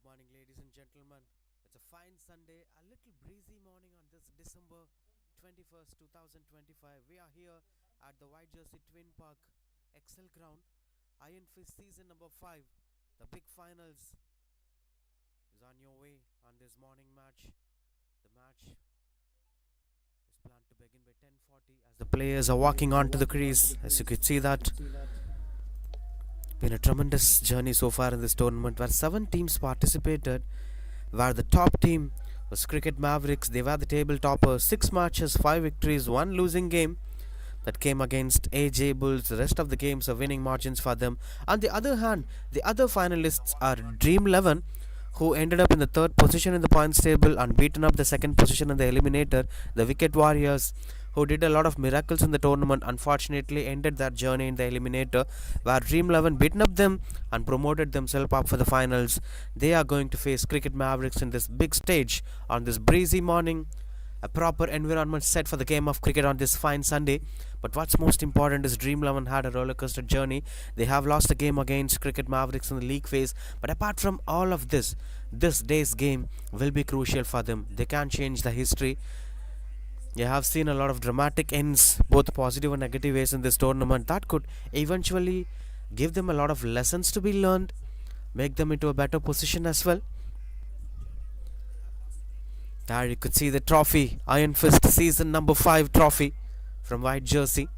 morning, ladies and gentlemen. It's a fine Sunday, a little breezy morning on this December 21st, 2025. We are here at the White Jersey Twin Park Excel Ground, Iron Fist season number 5. The big finals is on your way on this morning match. The match is planned to begin by 10:40 as the players are walking onto the crease. As you could see that, been a tremendous journey so far in this tournament where 7 teams participated, where the top team was Cricket Mavericks. They were the table toppers. 6 matches, 5 victories, 1 losing game that came against AJ Bulls. The rest of the games are winning margins for them. On the other hand, the other finalists are Dream 11, who ended up in the third position in the points table and beaten up the second position in the eliminator. The Wicket Warriors, who did a lot of miracles in the tournament, unfortunately ended their journey in the eliminator, where Dream 11 beaten up them and promoted themselves up for the finals. They are going to face Cricket Mavericks in this big stage on this breezy morning. A proper environment set for the game of cricket on this fine Sunday. But what's most important is Dream 11 had a rollercoaster journey. They have lost a game against Cricket Mavericks in the league phase. But apart from all of this day's game will be crucial for them. They can change the history. You have seen a lot of dramatic ends, both positive and negative ways in this tournament, that could eventually give them a lot of lessons to be learned, make them into a better position as well. There you could see the trophy, Iron Fist season number 5 trophy from White Jersey.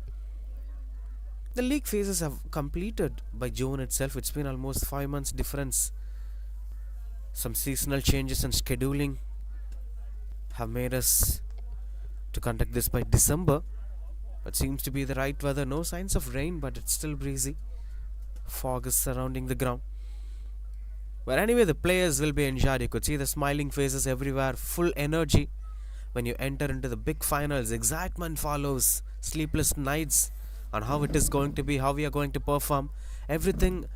The league phases have completed by June itself. It's been almost 5 months difference. Some seasonal changes in scheduling have made us to conduct this by December. But seems to be the right weather. No signs of rain, but it's still breezy. Fog is surrounding the ground. But anyway, the players will be enjoyed. You could see the smiling faces everywhere, full energy. When you enter into the big finals, excitement follows, sleepless nights on how it is going to be, how we are going to perform. Everything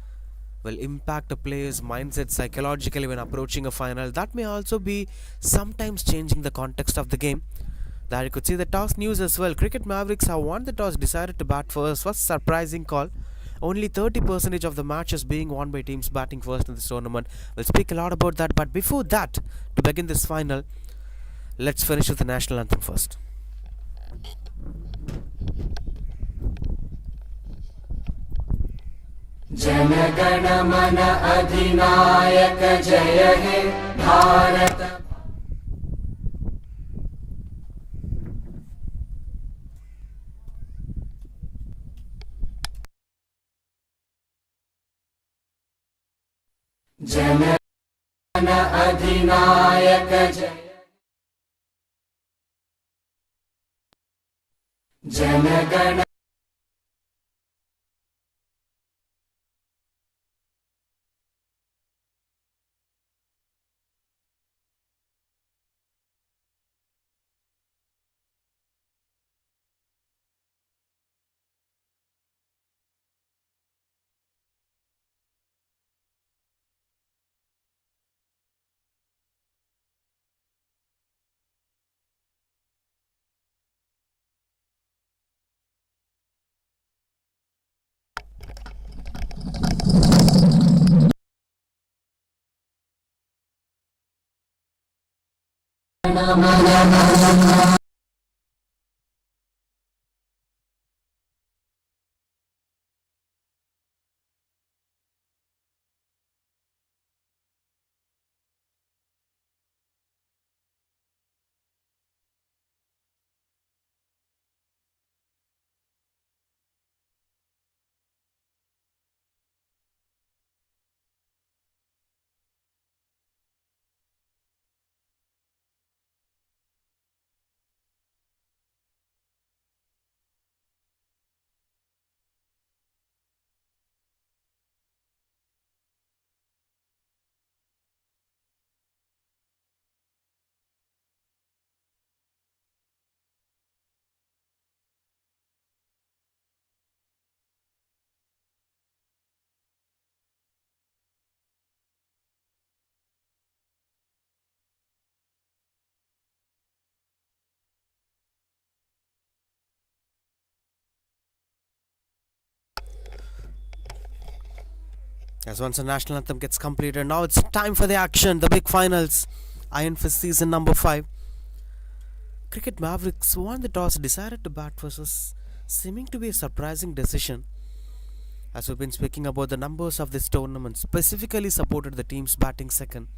will impact a player's mindset psychologically when approaching a final. That may also be sometimes changing the context of the game. There you could see the toss news as well. Cricket Mavericks have won the toss, decided to bat first. Was surprising call. Only 30% of the matches being won by teams batting first in this tournament. We'll speak a lot about that. But before that, to begin this final, let's finish with the national anthem first. जनगण मन अधिनायक जय हे भारत जनगण अधिनायक जनगण As once the national anthem gets completed, now it's time for the action, the big finals. Iron Fist season number 5. Cricket Mavericks won the toss, decided to bat first, was seeming to be a surprising decision. As we've been speaking about, the numbers of this tournament specifically supported the teams batting second.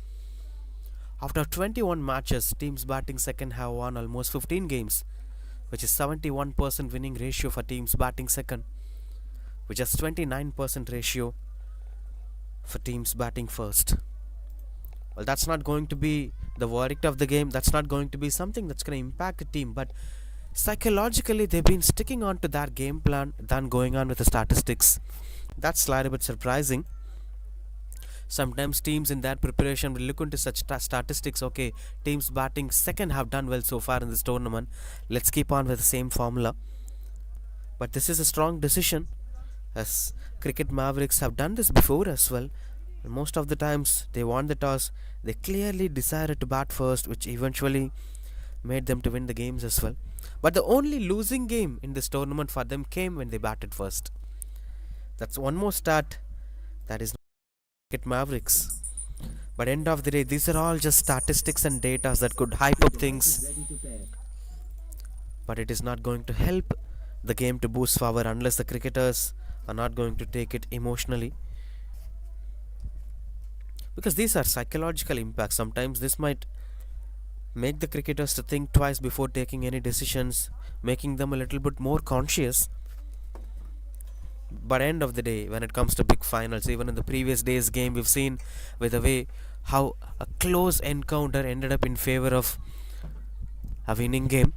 After 21 matches, teams batting second have won almost 15 games, which is 71% winning ratio for teams batting second, which is 29% ratio for teams batting first. Well, that's not going to be the verdict of the game. That's not going to be something that's going to impact a team. But psychologically, they've been sticking on to that game plan than going on with the statistics. That's slightly bit surprising. Sometimes teams in that preparation will look into such statistics. Okay, teams batting second have done well so far in this tournament. Let's keep on with the same formula. But this is a strong decision, as Cricket Mavericks have done this before as well. Most of the times they won the toss, they clearly decided to bat first, which eventually made them to win the games as well. But the only losing game in this tournament for them came when they batted first. That's one more stat that is Cricket Mavericks. But end of the day, these are all just statistics and data that could hype up things. But it is not going to help the game to boost forward unless the cricketers are not going to take it emotionally. Because these are psychological impacts. Sometimes this might make the cricketers to think twice before taking any decisions, making them a little bit more conscious. But end of the day, when it comes to big finals, even in the previous day's game, we've seen with the way how a close encounter ended up in favor of a winning game.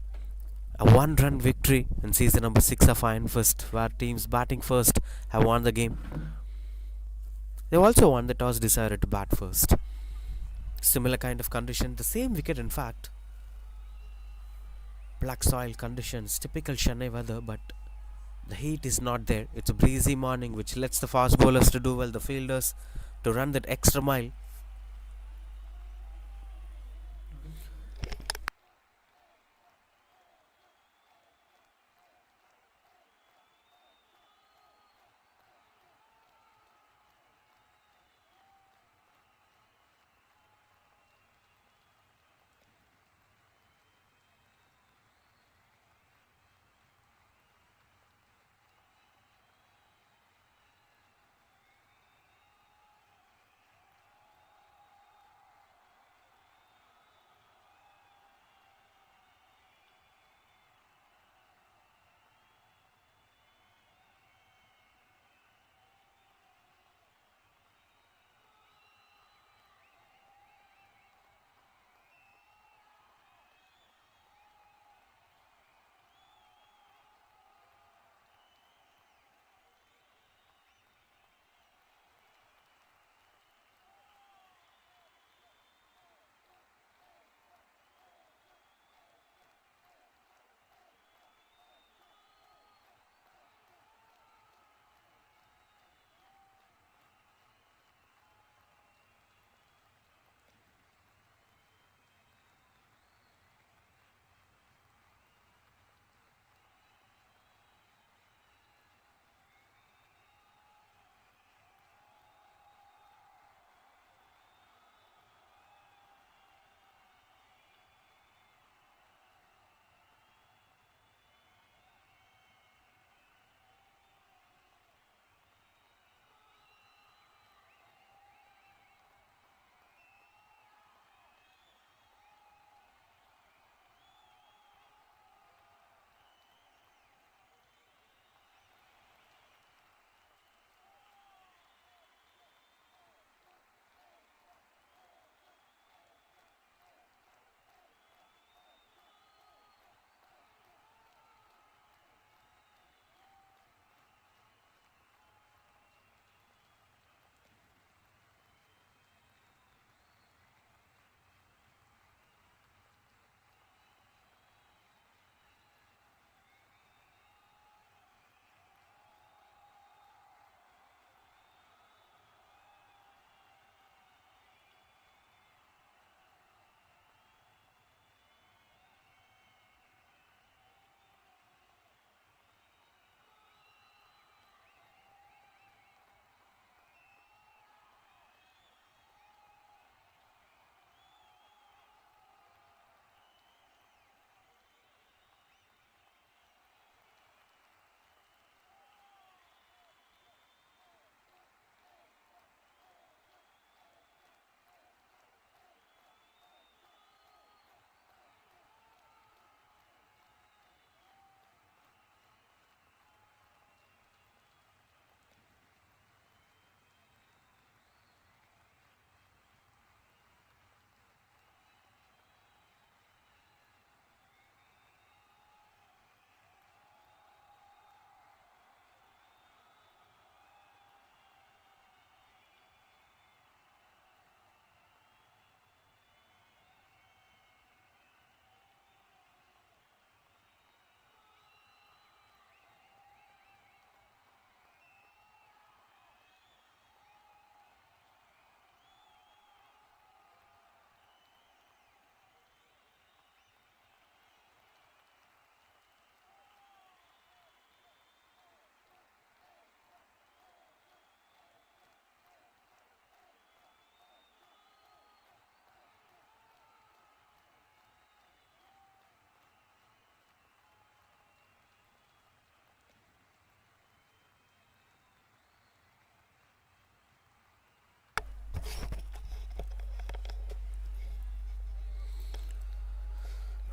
A one-run victory in season number 6 of Iron Fist, where teams batting first have won the game. They also won the toss, decided to bat first. Similar kind of condition, the same wicket in fact. Black soil conditions, typical Chennai weather, but the heat is not there. It's a breezy morning, which lets the fast bowlers to do well, the fielders to run that extra mile.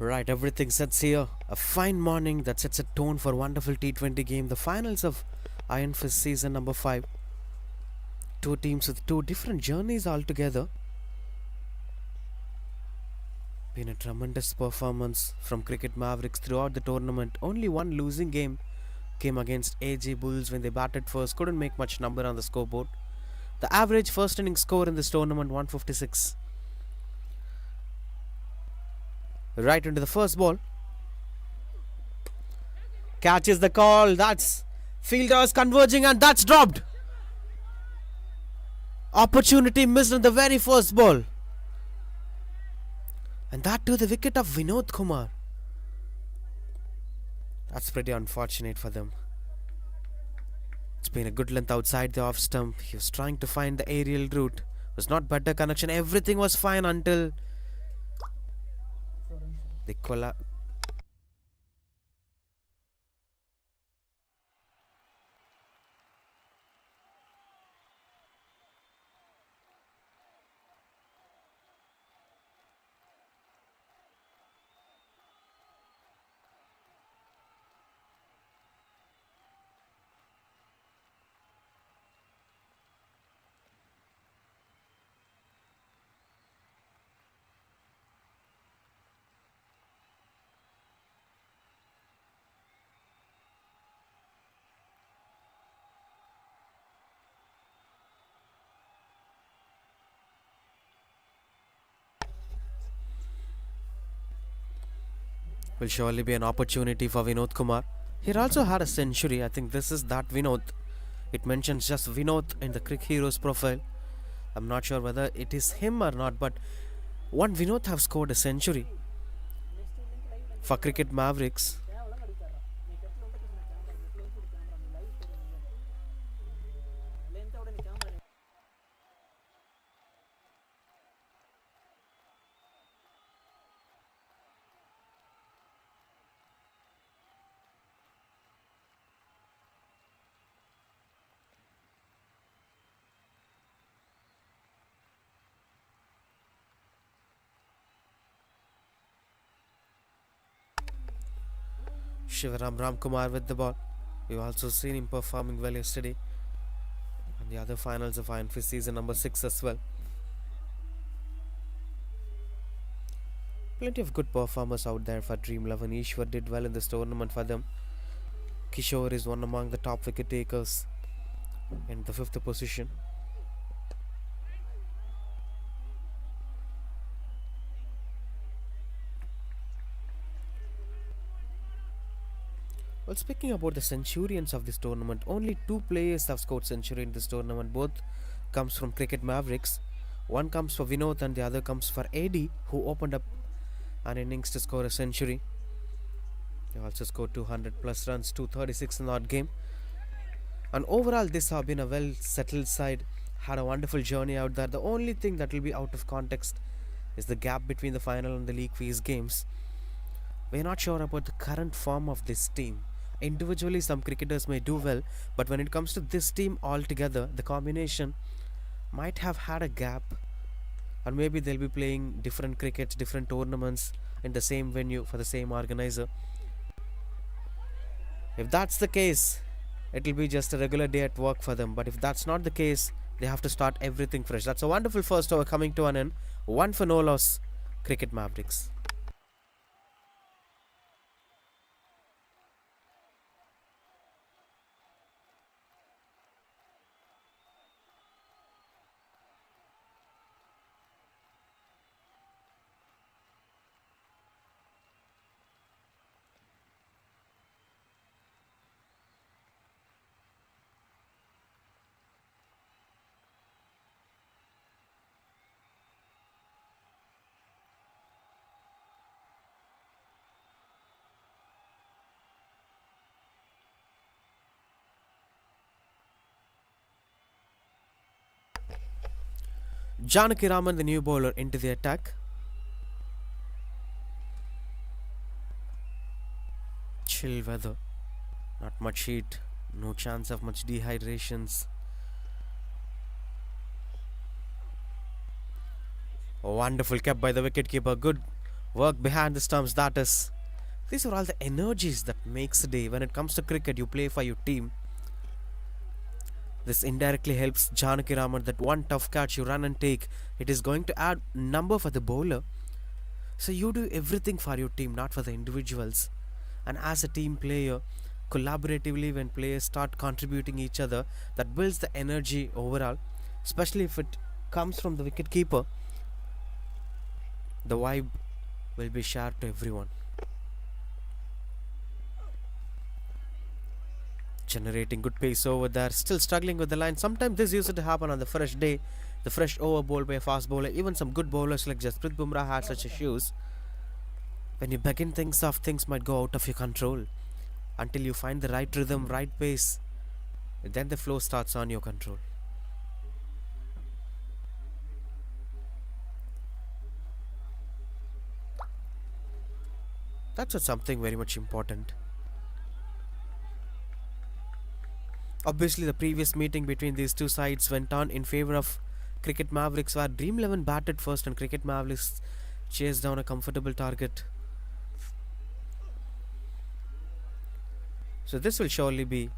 Right, everything sets here. A fine morning that sets a tone for a wonderful T20 game. The finals of Iron Fist season number 5. Two teams with two different journeys altogether. Been a tremendous performance from Cricket Mavericks throughout the tournament. Only one losing game came against AG Bulls when they batted first. Couldn't make much number on the scoreboard. The average first inning score in this tournament 156. Right into the first ball. Catches the call. That's fielders converging and that's dropped. Opportunity missed on the very first ball. And that to the wicket of Vinod Kumar. That's pretty unfortunate for them. It's been a good length outside the off stump. He was trying to find the aerial route. It was not better connection. Everything was fine until the will surely be an opportunity for Vinod Kumar. He also had a century. I think this is that Vinod. It mentions just Vinod in the Cricket Heroes profile. I'm not sure whether it is him or not, but one Vinod have scored a century for Cricket Mavericks. Shivaram Ramkumar with the ball. We've also seen him performing well yesterday and the other finals of Iron Fist season number 6 as well. Plenty of good performers out there for Dream 11. Ishwar did well in this tournament for them. Kishore is one among the top wicket takers in the 5th position. Well, speaking about the centurions of this tournament, only 2 players have scored century in this tournament. Both comes from Cricket Mavericks. One comes for Vinod and the other comes for AD, who opened up an innings to score a century. They also scored 200 plus runs, 236 in that game. And overall, this has been a well settled side. Had a wonderful journey out there. The only thing that will be out of context is the gap between the final and the league phase games. We're not sure about the current form of this team. Individually, some cricketers may do well, but when it comes to this team altogether, the combination might have had a gap, or maybe they'll be playing different crickets, different tournaments in the same venue for the same organizer. If that's the case, it'll be just a regular day at work for them. But if that's not the case, they have to start everything fresh. That's a wonderful first over coming to an end. 1 for no loss, Cricket Mavericks. Janaki Raman, the new bowler, into the attack. Chill weather, not much heat, no chance of much dehydrations. Wonderful kept by the wicketkeeper. Good work behind the stumps, that is. These are all the energies that makes a day. When it comes to cricket, you play for your team. This indirectly helps Janaki Raman that one tough catch you run and take, it is going to add number for the bowler. So you do everything for your team, not for the individuals. And as a team player, collaboratively when players start contributing each other, that builds the energy overall, especially if it comes from the wicket keeper. The vibe will be shared to everyone, generating good pace over there. Still struggling with the line. Sometimes this used to happen on the fresh day, the fresh over bowled by a fast bowler. Even some good bowlers like Jasprit Bumrah had such issues. When you begin things off, things might go out of your control until you find the right rhythm, right pace. Then the flow starts on your control. That's what's something very much important. Obviously, the previous meeting between these two sides went on in favor of Cricket Mavericks, where Dream 11 batted first and Cricket Mavericks chased down a comfortable target. So this will surely be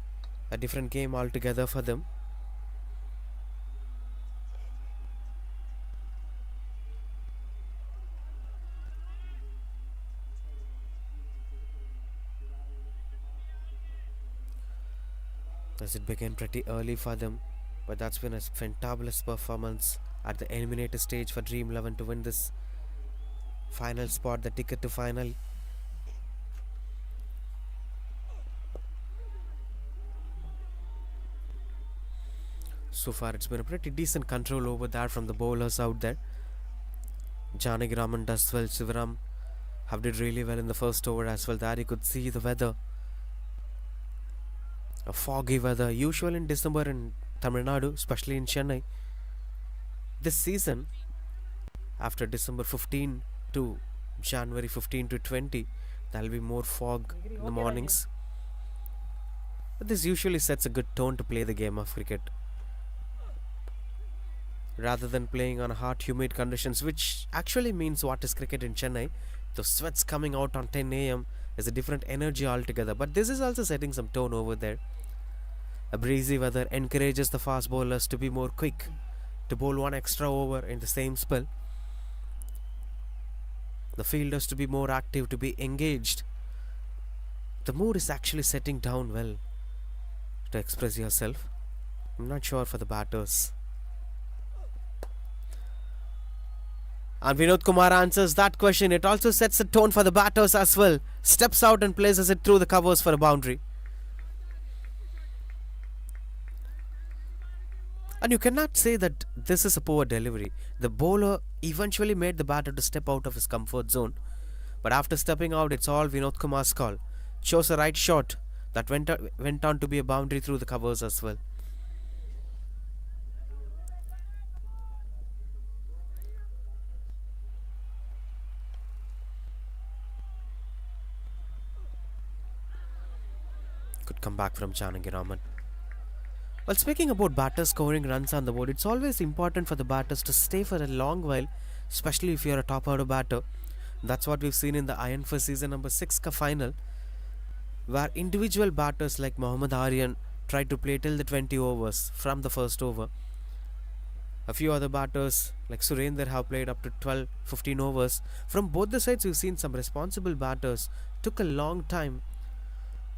a different game altogether for them. As it began pretty early for them, but that's been a fantabulous performance at the eliminator stage for Dream 11 to win this final spot, the ticket to final. So far it's been a pretty decent control over there from the bowlers out there. Janaki Raman does well. Sivaram have did really well in the first over as well. There you could see the weather, a foggy weather, usual in December in Tamil Nadu, especially in Chennai. This season, after December 15 to January 15 to 20, there will be more fog in the mornings. But this usually sets a good tone to play the game of cricket, rather than playing on hot, humid conditions, which actually means what is cricket in Chennai. The sweats coming out on 10 a.m. is a different energy altogether. But this is also setting some tone over there. A breezy weather encourages the fast bowlers to be more quick, to bowl one extra over in the same spell. The fielders to be more active, to be engaged. The mood is actually setting down well to express yourself. I'm not sure for the batters. And Vinod Kumar answers that question. It also sets the tone for the batters as well. Steps out and places it through the covers for a boundary. And you cannot say that this is a poor delivery. The bowler eventually made the batter to step out of his comfort zone. But after stepping out, it's all Vinod Kumar's call. Chose a right shot that went on to be a boundary through the covers as well. Good comeback from Janaki Raman. Well, speaking about batters scoring runs on the board, it's always important for the batters to stay for a long while, especially if you're a top order batter. That's what we've seen in the Iron for season number 6 final, where individual batters like Mohammad Aryan tried to play till the 20 overs from the first over. A few other batters like Surender have played up to 12-15 overs. From both the sides, we've seen some responsible batters took a long time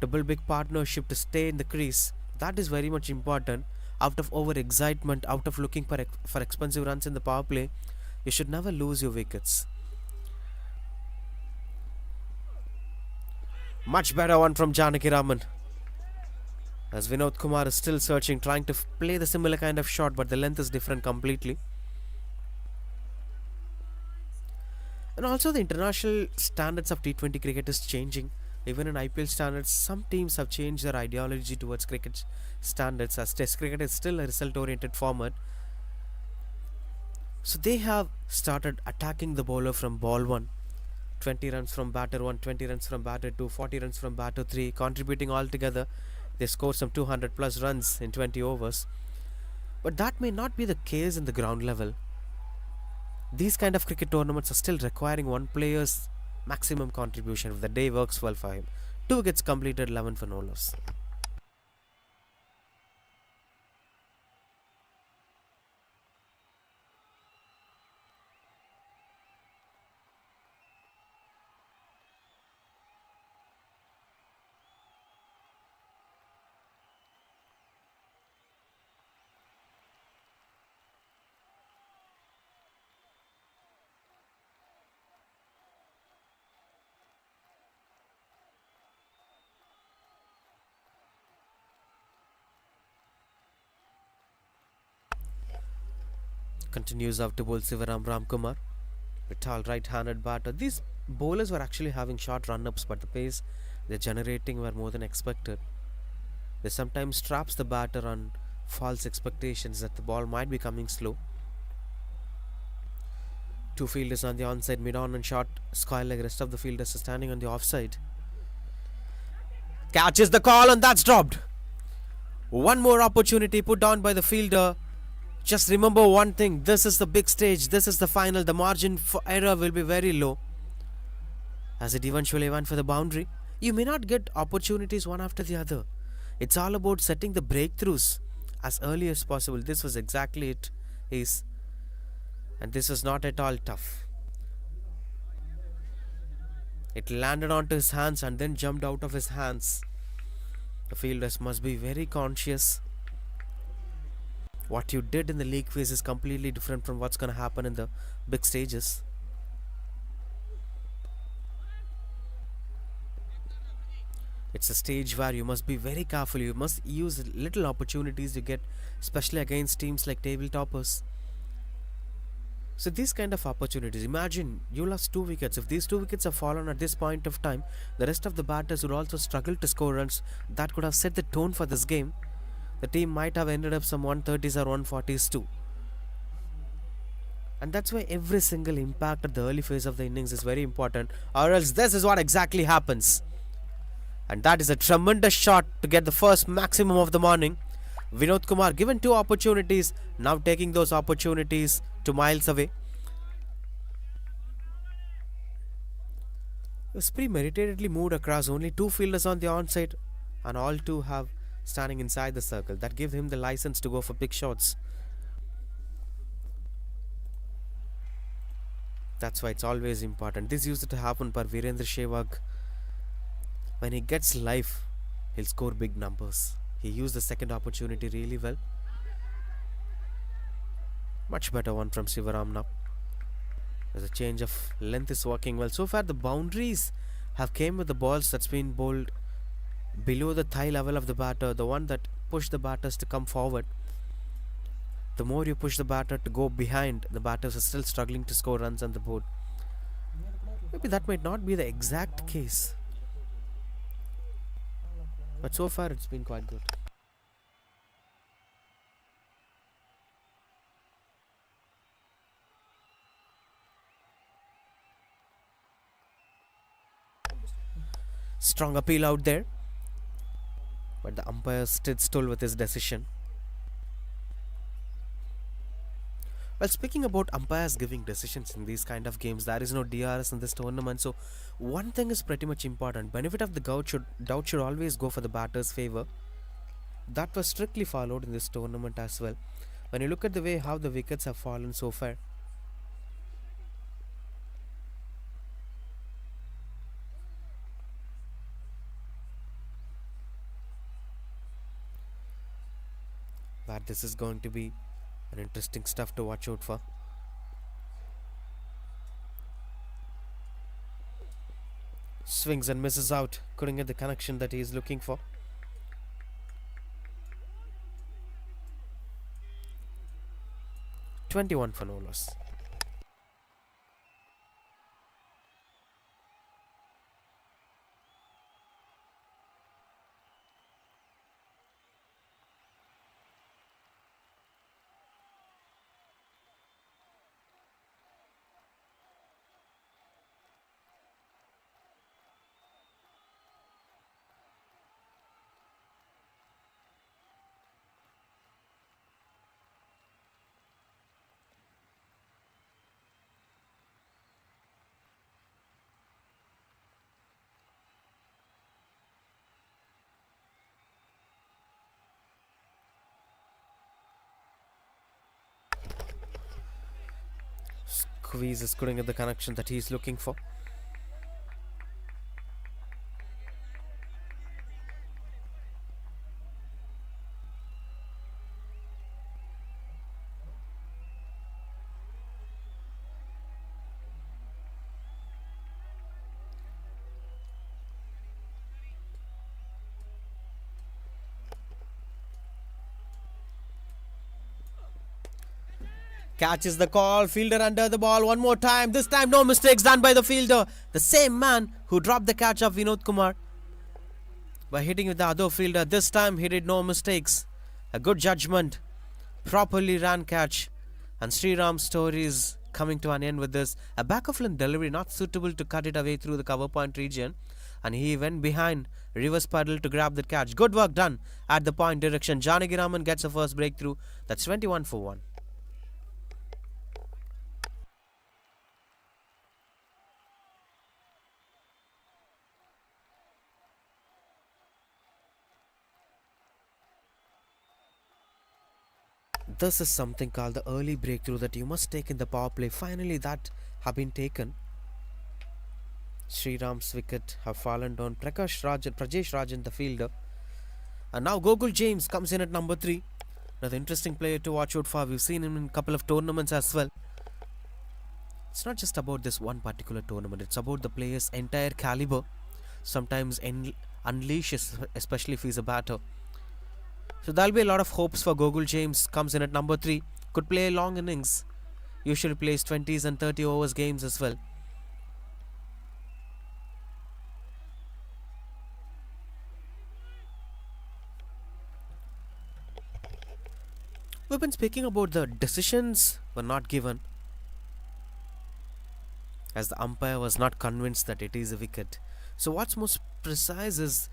to build big partnership to stay in the crease. That is very much important. Out of over excitement, out of looking for expensive runs in the power play, you should never lose your wickets. Much better one from Janaki Raman, as Vinod Kumar is still searching, trying to play the similar kind of shot, but the length is different completely. And also the international standards of T20 cricket is changing. Even in IPL standards, some teams have changed their ideology towards cricket standards, as Test cricket is still a result-oriented format. So they have started attacking the bowler from ball 1. 20 runs from batter 1, 20 runs from batter 2, 40 runs from batter 3, contributing all together. They scored some 200 plus runs in 20 overs. But that may not be the case in the ground level. These kind of cricket tournaments are still requiring one player's maximum contribution. If the day works well for him. 2 wickets completed, 11 for no loss. Continues out to bowl Sivaram Ramkumar. A tall right-handed batter. These bowlers were actually having short run-ups, but the pace they're generating were more than expected. They sometimes traps the batter on false expectations that the ball might be coming slow. 2 fielders on the onside, mid-on and short square leg. Rest of the fielders are standing on the offside. Catches the call and that's dropped. One more opportunity put down by the fielder. Just remember one thing, this is the big stage, this is the final, the margin for error will be very low. As it eventually went for the boundary, you may not get opportunities one after the other. It's all about setting the breakthroughs as early as possible. This was exactly it is, and this was not at all tough. It landed onto his hands and then jumped out of his hands. The fielders must be very conscious. What you did in the league phase is completely different from what's going to happen in the big stages. It's a stage where you must be very careful. You must use little opportunities you get, especially against teams like table toppers. So these kind of opportunities, imagine you lost 2 wickets. If these 2 wickets have fallen at this point of time, the rest of the batters would also struggle to score runs. That could have set the tone for this game. The team might have ended up some 130s or 140s too. And that's why every single impact at the early phase of the innings is very important, or else this is what exactly happens. And that is a tremendous shot to get the first maximum of the morning. Vinod Kumar given 2 opportunities, now taking those opportunities to miles away. It was premeditatedly moved across, only 2 fielders on the onside and all 2 have standing inside the circle. That gives him the license to go for big shots. That's why it's always important. This used to happen for Virendra Sehwag. When he gets life, he'll score big numbers. He used the second opportunity really well. Much better one from Sivaram now. There's a change of length is working well. So far the boundaries have came with the balls that's been bowled below the thigh level of the batter, the one that push the batters to come forward. The more you push the batter to go behind, the batters are still struggling to score runs on the board. Maybe that might not be the exact case, but so far it's been quite good. Strong appeal out there, but the umpire stood still with his decision. Well, speaking about umpires giving decisions in these kind of games, there is no DRS in this tournament, so one thing is pretty much important. Benefit of the doubt should always go for the batter's favor. That was strictly followed in this tournament as well. When you look at the way how the wickets have fallen so far, but this is going to be an interesting stuff to watch out for. Swings and misses out, couldn't get the connection that he is looking for. $21 for no loss. Quiz couldn't get the connection that he's looking for. Catches the call, fielder under the ball one more time. This time no mistakes done by the fielder. The same man who dropped the catch of Vinod Kumar by hitting with the other fielder. This time he did no mistakes. A good judgment, properly ran catch, and Sriram's story is coming to an end with this. A back of length delivery not suitable to cut it away through the cover point region, and he went behind reverse paddle to grab the catch. Good work done at the point direction. Janagiraman gets the first breakthrough. That's 21 for 1. This is something called the early breakthrough that you must take in the power play. Finally, that have been taken. Sriram's wicket have fallen down. Prajesh Rajan, the fielder. And now Gokul James comes in at number 3. Another interesting player to watch out for. We've seen him in a couple of tournaments as well. It's not just about this one particular tournament. It's about the player's entire caliber. Sometimes unleashes, especially if he's a batter. So there'll be a lot of hopes for Gokul James. Comes in at number 3. Could play long innings. Usually plays 20s and 30 overs games as well. We've been speaking about the decisions were not given, as the umpire was not convinced that it is a wicket. So what's most precise is,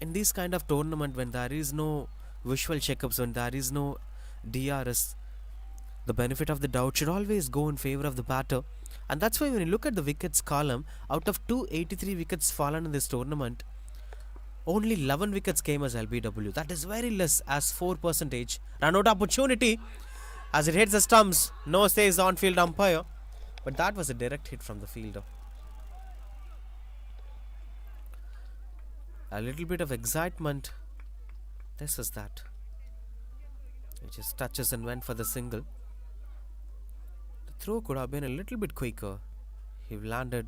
in this kind of tournament, when there is no visual checkups, when there is no DRS, the benefit of the doubt should always go in favor of the batter. And that's why when you look at the wickets column, out of 283 wickets fallen in this tournament, only 11 wickets came as LBW. That is very less, as 4%. Run out opportunity as it hits the stumps. No says the on-field umpire, but that was a direct hit from the fielder. A little bit of excitement. This is that. It just touches and went for the single. The throw could have been a little bit quicker. He landed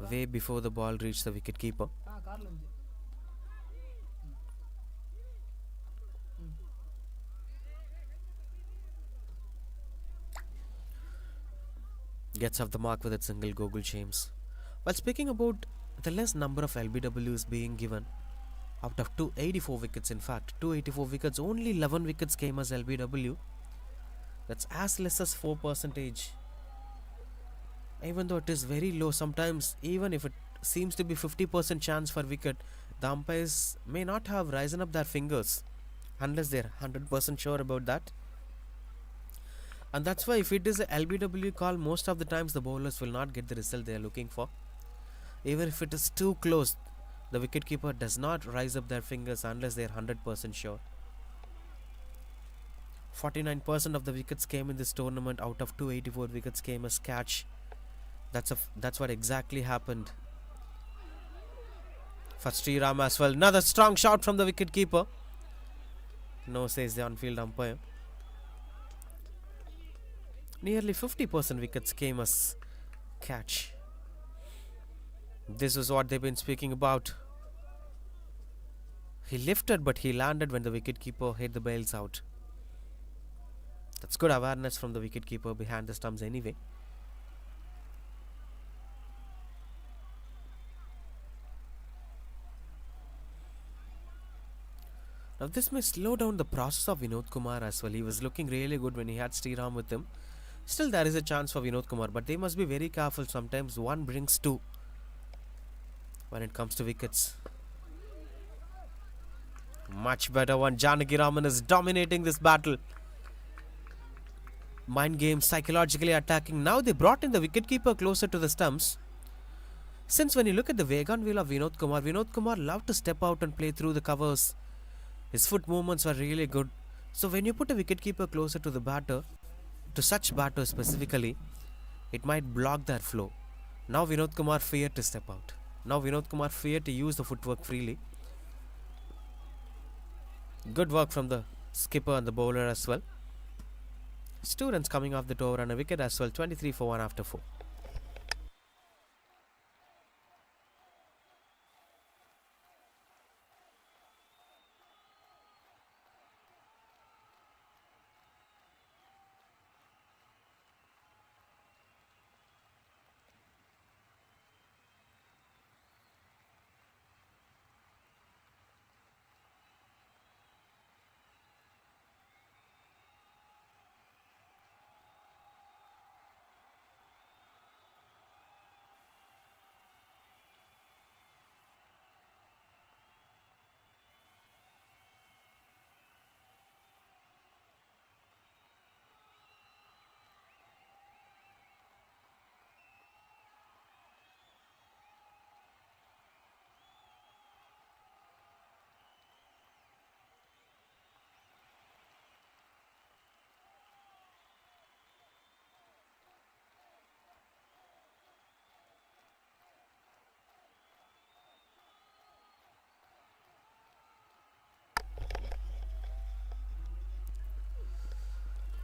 way before the ball reached the wicket keeper. Gets off the mark with that single, Gokul James. While speaking about the less number of LBWs being given, out of 284 wickets, in fact, 284 wickets, only 11 wickets came as LBW. That's as less as 4%. Even though it is very low, sometimes even if it seems to be 50% chance for wicket, the umpires may not have risen up their fingers unless they're 100% sure about that. And that's why if it is a LBW call, most of the times the bowlers will not get the result they are looking for. Even if it is too close, the wicketkeeper does not rise up their fingers unless they are 100% sure. 49% of the wickets came in this tournament. Out of 284 wickets came as catch. That's what exactly happened for Sriram as well. Another strong shot from the wicketkeeper. No, says the on-field umpire. Nearly 50% wickets came as catch. This is what they've been speaking about. He lifted, but he landed when the wicketkeeper hit the bails out. That's good awareness from the wicketkeeper behind the stumps anyway. Now this may slow down the process of Vinod Kumar as well. He was looking really good when he had Sriram with him. Still there is a chance for Vinod Kumar, but they must be very careful. Sometimes one brings two when it comes to wickets. Much better one. Janagiraman is dominating this battle. Mind games, psychologically attacking. Now they brought in the wicketkeeper closer to the stumps. Since when you look at the wagon wheel of Vinod Kumar loved to step out and play through the covers. His foot movements were really good. So when you put a wicketkeeper closer to the batter, to such batters specifically, it might block their flow. Now Vinod Kumar feared to step out. Now Vinod Kumar feared to use the footwork freely. Good work from the skipper and the bowler as well. 2 runs coming off the over and a wicket as well. 23 for 1 after 4.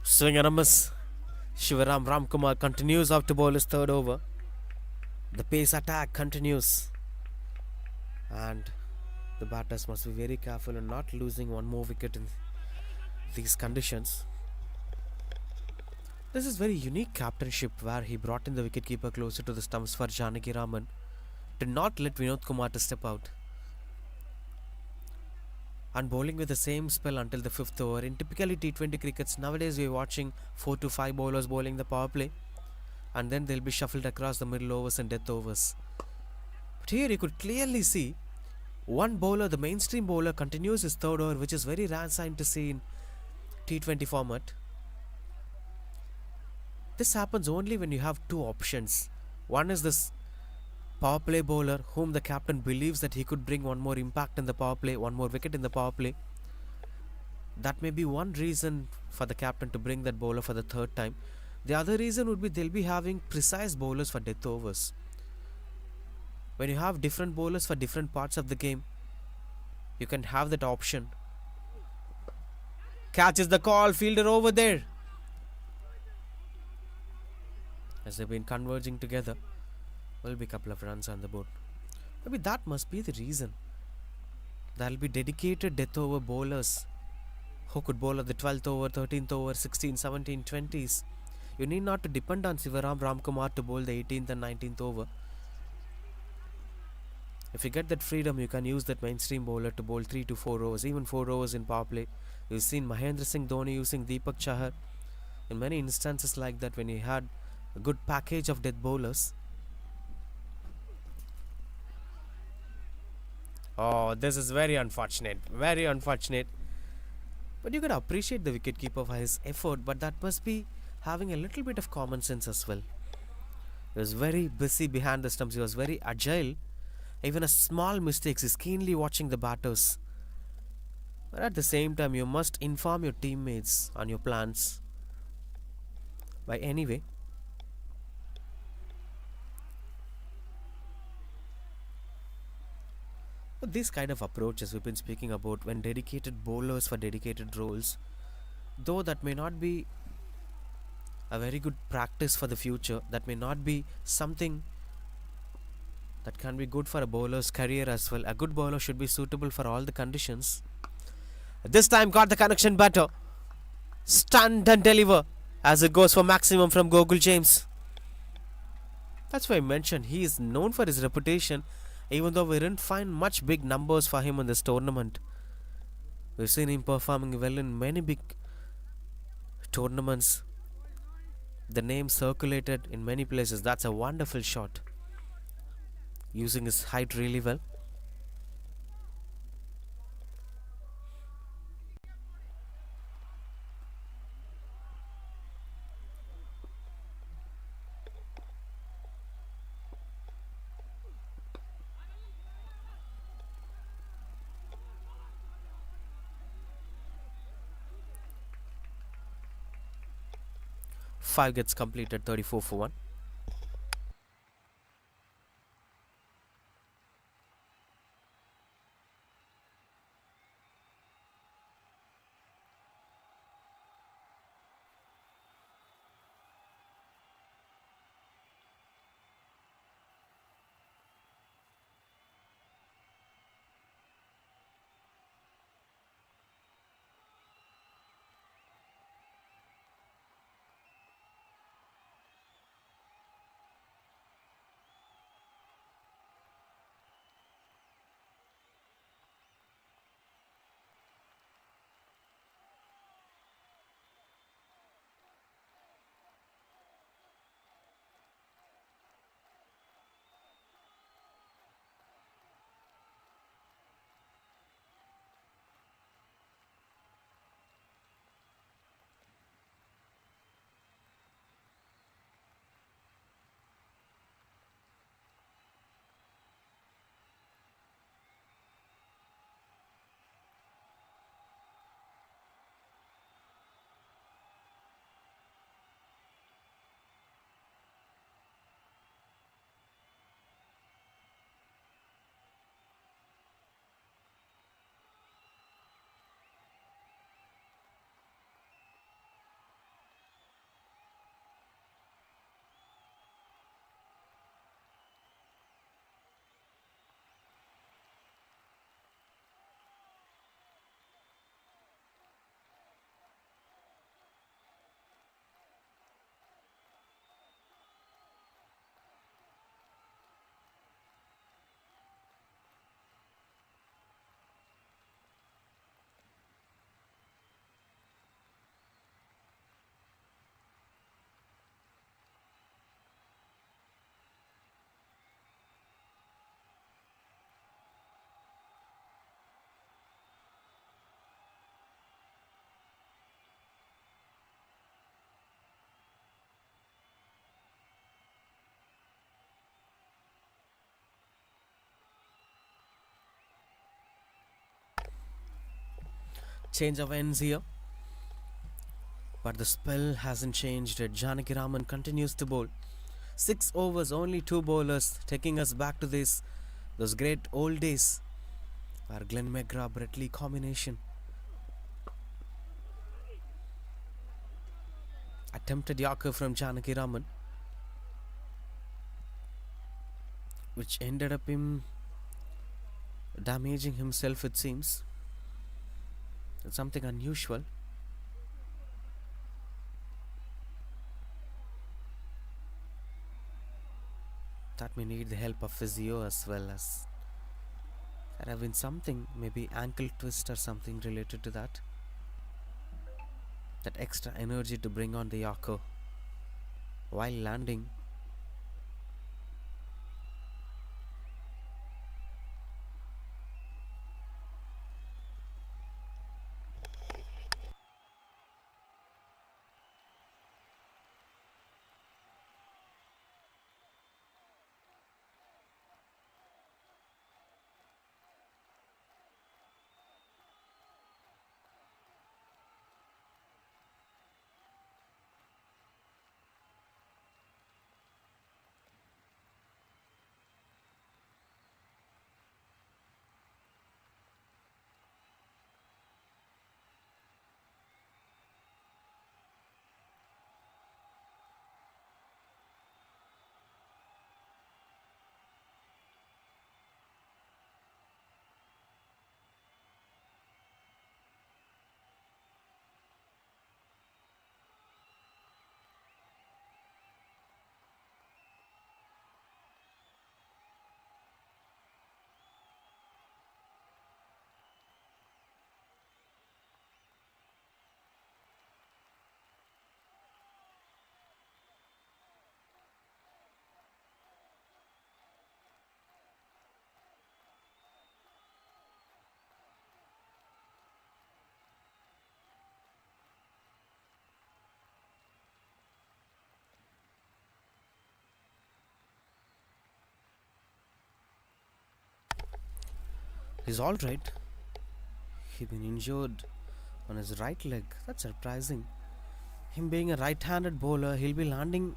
Swing and a miss. Shivaram Ramkumar continues out to bowl his third over. The pace attack continues. And the batters must be very careful in not losing one more wicket in these conditions. This is very unique captainship where he brought in the wicketkeeper closer to the stumps for Janaki Raman. Did not let Vinod Kumar to step out. And bowling with the same spell until the 5th over. In typically T20 crickets, nowadays we are watching 4 to 5 bowlers bowling the power play, and then they'll be shuffled across the middle overs and death overs. But here you could clearly see one bowler, the mainstream bowler, continues his third over, which is very rare sign to see in T20 format. This happens only when you have two options. One is this power play bowler whom the captain believes that he could bring one more impact in the power play, one more wicket in the power play. That may be one reason for the captain to bring that bowler for the third time. The other reason would be they'll be having precise bowlers for death overs. When you have different bowlers for different parts of the game, you can have that option. Catches the call, fielder over there. As they've been converging together, will be a couple of runs on the board. Maybe that must be the reason. There will be dedicated death over bowlers who could bowl at the 12th over, 13th over, 16, 17, 20s. You need not to depend on Sivaram Ramkumar to bowl the 18th and 19th over. If you get that freedom, you can use that mainstream bowler to bowl 3 to 4 overs, even 4 overs in power play. You've seen Mahendra Singh Dhoni using Deepak Chahar in many instances like that when he had a good package of death bowlers. Oh, this is very unfortunate. Very unfortunate. But you could appreciate the wicketkeeper for his effort, but that must be having a little bit of common sense as well. He was very busy behind the stumps. He was very agile. Even a small mistakes, he's keenly watching the batters. But at the same time, you must inform your teammates on your plans. By anyway, but these kind of approaches we've been speaking about, when dedicated bowlers for dedicated roles, though that may not be a very good practice for the future, that may not be something that can be good for a bowler's career as well. A good bowler should be suitable for all the conditions. This time got the connection better. Stand and deliver as it goes for maximum from Gokul James. That's why I mentioned he is known for his reputation. Even though we didn't find much big numbers for him in this tournament, we've seen him performing well in many big tournaments. The name circulated in many places. That's a wonderful shot. Using his height really well. Five gets completed, 34 for 1. change of ends here. But the spell hasn't changed. Janaki Raman continues to bowl. 6 overs, only 2 bowlers, taking us back to those great old days where Glenn McGrath Brett Lee combination attempted Yorker from Janaki Raman, which ended up him damaging himself, it seems. It's something unusual. That may need the help of physio as well, as there have been something, maybe ankle twist or something related to that. That extra energy to bring on the Yorker while landing. He's alright. He's been injured on his right leg. That's surprising. Him being a right-handed bowler, he'll be landing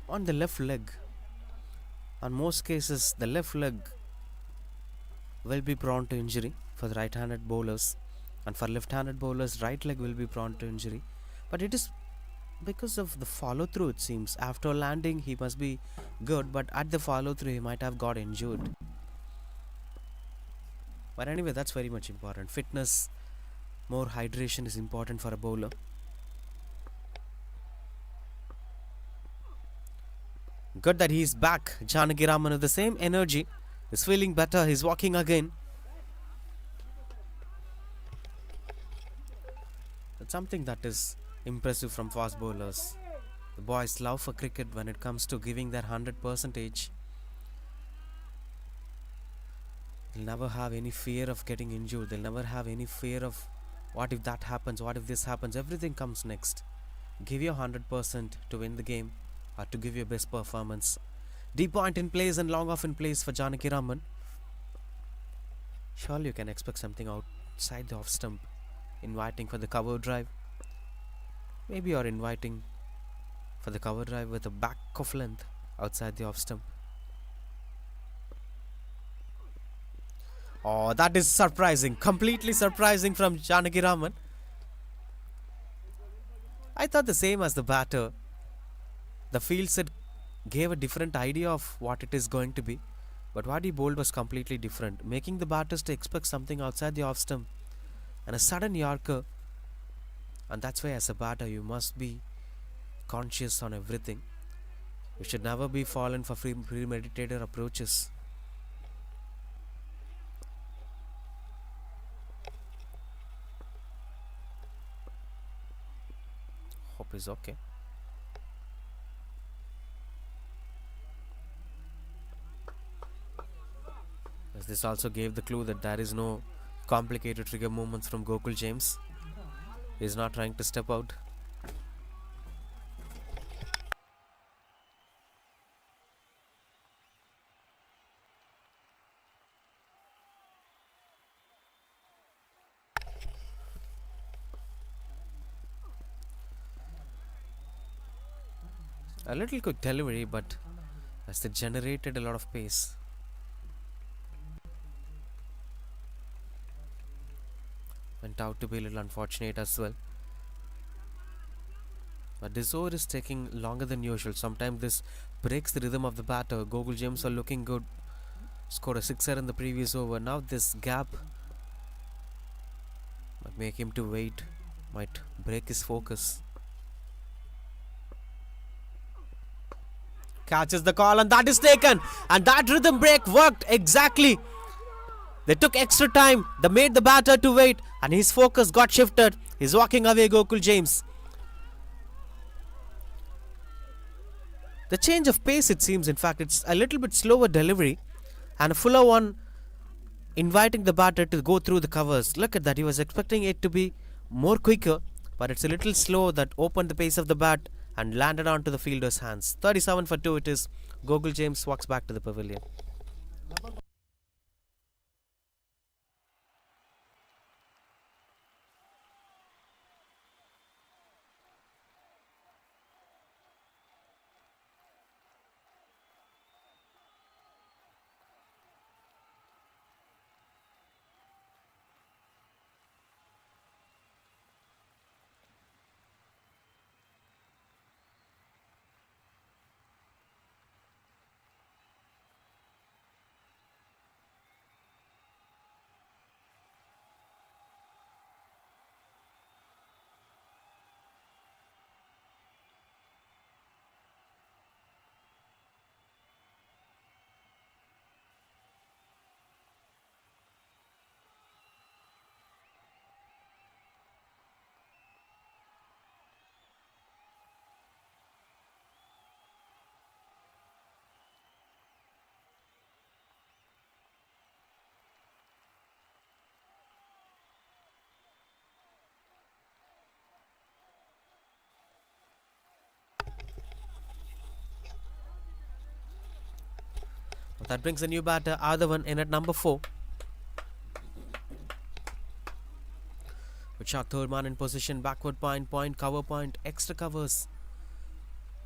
on the left leg. On most cases, the left leg will be prone to injury for the right-handed bowlers, and for left-handed bowlers, right leg will be prone to injury. But it is because of the follow-through, it seems. After landing, he must be good, but at the follow-through, he might have got injured. But anyway, that's very much important. Fitness, more hydration is important for a bowler. Good that he's back. Janaki Raman with the same energy. He's feeling better. He's walking again. It's something that is impressive from fast bowlers. The boys love for cricket when it comes to giving their 100%. They'll never have any fear of getting injured. They'll never have any fear of what if that happens, what if this happens. Everything comes next. Give your 100% to win the game or to give your best performance. Deep point in place and long off in place for Janaki Raman. Surely you can expect something outside the off stump. Inviting for the cover drive. Maybe you're inviting for the cover drive with a back of length outside the off stump. Oh, that is surprising. Completely surprising from Janaki Raman. I thought the same as the batter. The field set gave a different idea of what it is going to be. But what he bowled was completely different, making the batters to expect something outside the off stump. And a sudden Yorker. And that's why as a batter you must be conscious on everything. You should never be fallen for premeditated approaches. Hope is okay. As this also gave the clue that there is no complicated trigger movements from Gokul James. He is not trying to step out. A little quick delivery, but as they generated a lot of pace. Went out to be a little unfortunate as well. But this over is taking longer than usual. Sometimes this breaks the rhythm of the batter. Gokul James are looking good. Scored a sixer in the previous over. Now this gap might make him to wait. Might break his focus. Catches the call and that is taken. And that rhythm break worked exactly. They took extra time. They made the batter to wait. And his focus got shifted. He's walking away, Gokul James. The change of pace, it seems, in fact, it's a little bit slower delivery and a fuller one, inviting the batter to go through the covers. Look at that, he was expecting it to be more quicker, but it's a little slow that opened the pace of the bat and landed onto the fielder's hands. 37 for 2 it is. Gokul James walks back to the pavilion. That brings a new batter, Adhavan, in at number 4. With shot third man in position, backward point, cover point, extra covers,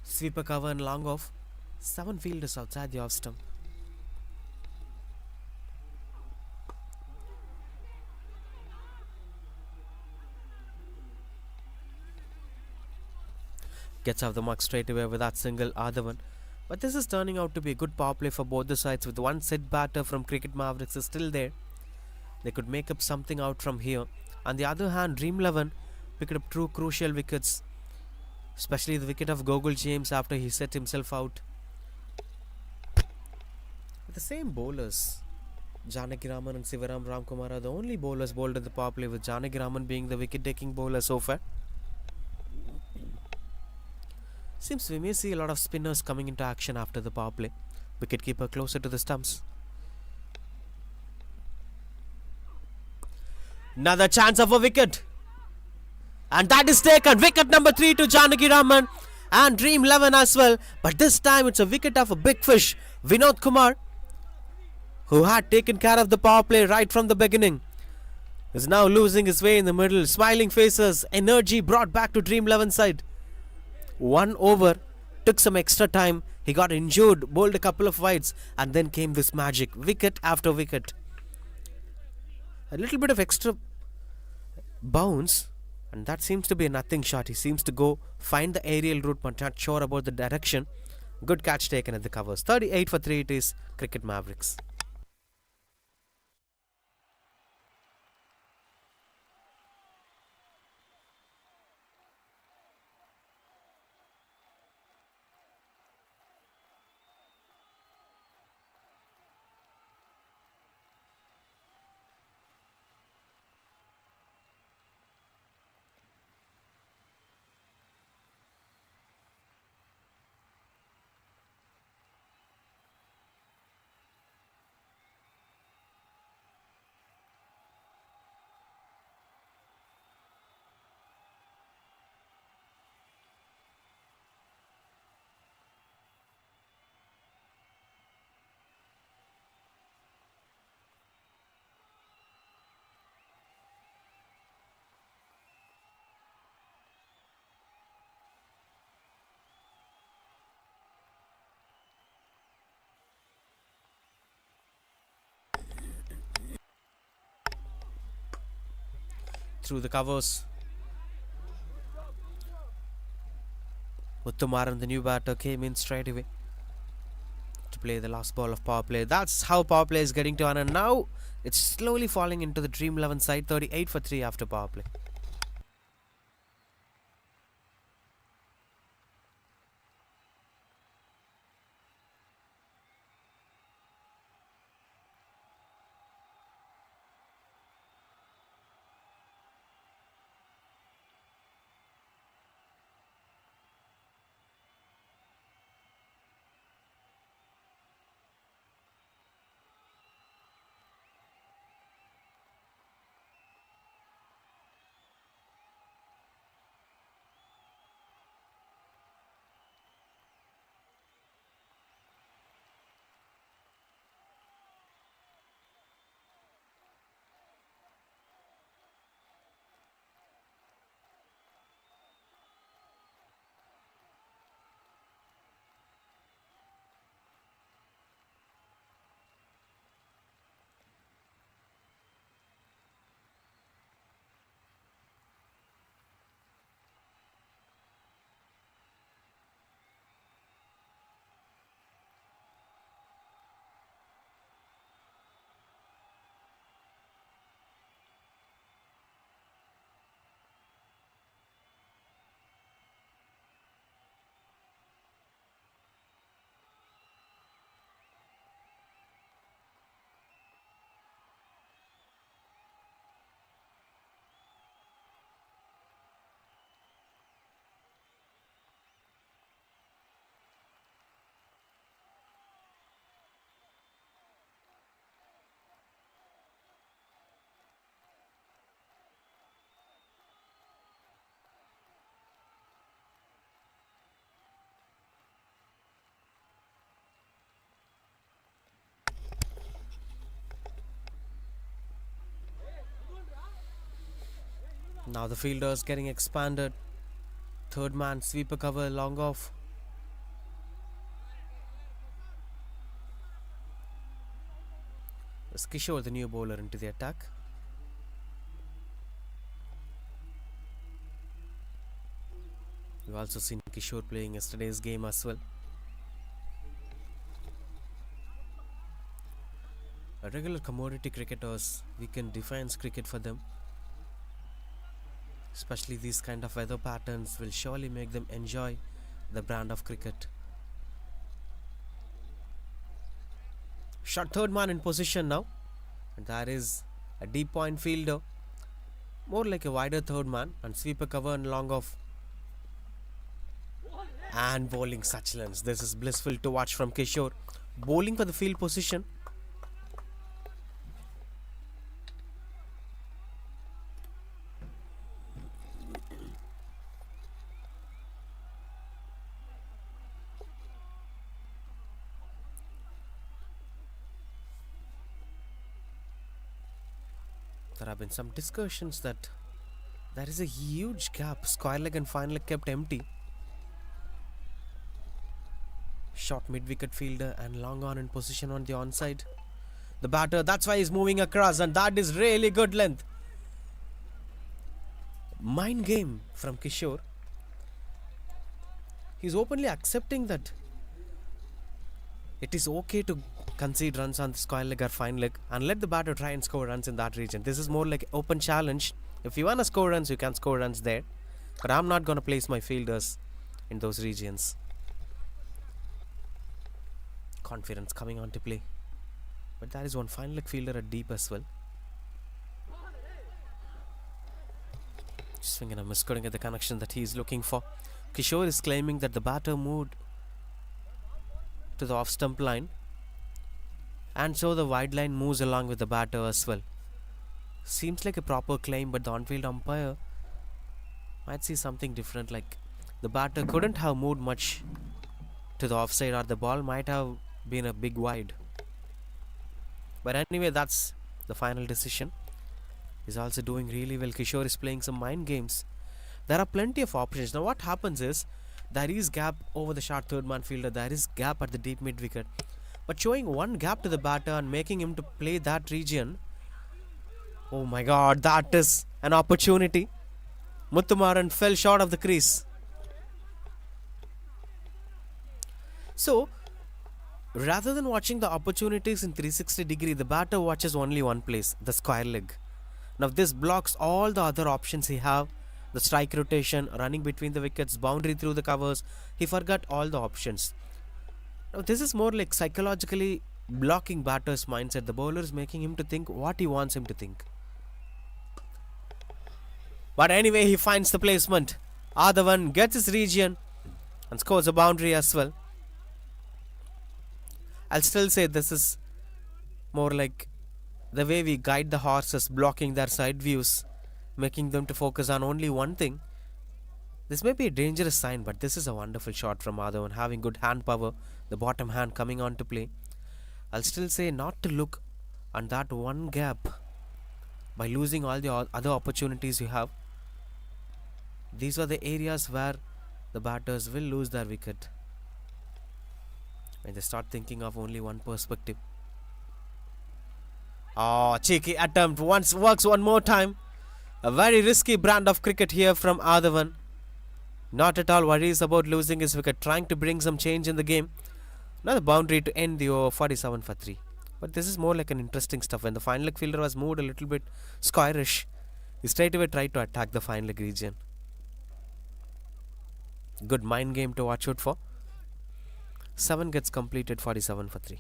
sweeper cover and long off. 7 fielders outside the off stump. Gets off the mark straight away with that single, Adhavan. But this is turning out to be a good power play for both the sides, with one set batter from Cricket Mavericks is still there. They could make up something out from here. On the other hand, Dream 11 picked up 2 crucial wickets, especially the wicket of Gokul James after he set himself out. With the same bowlers, Janaki Raman and Sivaram Ramkumar are the only bowlers bowled at the power play, with Janaki Raman being the wicket-taking bowler so far. Seems we may see a lot of spinners coming into action after the power play. Wicketkeeper closer to the stumps. Another chance of a wicket. And that is taken. Wicket number 3 to Janaki Raman and Dream 11 as well. But this time it's a wicket of a big fish, Vinod Kumar, who had taken care of the power play right from the beginning. Is now losing his way in the middle. Smiling faces, energy brought back to Dream 11 side. 1 over, took some extra time. He got injured, bowled a couple of wides, and then came this magic. Wicket after wicket. A little bit of extra bounce, and that seems to be a nothing shot. He seems to go find the aerial route, but not sure about the direction. Good catch taken at the covers. 38 for 3 it is. Cricket Mavericks. through the covers. Muthumaran, the new batter, came in straight away to play the last ball of power play. That's how power play is getting to an end. Now it's slowly falling into the Dream 11 side. 38 for 3 after power play. Now the fielders getting expanded. Third man, sweeper cover, long off. It's Kishore, the new bowler, into the attack. We've also seen Kishore playing yesterday's game as well. A regular commodity cricketers, weekend defines cricket for them. Especially these kind of weather patterns will surely make them enjoy the brand of cricket. Shot third man in position now. And that is a deep point fielder. More like a wider third man. And sweeper cover and long off. And bowling such lengths. This is blissful to watch from Kishore. Bowling for the field position. There have been some discussions that there is a huge gap. Square leg and fine leg kept empty. Short mid-wicket fielder and long on in position on the onside. The batter, that's why he's moving across, and that is really good length. Mind game from Kishore. He's openly accepting that it is okay to concede runs on the square leg or fine leg and let the batter try and score runs in that region. This is more like an open challenge. If you want to score runs, you can score runs there. But I'm not going to place my fielders in those regions. Confidence coming on to play. But there is one fine leg fielder at deep as well. Swing and a miss, couldn't get the connection that he is looking for. Kishore is claiming that the batter moved to the off stump line, and so the wide line moves along with the batter as well. Seems like a proper claim, but the on-field umpire might see something different, like the batter couldn't have moved much to the offside, or the ball might have been a big wide. But anyway, that's the final decision. He's also doing really well. Kishore is playing some mind games. There are plenty of options. Now what happens is, there is gap over the short third man fielder, there is gap at the deep mid wicket, but showing one gap to the batter and making him to play that region, oh my god, that is an opportunity. Muthumaran fell short of the crease. So, rather than watching the opportunities in 360 degree, the batter watches only one place, the square leg. Now this blocks all the other options he have, the strike rotation, running between the wickets, boundary through the covers. He forgot all the options. Now this is more like psychologically blocking batter's mindset. The bowler is making him to think what he wants him to think. But anyway, he finds the placement. Adavan gets his region and scores a boundary as well. I'll still say this is more like the way we guide the horses, blocking their side views, making them to focus on only one thing. This may be a dangerous sign, but this is a wonderful shot from Adavan, having good hand power, the bottom hand coming on to play. I'll still say not to look on that one gap by losing all the other opportunities you have. These are the areas where the batters will lose their wicket when they start thinking of only one perspective. Oh, cheeky attempt once works one more time. A very risky brand of cricket here from Adavan. Not at all worries about losing his wicket, trying to bring some change in the game. Another boundary to end the over, 47 for 3. But this is more like an interesting stuff. When the fine leg fielder was moved a little bit squarish, he straight away tried to attack the fine leg region. Good mind game to watch out for. 7 gets completed, 47 for 3.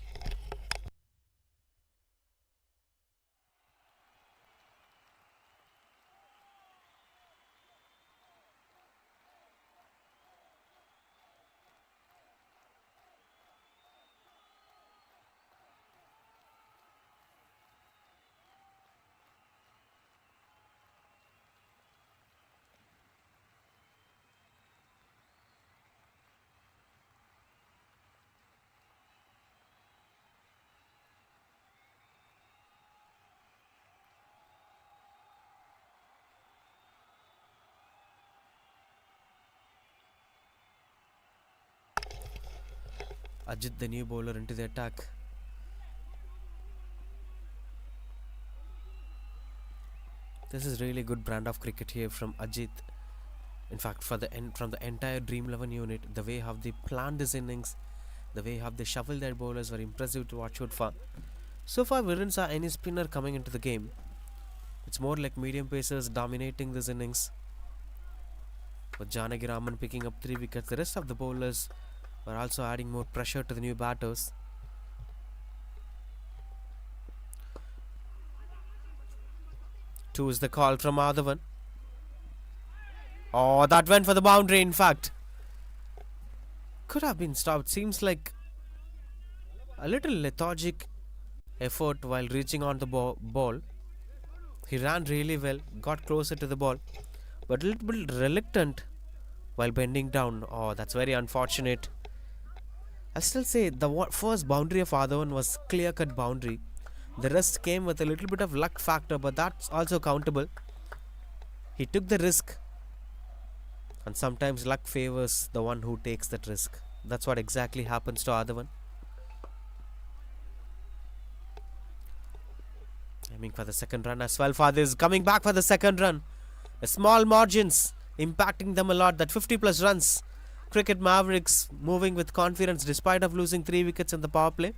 Ajit, the new bowler, into the attack. This is really good brand of cricket here from Ajit. In fact, from the entire Dream 11 unit, the way how they planned this innings, the way how they shuffled their bowlers were impressive to watch out for. So far, we didn't saw any spinner coming into the game. It's more like medium pacers dominating this innings. With Janagi Raman picking up 3 wickets, the rest of the bowlers were also adding more pressure to the new batters. Two is the call from Adavan. Oh, that went for the boundary, in fact. Could have been stopped. Seems like a little lethargic effort while reaching on the ball. He ran really well, got closer to the ball, but a little bit reluctant while bending down. Oh, that's very unfortunate. I'll still say the first boundary of Adavan was clear-cut boundary. The rest came with a little bit of luck factor, but that's also countable. He took the risk, and sometimes luck favors the one who takes that risk. That's what exactly happens to Adavan. Aiming for the second run as well. Father is coming back for the second run. The small margins impacting them a lot. That 50 plus runs. Cricket Mavericks moving with confidence despite of losing 3 wickets in the power play.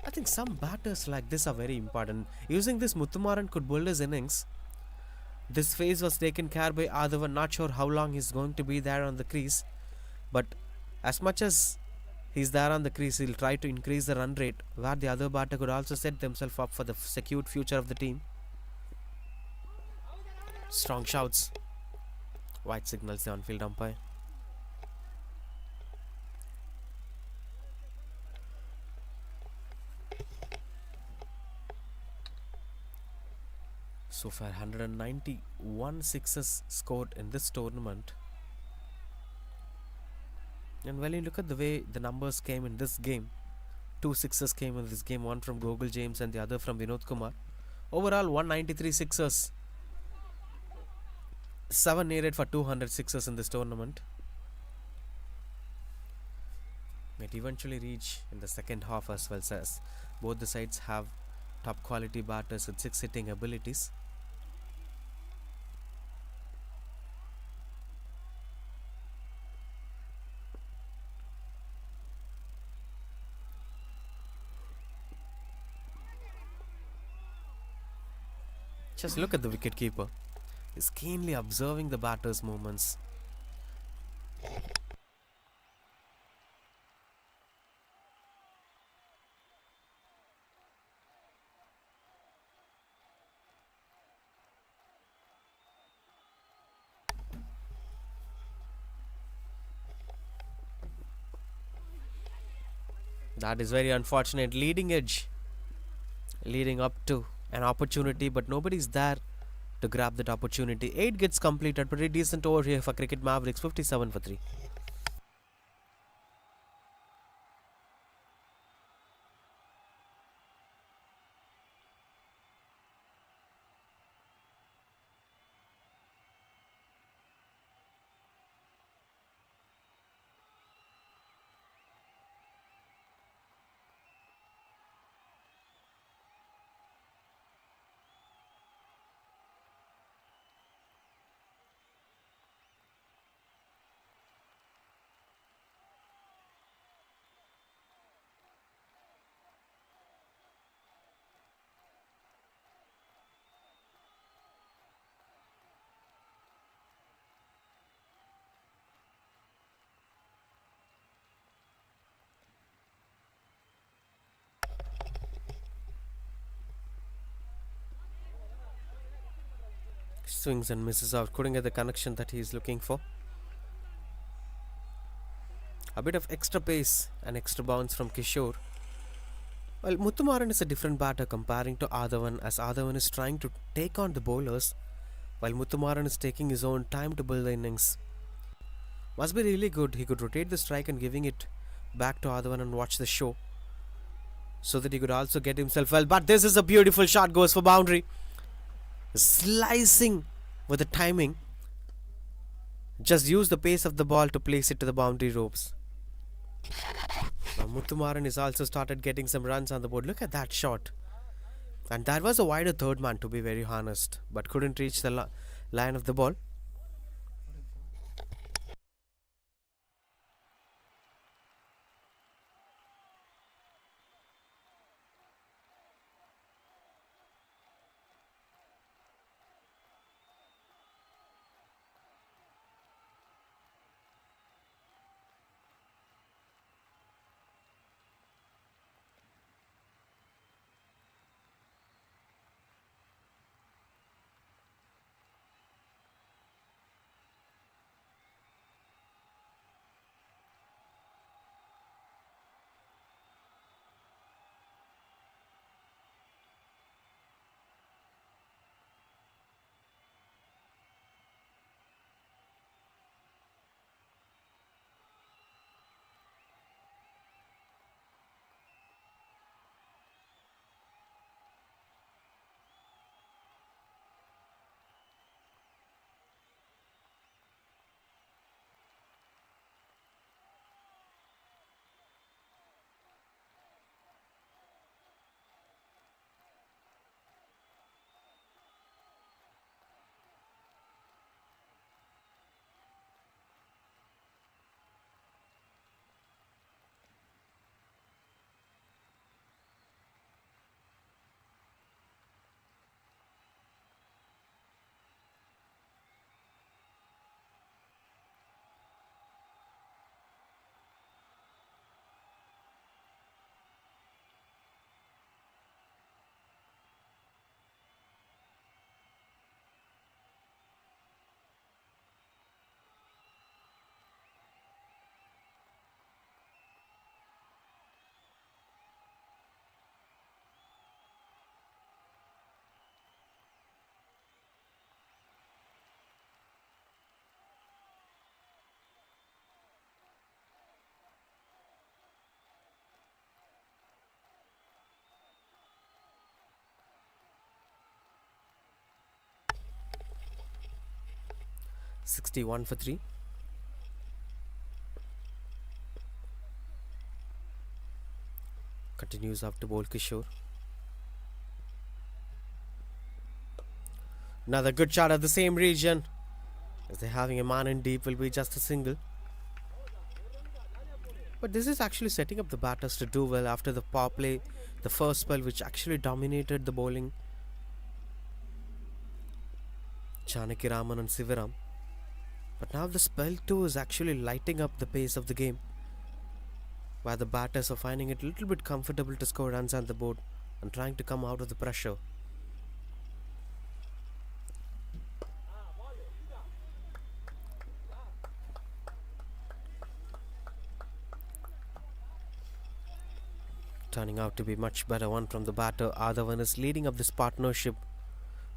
I think some batters like this are very important. Using this, Muthumaran could build his innings. This phase was taken care by Adavan. Not sure how long he's going to be there on the crease, but as much as he's there on the crease, he'll try to increase the run rate, where the other batter could also set themselves up for the secured future of the team. Strong shouts. White signals the on-field umpire. So far, 191 sixes scored in this tournament. And when you look at the way the numbers came in this game, 2 sixes came in this game, one from Gogol James and the other from Vinod Kumar. Overall, 193 sixes. 7 needed for 200 sixes in this tournament. Might eventually reach in the second half as well, as both the sides have top quality batters with 6 hitting abilities. Just look at the wicketkeeper. He's keenly observing the batter's movements. That is very unfortunate. Leading edge, leading up to an opportunity, but nobody's there to grab that opportunity. 8 gets completed. Pretty decent over here for Cricket Mavericks. 57 for 3. Swings and misses out. Couldn't get the connection that he's looking for. A bit of extra pace and extra bounce from Kishore. Well, Muthumaran is a different batter comparing to Adhavan, as Adhavan is trying to take on the bowlers while Muthumaran is taking his own time to build the innings. Must be really good. He could rotate the strike and giving it back to Adhavan and watch the show, so that he could also get himself well. But this is a beautiful shot, goes for boundary. Slicing with the timing. Just use the pace of the ball to place it to the boundary ropes. Now Muthumaran has also started getting some runs on the board. Look at that shot. And that was a wider third man, to be very honest, but couldn't reach the line of the ball. (61 for 3). Continues up to bowl Kishore. Another good shot at the same region. As they're having a man in deep, will be just a single. But this is actually setting up the batters to do well after the power play, the first spell, which actually dominated the bowling. Janaki Raman and Sivaram. But now the spell 2 is actually lighting up the pace of the game, where the batters are finding it a little bit comfortable to score runs on the board and trying to come out of the pressure. Turning out to be much better one from the batter. Adhavan is leading up this partnership.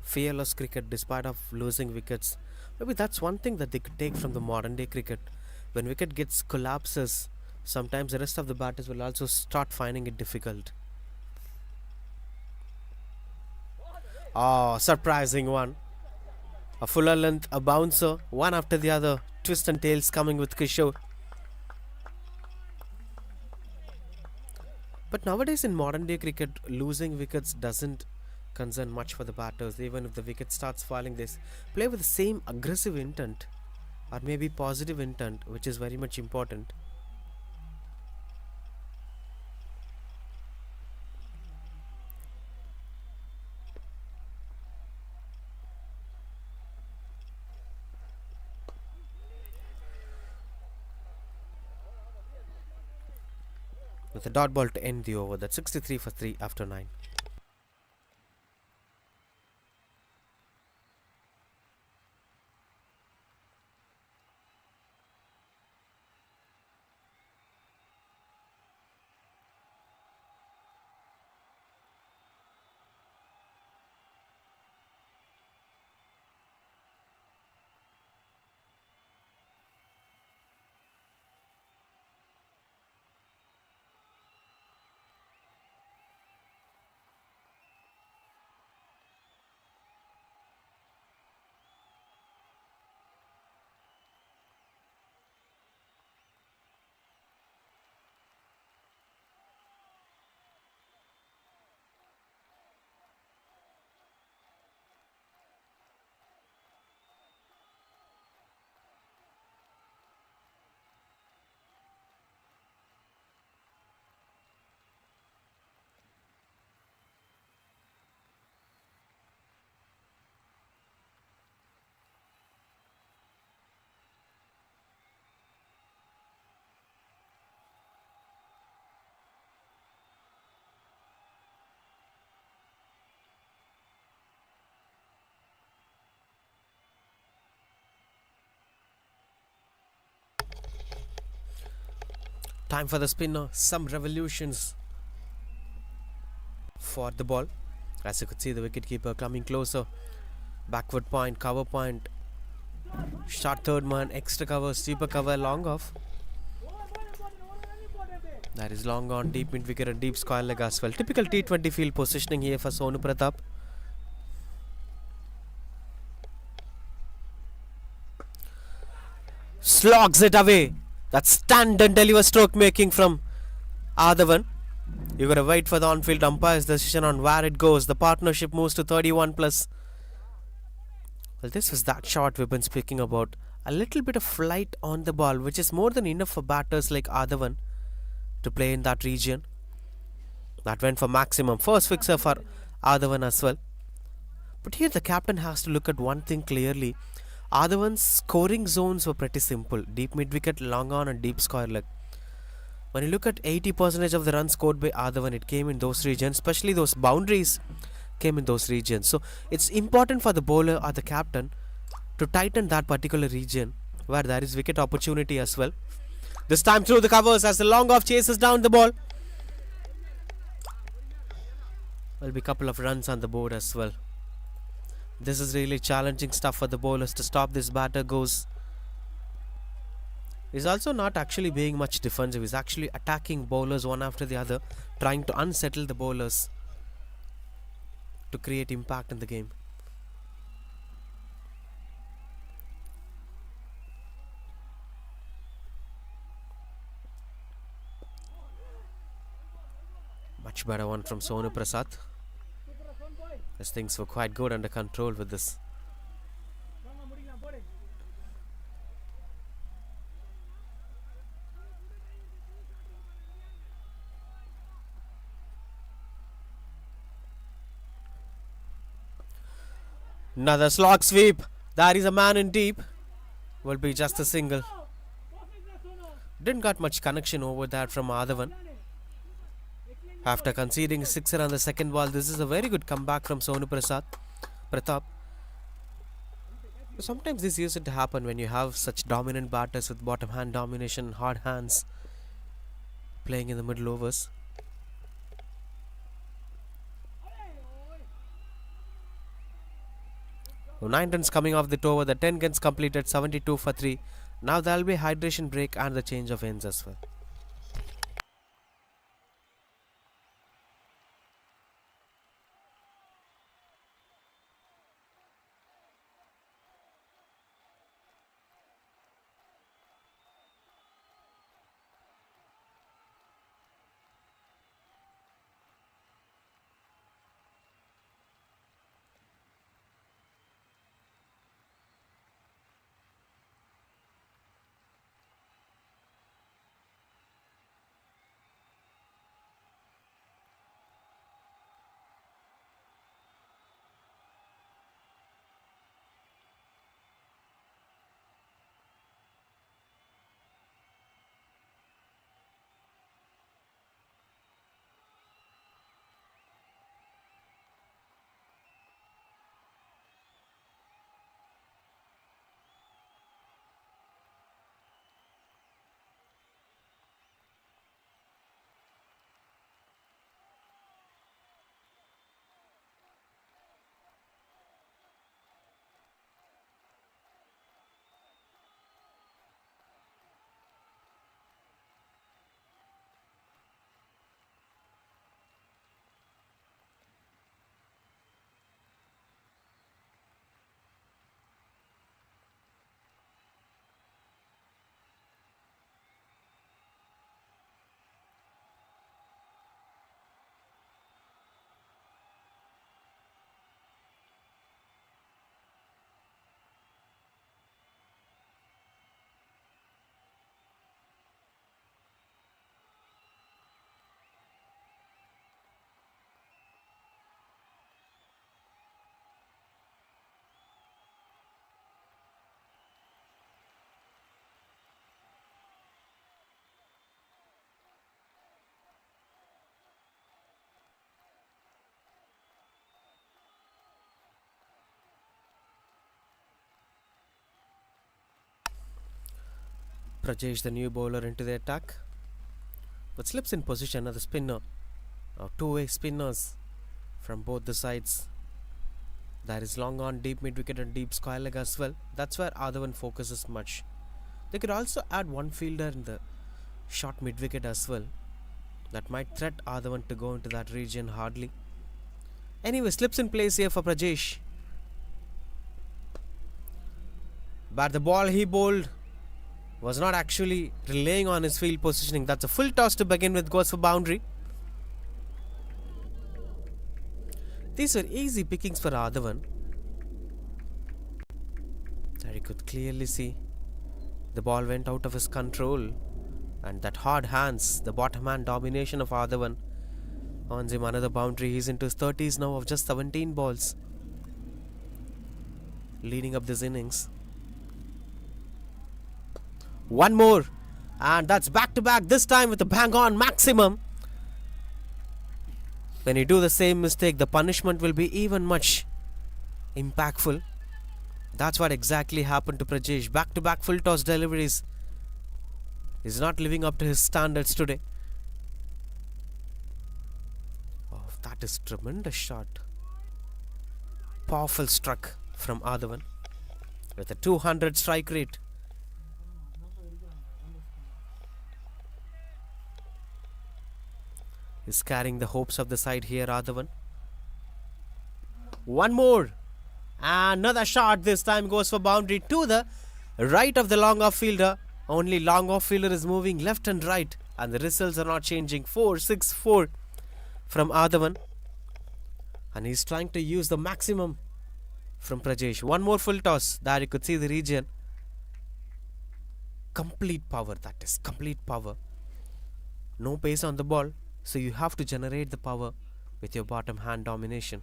Fearless cricket despite of losing wickets. Maybe that's one thing that they could take from the modern day cricket. When wicket gets collapses, sometimes the rest of the batters will also start finding it difficult. Oh, surprising one. A fuller length, a bouncer, one after the other. Twist and tails coming with Kishore. But nowadays in modern day cricket, losing wickets doesn't concern much for the batters. Even if the wicket starts falling, they play with the same aggressive intent or maybe positive intent, which is very much important. With a dot ball to end the over. That's 63 for 3 after 9. Time for the spinner. Some revolutions for the ball. As you could see, the wicketkeeper coming closer. Backward point, cover point. Short third man, extra cover, steeper cover, long off. That is long on, deep mid wicket and deep square leg as well. Typical T20 field positioning here for Sonu Pratap. Slogs it away. That stand and deliver stroke making from Adhavan. You gotta wait for the on-field umpire's decision on where it goes. The partnership moves to 31 plus. Well, this was that shot we've been speaking about. A little bit of flight on the ball, which is more than enough for batters like Adhavan to play in that region. That went for maximum. First fixer for Adhavan as well. But here the captain has to look at one thing clearly. Adhavan's scoring zones were pretty simple. Deep mid-wicket, long on and deep square leg. When you look at 80% of the runs scored by Adhavan, it came in those regions. Especially those boundaries came in those regions. So it's important for the bowler or the captain to tighten that particular region where there is wicket opportunity as well. This time through the covers as the long off chases down the ball. Will be a couple of runs on the board as well. This is really challenging stuff for the bowlers to stop this batter goes. He's also not actually being much defensive. He's actually attacking bowlers one after the other, trying to unsettle the bowlers to create impact in the game. Much better one from Sonu Prasad. As things were quite good under control with this. Another slog sweep. There is a man in deep. Will be just a single. Didn't got much connection over that from Adhavan. After conceding a sixer on the second ball, this is a very good comeback from Sonu Pratap. Sometimes this used to happen when you have such dominant batters with bottom hand domination, hard hands playing in the middle overs. So 9 runs coming off the over, the 10 gets completed, 72 for 3. Now there will be hydration break and the change of ends as well. Prajesh, the new bowler, into the attack, but slips in position at the spinner. Two-way spinners from both the sides. There is long on, deep mid wicket and deep square leg as well. That's where Adhavan focuses much. They could also add one fielder in the short mid wicket as well. That might threat Adhavan to go into that region hardly. Anyway, slips in place here for Prajesh. But the ball he bowled was not actually relying on his field positioning. That's a full toss to begin with, goes for boundary. These were easy pickings for Adhavan. There you could clearly see the ball went out of his control, and that hard hands, the bottom hand domination of Adhavan earns him another boundary. He's into his 30s now of just 17 balls leading up this innings. One more, and that's back to back, this time with a bang on maximum. When you do the same mistake, the punishment will be even much impactful. That's what exactly happened to Prajesh. Back to back full toss deliveries. He's not living up to his standards today. Oh, that is tremendous shot. Powerful struck from Adhavan with a 200 strike rate. Is carrying the hopes of the side here, Adhavan. One more. Another shot, this time goes for boundary to the right of the long off fielder. Only long off fielder is moving left and right, and the results are not changing. 4-6-4 from Adhavan. And he's trying to use the maximum from Prajesh. One more full toss. There you could see the region. Complete power, that is. Complete power. No pace on the ball. So you have to generate the power with your bottom hand domination.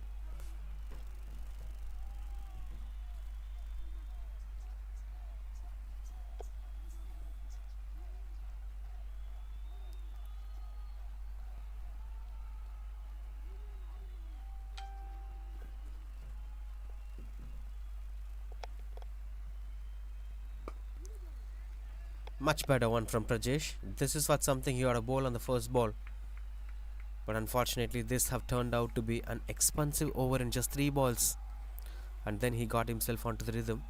Much better one from Prajesh. This is what something he ought to bowl on the first ball. But unfortunately, this have turned out to be an expensive over in just 3 balls. And then he got himself onto the rhythm.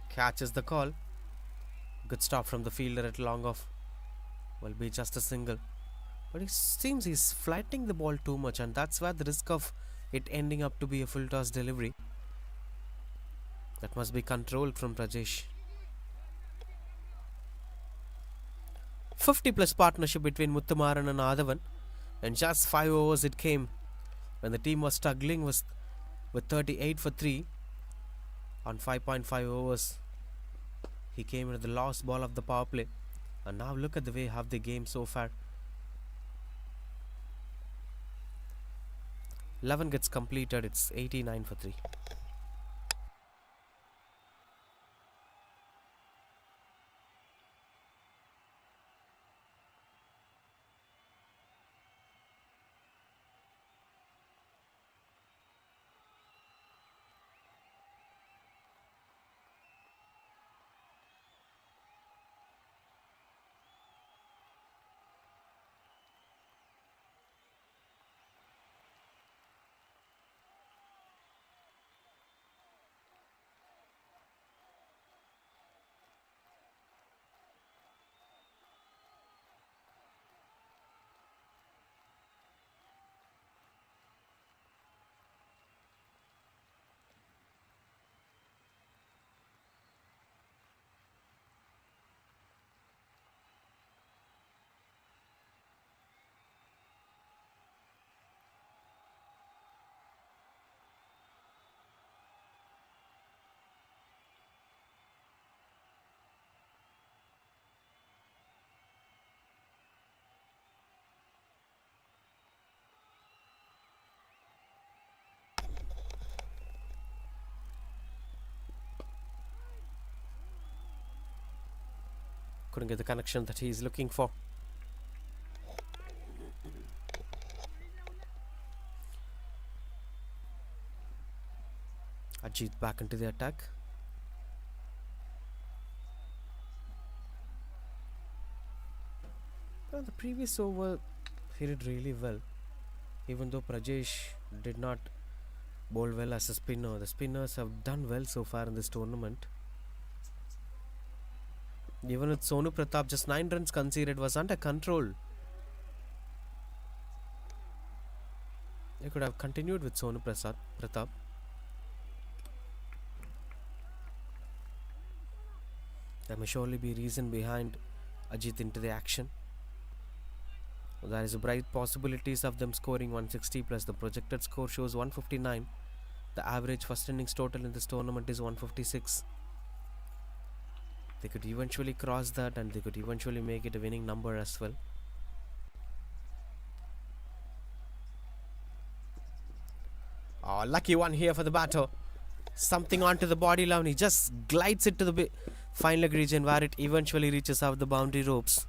Catches the call. Good stop from the fielder at long off. Will be just a single. But it seems he's flattening the ball too much, and that's where the risk of it ending up to be a full toss delivery. That must be controlled from Rajesh. 50 plus partnership between Muthumaran and Adhavan. And just 5 overs it came when the team was struggling with 38 for 3 on 5.5 overs. He came into the last ball of the power play. And now look at the way how the game so far. 11 gets completed. It's 89 for 3. Couldn't get the connection that he's looking for. Ajit back into the attack. Well, the previous over he did really well. Even though Prajesh did not bowl well as a spinner, the spinners have done well so far in this tournament. Even with Sonu Pratap, just 9 runs conceded was under control. They could have continued with Sonu Pratap. There may surely be reason behind Ajit into the action. There is a bright possibilities of them scoring 160 plus. The projected score shows 159. The average first innings total in this tournament is 156. They could eventually cross that, and they could eventually make it a winning number as well. Oh, lucky one here for the batter. Something onto the body line. He just glides it to the fine leg region where it eventually reaches out the boundary ropes.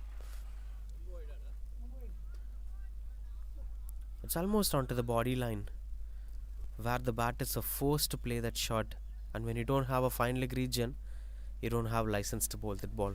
It's almost onto the body line where the batters are forced to play that shot. And when you don't have a fine leg region, you don't have license to bowl that ball.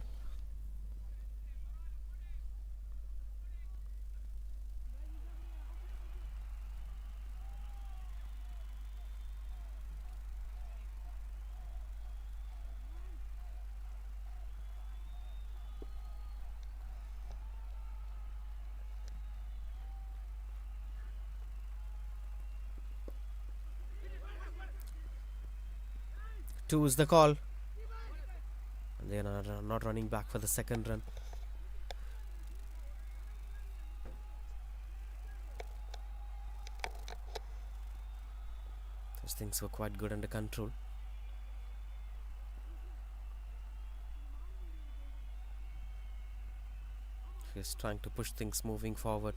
Two is the call. And they are not running back for the second run. Those things were quite good under control. He's trying to push things moving forward.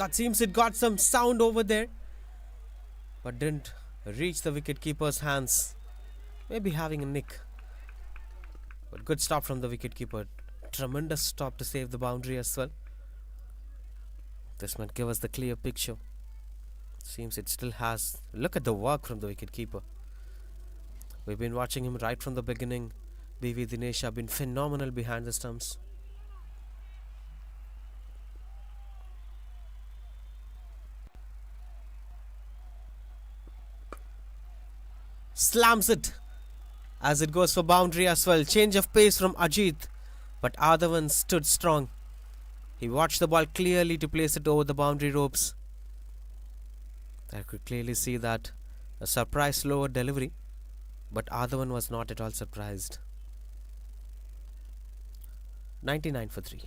That seems it got some sound over there, but didn't reach the wicketkeeper's hands. Maybe having a nick. But good stop from the wicketkeeper. Tremendous stop to save the boundary as well. This might give us the clear picture. Seems it still has. Look at the work from the wicketkeeper. We've been watching him right from the beginning. BV Dinesh have been phenomenal behind the stumps. Slams it as it goes for boundary as well. Change of pace from Ajit, but Adavan stood strong. He watched the ball clearly to place it over the boundary ropes. I could clearly see that a surprise slower delivery, but Adavan was not at all surprised. 99 for 3.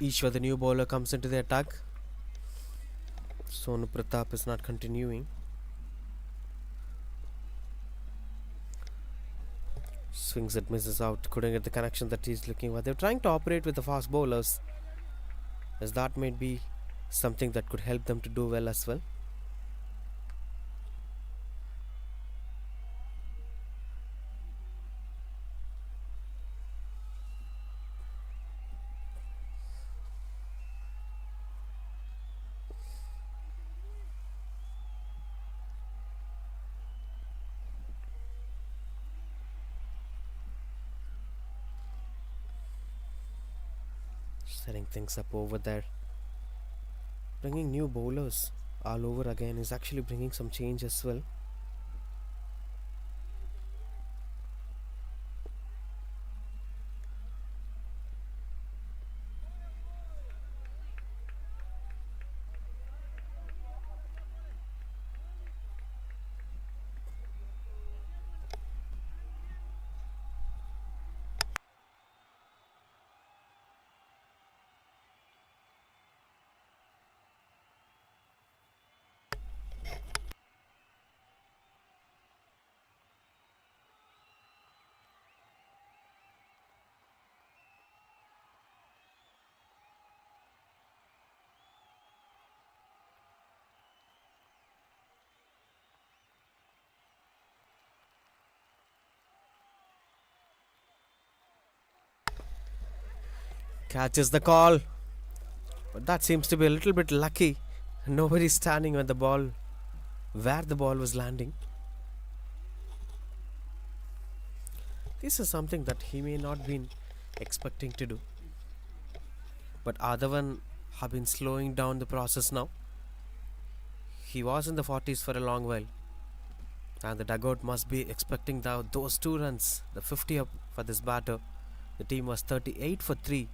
Ishwar, the new bowler, comes into the attack. Sonu Pratap is not continuing. Swings it, misses out. Couldn't get the connection that he's looking for. They're trying to operate with the fast bowlers, as that might be something that could help them to do well as well. Setting things up over there. Bringing new bowlers all over again is actually bringing some change as well. Catches the call, but that seems to be a little bit lucky. Nobody's standing where the ball was landing. This is something that he may not been expecting to do, but Adavan have been slowing down the process now. He was in the 40s for a long while, and the dugout must be expecting those 2 runs, the 50 up for this batter. The team was 38 for 3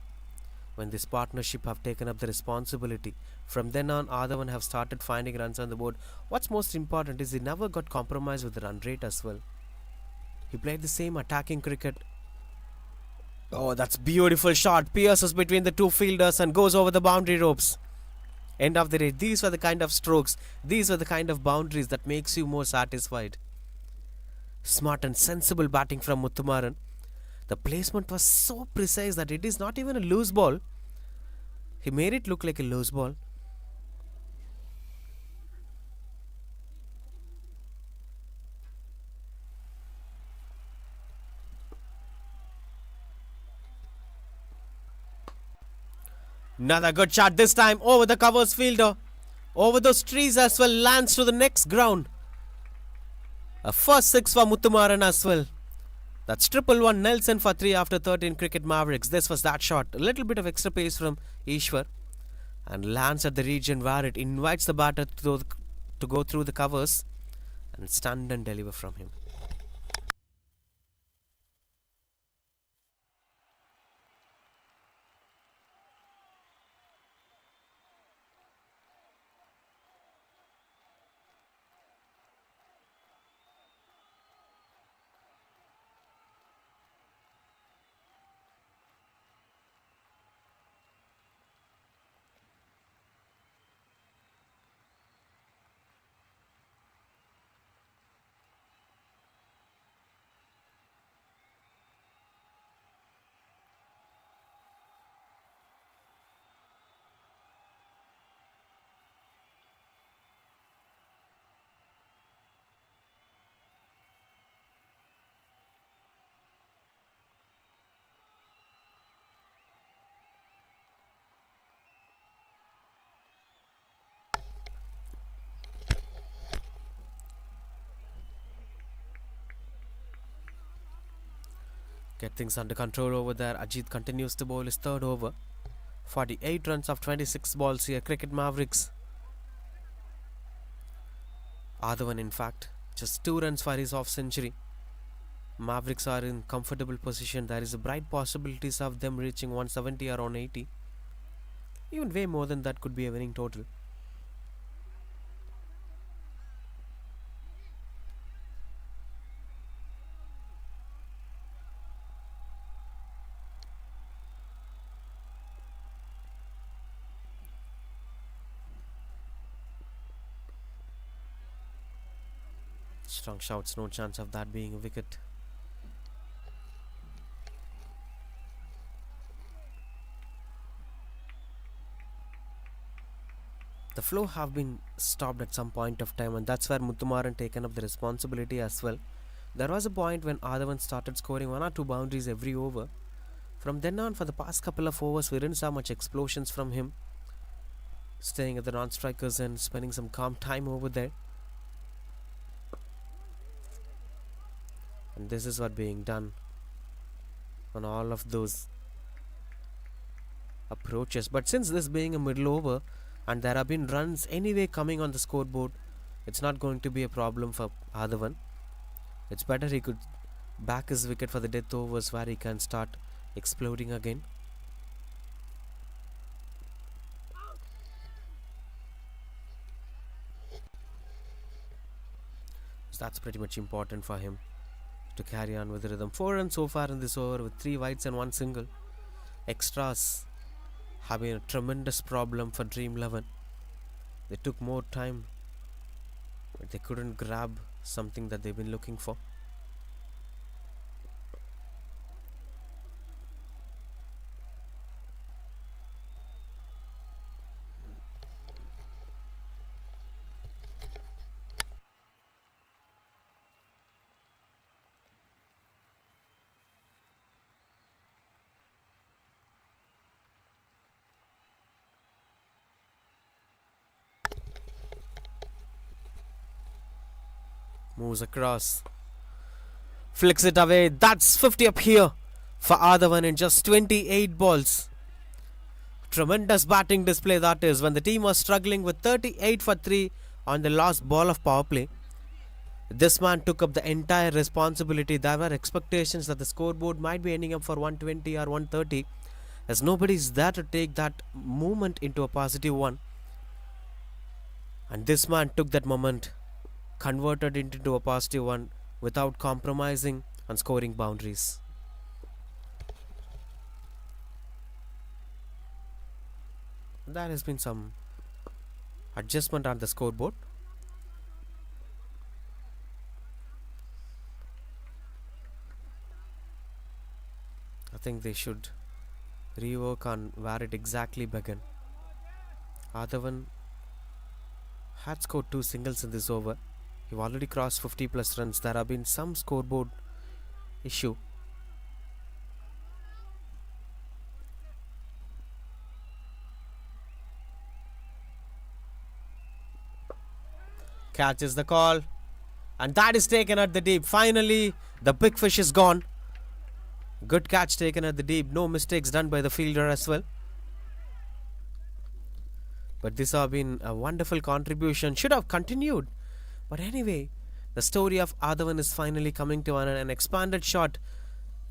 when this partnership have taken up the responsibility. From then on, Adavan have started finding runs on the board. What's most important is he never got compromised with the run rate as well. He played the same attacking cricket. Oh, that's beautiful shot. Pierces between the 2 fielders and goes over the boundary ropes. End of the day, these were the kind of strokes, these were the kind of boundaries that makes you more satisfied. Smart and sensible batting from Muthumaran. The placement was so precise that it is not even a loose ball. He made it look like a loose ball. Another good shot, this time over the covers fielder. Over those trees as well, lands to the next ground. A first six for Muthumaran as well. That's 1-1 Nelson for 3 after 13 cricket Mavericks. This was that shot. A little bit of extra pace from Ishwar. And lands at the region where it invites the batter to go through the covers and stand and deliver from him. Get things under control over there. Ajit continues to bowl his third over. 48 runs of 26 balls here. Cricket Mavericks. Adhavan, in fact, just 2 runs for his off century. Mavericks are in comfortable position. There is a bright possibilities of them reaching 170 or 180. Even way more than that could be a winning total. Strong shouts, no chance of that being a wicket. The flow have been stopped at some point of time, and that's where Muthumaran taken up the responsibility as well. There was a point when Adhavan started scoring 1 or 2 boundaries every over. From then on, for the past couple of overs, we didn't saw much explosions from him. Staying at the non-strikers and spending some calm time over there. And this is what being done on all of those approaches. But since this being a middle over and there have been runs anyway coming on the scoreboard, it's not going to be a problem for Adhavan. It's better he could back his wicket for the death overs where he can start exploding again. So that's pretty much important for him to carry on with the rhythm. 4 runs so far in this over with 3 wides and 1 single. Extras have been a tremendous problem for Dream 11. They took more time, but they couldn't grab something that they've been looking for. Moves across, flicks it away. That's 50 up here for Adhavan in just 28 balls. Tremendous batting display that is, when the team was struggling with 38 for 3 on the last ball of power play. This man took up the entire responsibility. There were expectations that the scoreboard might be ending up for 120 or 130, as nobody is there to take that movement into a positive one. And this man took that moment, converted it into a positive one without compromising on scoring boundaries. There has been some adjustment on the scoreboard. think they should rework on where it exactly began. Adavan had scored 2 singles in this over. You've already crossed 50 plus runs. There have been some scoreboard issue. Catches the call, and that is taken at the deep. Finally, the big fish is gone. Good catch taken at the deep. No mistakes done by the fielder as well. But this has been a wonderful contribution. Should have continued. But anyway, the story of Adavan is finally coming to an expanded shot.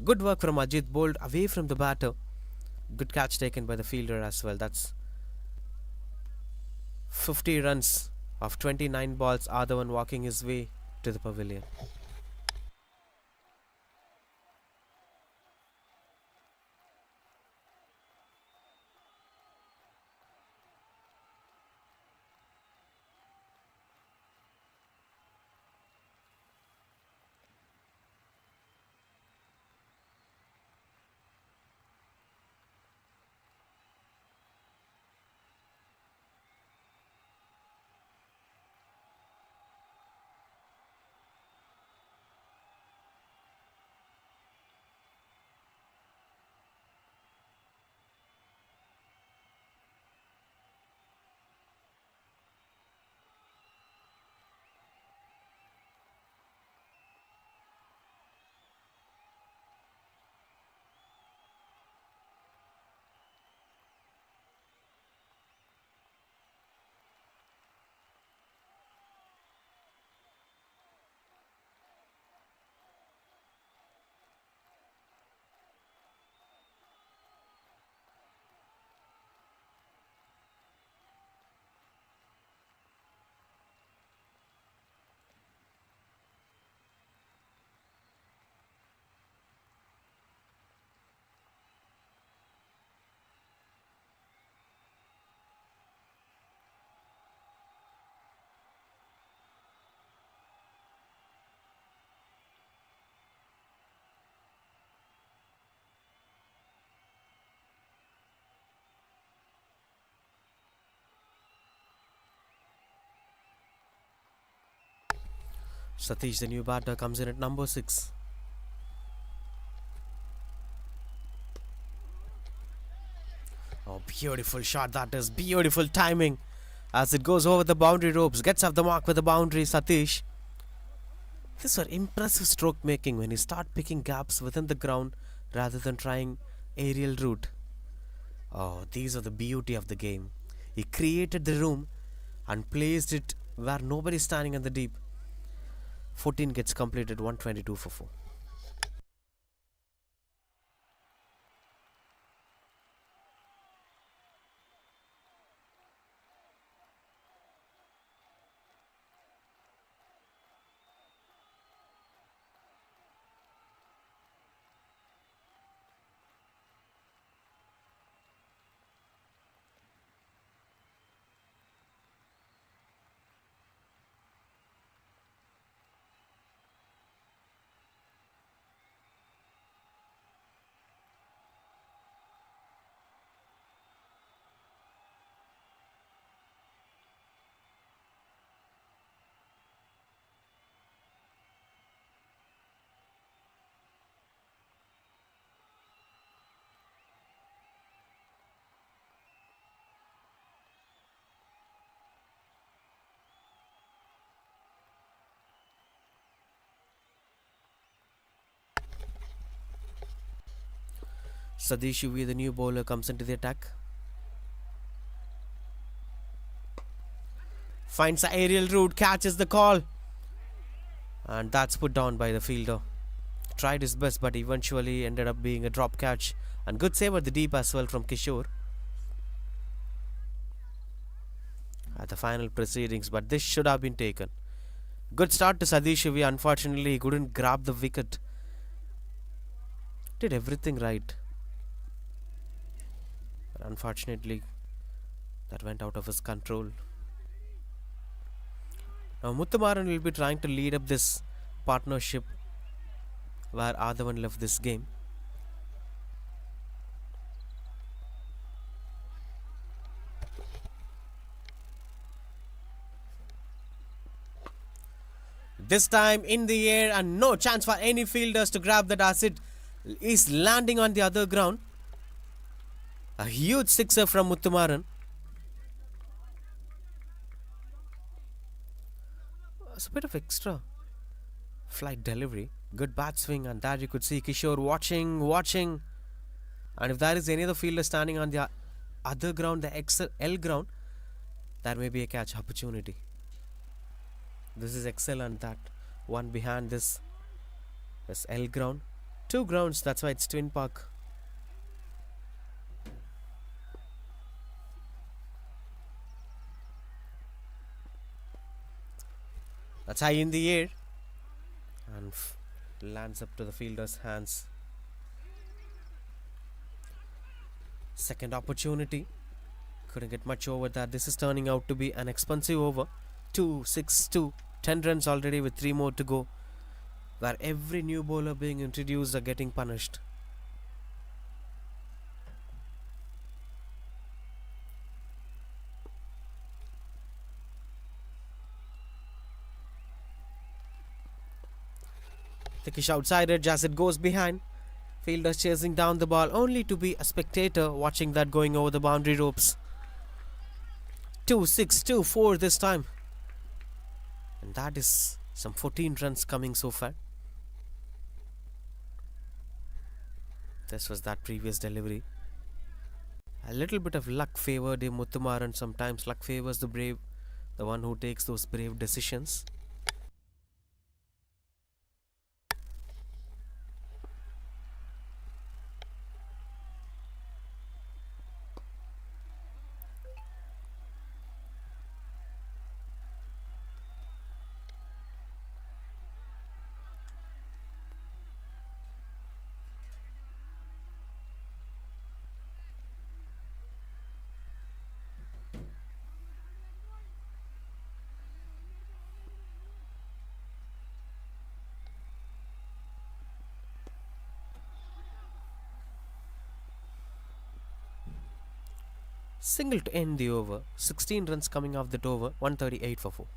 Good work from Ajit, bowled away from the batter. Good catch taken by the fielder as well. That's 50 runs of 29 balls. Adavan walking his way to the pavilion. Satish, the new batter, comes in at number 6. Oh, beautiful shot that is. Beautiful timing as it goes over the boundary ropes. Gets off the mark with the boundary, Satish. This was impressive stroke making when you start picking gaps within the ground rather than trying aerial route. Oh, these are the beauty of the game. He created the room and placed it where nobody's standing in the deep. 14 gets completed, 122 for 4. Sadish Uvi, the new bowler, comes into the attack. Finds the aerial route, catches the call. And that's put down by the fielder. Tried his best, but eventually ended up being a drop catch. And good save at the deep as well from Kishore at the final proceedings, but this should have been taken. Good start to Sadish Uvi. Unfortunately, he couldn't grab the wicket. Did everything right. But unfortunately, that went out of his control. Now Muthumaran will be trying to lead up this partnership where Adavan left this game. This time in the air and no chance for any fielders to grab that as it is landing on the other ground. A huge sixer from Muthumaran. It's a bit of extra flight delivery. Good bat swing, and there you could see Kishore watching. And if there is any other fielder standing on the other ground, the XL ground, there may be a catch opportunity. This is XL and that one behind this is L ground. 2 grounds, that's why it's Twin Park. That's high in the air and lands up to the fielder's hands. Second opportunity. Couldn't get much over that. This is turning out to be an expensive over. 2-6-2. 10 runs already with 3 more to go. Where every new bowler being introduced are getting punished. Thickish outside edge as it goes behind. Fielders chasing down the ball, only to be a spectator watching that going over the boundary ropes. 2-6-2-4 this time. And that is some 14 runs coming so far. This was that previous delivery. A little bit of luck favored him, Muthumaran. Sometimes luck favors the brave, the one who takes those brave decisions. Single to end the over. 16 runs coming off that over. 138 for 4.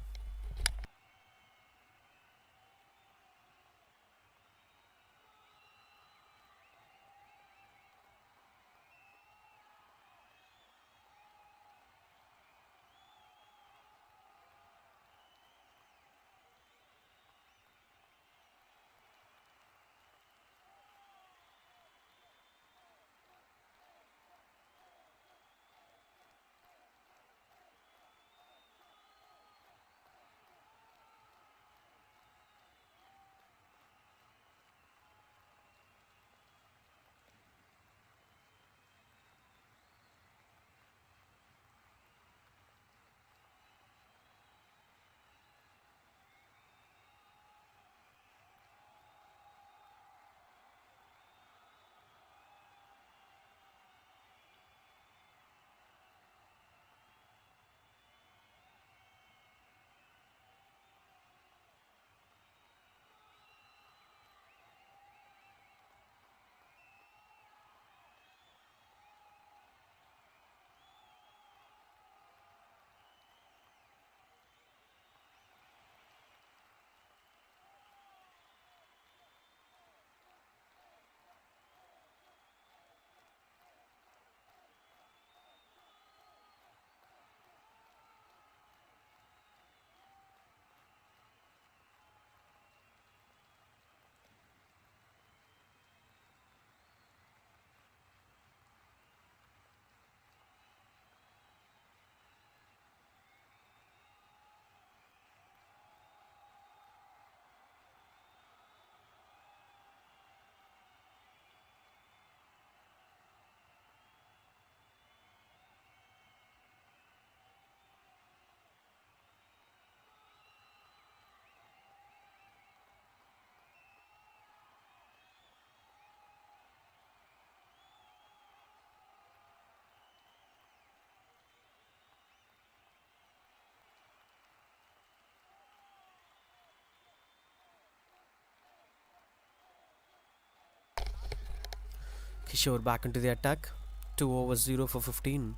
Kishore back into the attack. 2 overs 0 for 15.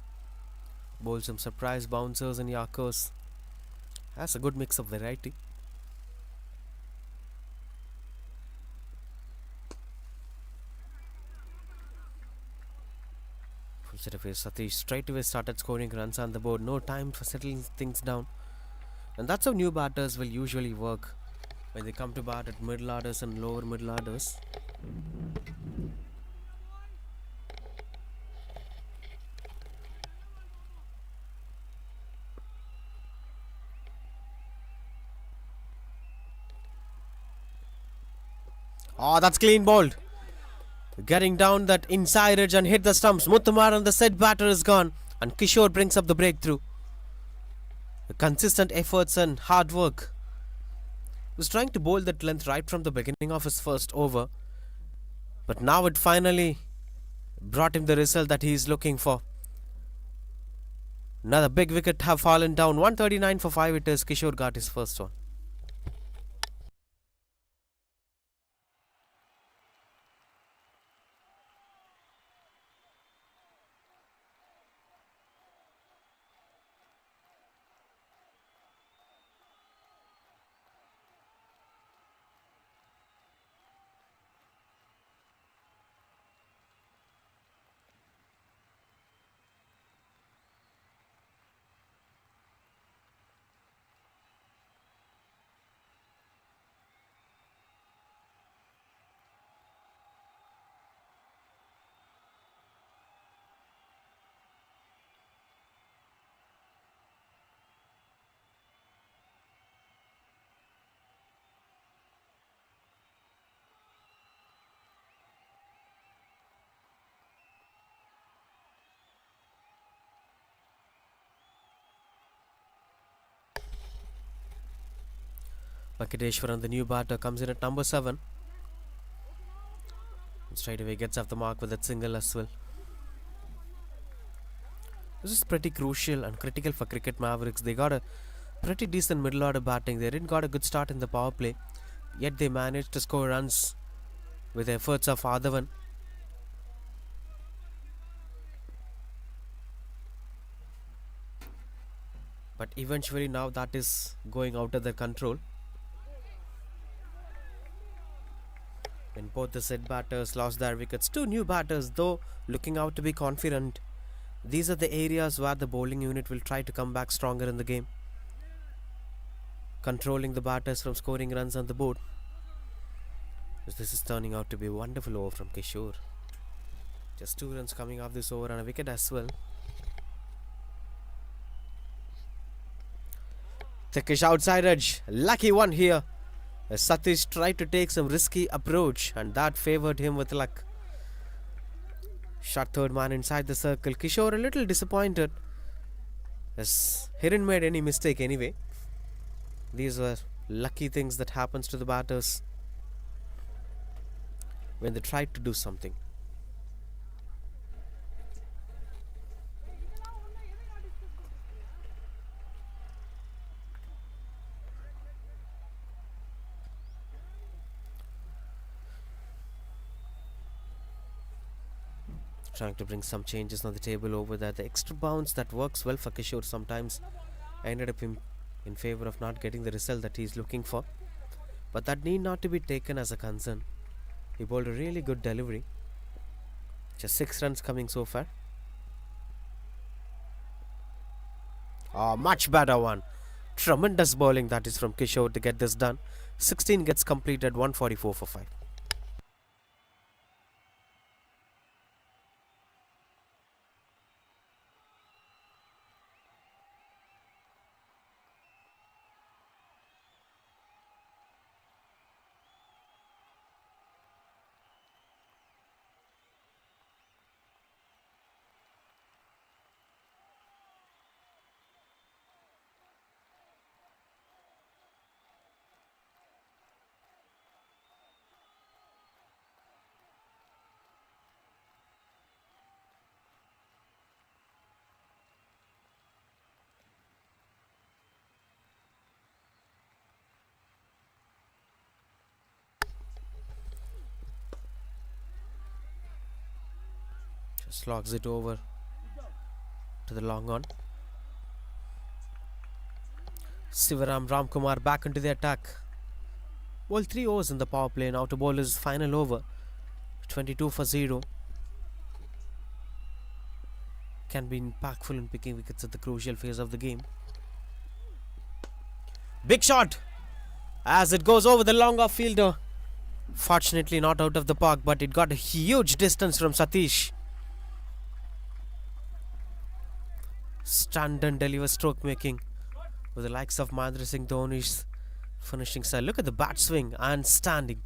Bowls some surprise bouncers and Yorkers. That's a good mix of variety. it away. Satish straight away started scoring runs on the board. No time for settling things down. And that's how new batters will usually work when they come to bat at middle orders and lower middle orders. Oh, that's clean bowled. Getting down that inside edge and hit the stumps. Muthamar and the set batter is gone. And Kishore brings up the breakthrough. The consistent efforts and hard work. He was trying to bowl that length right from the beginning of his first over. But now it finally brought him the result that he is looking for. Another big wicket have fallen down. 139 for 5 it is. Kishore got his first one. Venkateshwaran, the new batter, comes in at number 7. Straight away gets off the mark with that single as well. This is pretty crucial and critical for Cricket Mavericks. They got a pretty decent middle order batting. They didn't got a good start in the power play, yet they managed to score runs with the efforts of Adhavan. But eventually now that is going out of their control. When both the set batters lost their wickets, 2 new batters though looking out to be confident. These are the areas where the bowling unit will try to come back stronger in the game, controlling the batters from scoring runs on the board. This is turning out to be a wonderful over from Kishore. Just 2 runs coming off this over and a wicket as well. Thickish outside edge, lucky one here. Satish tried to take some risky approach and that favoured him with luck. Shot third man inside the circle. Kishore a little disappointed as he didn't made any mistake anyway. These were lucky things that happens to the batters when they tried to do something. Trying to bring some changes on the table over there. The extra bounce that works well for Kishore sometimes ended up in favour of not getting the result that he is looking for. But that need not to be taken as a concern. He bowled a really good delivery. Just 6 runs coming so far. Oh, much better one. Tremendous bowling that is from Kishore to get this done. 16 gets completed, 144 for 5. Slogs it over to the long on. Sivaram Ramkumar back into the attack. Ball 3 overs in the power play. Now to bowl his final over. 22 for 0. can be impactful in picking wickets at the crucial phase of the game. Big shot as it goes over the long off fielder. Fortunately not out of the park, but it got a huge distance from Satish. Stand and deliver stroke making with the likes of Mahendra Singh Dhoni's finishing style. Look at the bat swing and standing.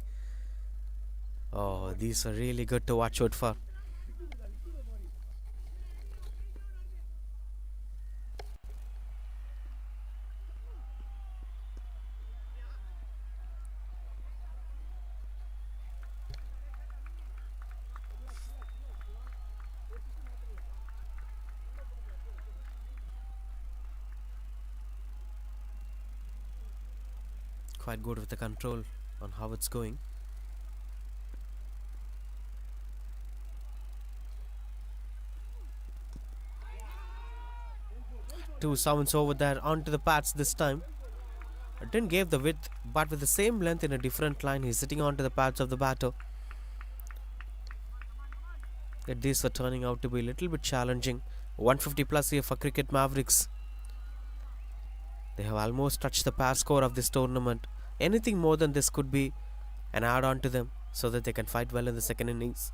Oh, these are really good to watch out for. Quite good with the control on how it's going. Two sounds over there onto the pads this time. It didn't give the width, but with the same length in a different line, he's sitting onto the pads of the batter. Yet these are turning out to be a little bit challenging. 150 plus here for Cricket Mavericks. They have almost touched the pass score of this tournament. Anything more than this could be an add-on to them so that they can fight well in the second innings.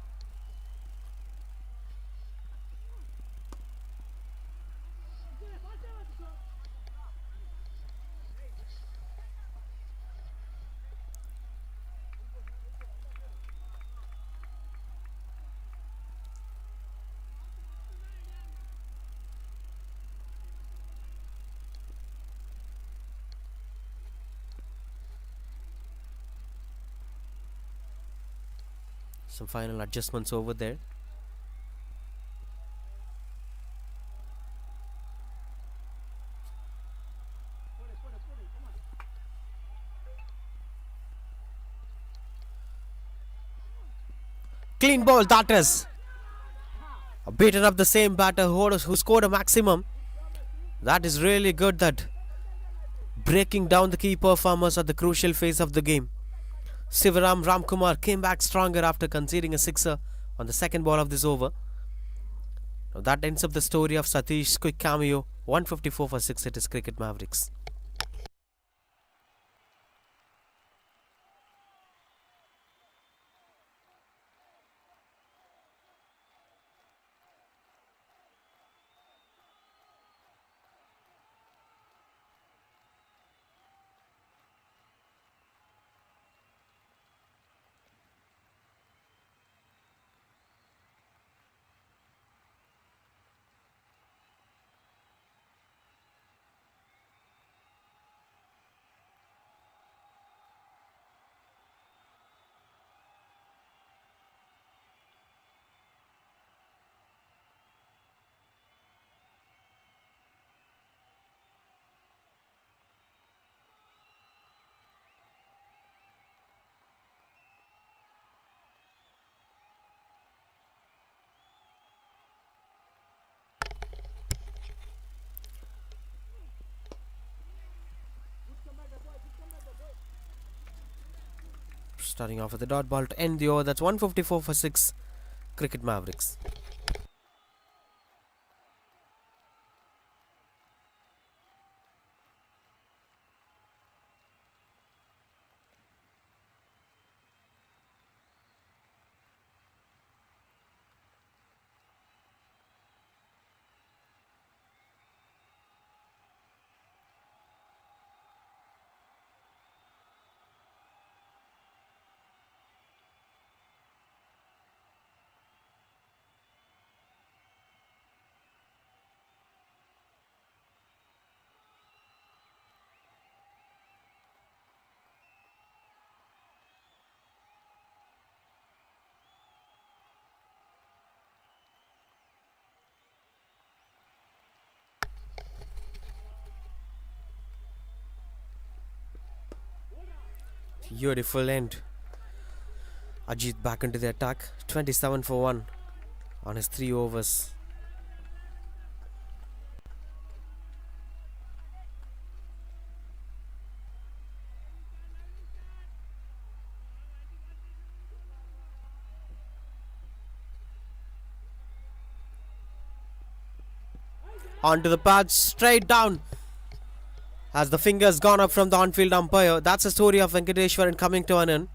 Some final adjustments over there. Clean ball, that is. Beaten up the same batter who scored a maximum. That is really good, that breaking down the key performers at the crucial phase of the game. Sivaram Ramkumar came back stronger after conceding a sixer on the second ball of this over. Now that ends up the story of Satish's quick cameo. 154 for 6 at his Cricket Mavericks. Starting off with the dot ball to end the over. That's 154 for 6 Cricket Mavericks. Beautiful end. Ajit back into the attack. 27 for 1 on his 3 overs. Onto the patch, straight down. As the fingers gone up from the on-field umpire, that's the story of Venkateshwaran coming to an end.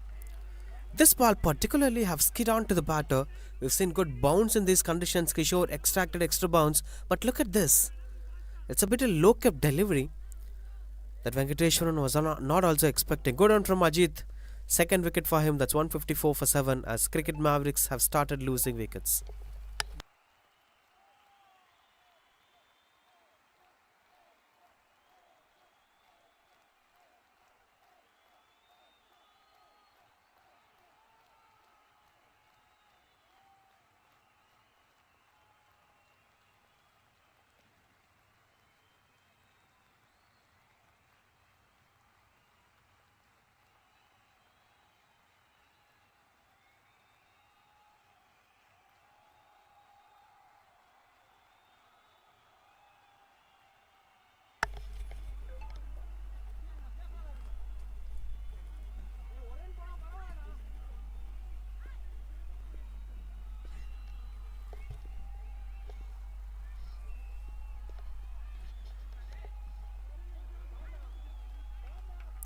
This ball particularly have skid on to the batter. We've seen good bounce in these conditions. Kishore extracted extra bounce, but look at this. It's a bit of low-kept delivery that Venkateshwaran was not also expecting. Good on from Ajit. Second wicket for him. That's 154 for 7 as Cricket Mavericks have started losing wickets.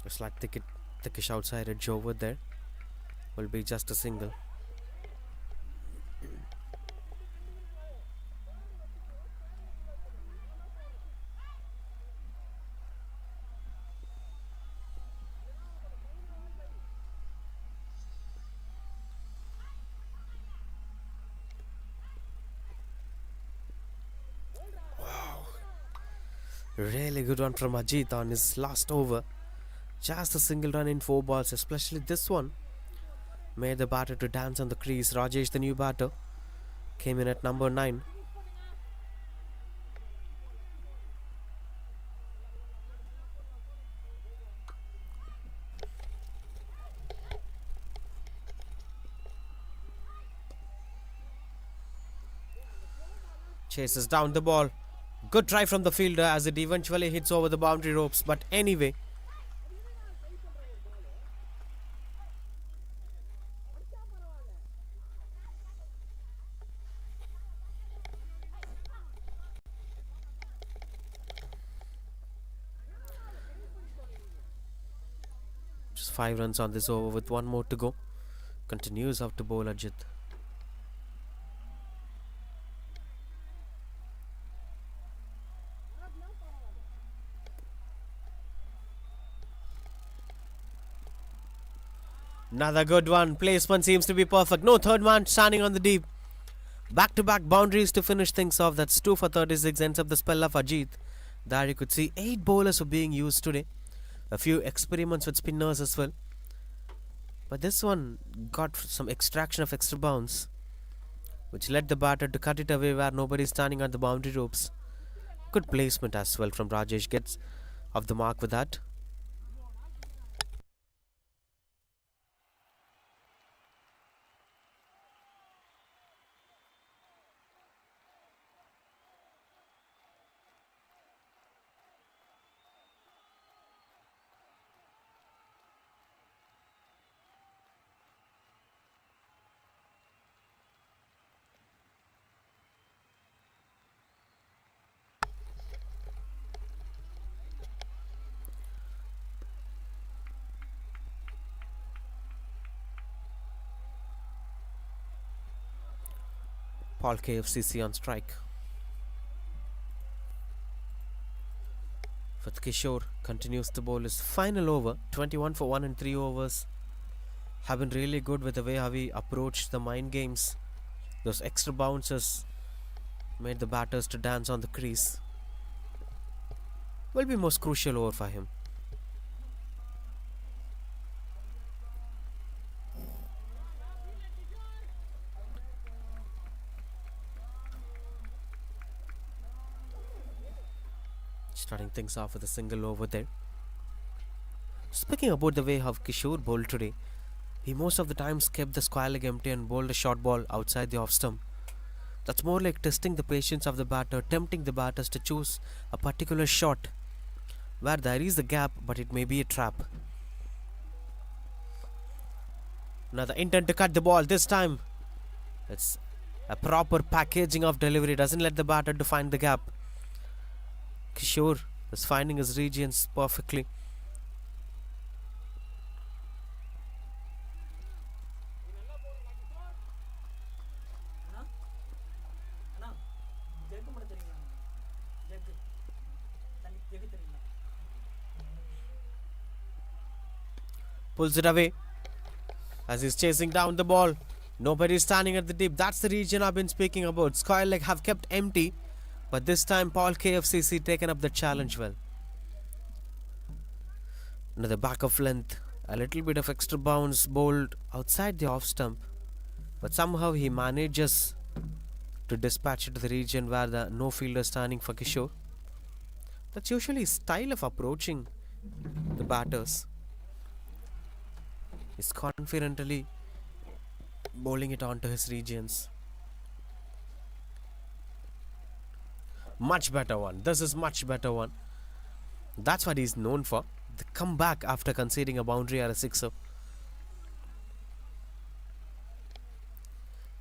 Just like thickish outside edge over there. Will be just a single. Wow. Really good one from Ajit on his last over. Just a single run in 4 balls, especially this one made the batter to dance on the crease. Rajesh, the new batter, came in at number 9. Chases down the ball. Good try from the fielder as it eventually hits over the boundary ropes, but anyway, just 5 runs on this over with 1 more to go. Continues out to bowl Ajit. Another good one. Placement seems to be perfect. No third man standing on the deep. Back-to-back boundaries to finish things off. That's 2 for 36. Ends up the spell of Ajit. There you could see 8 bowlers were being used today. A few experiments with spinners as well. But this one got some extraction of extra bounce, which led the batter to cut it away where nobody's standing at the boundary ropes. Good placement as well from Rajesh. Gets off the mark with that. Paul KFCC on strike. With Kishore continues to bowl his final over. 21 for 1 in 3 overs. Have been really good with the way how he approached the mind games. Those extra bounces made the batters to dance on the crease. Will be most crucial over for him. Starting things off with a single over there. Speaking about the way how Kishore bowled today, he most of the times kept the square leg empty and bowled a short ball outside the off stump. That's more like testing the patience of the batter, tempting the batters to choose a particular shot where there is a gap but it may be a trap. Another intent to cut the ball. This time it's a proper packaging of delivery. Doesn't let the batter to find the gap. Kishore is finding his regions perfectly. Pulls it away as he's chasing down the ball. Nobody's standing at the deep. That's the region I've been speaking about. Square leg have kept empty, but this time Paul KFCC taken up the challenge well. Another back of length, a little bit of extra bounce bowled outside the off stump, but somehow he manages to dispatch it to the region where the no fielder standing for Kishore. That's usually his style of approaching the batters. He's confidently bowling it onto his regions. Much better one. This is much better one. That's what he's known for. The comeback after conceding a boundary or a sixer.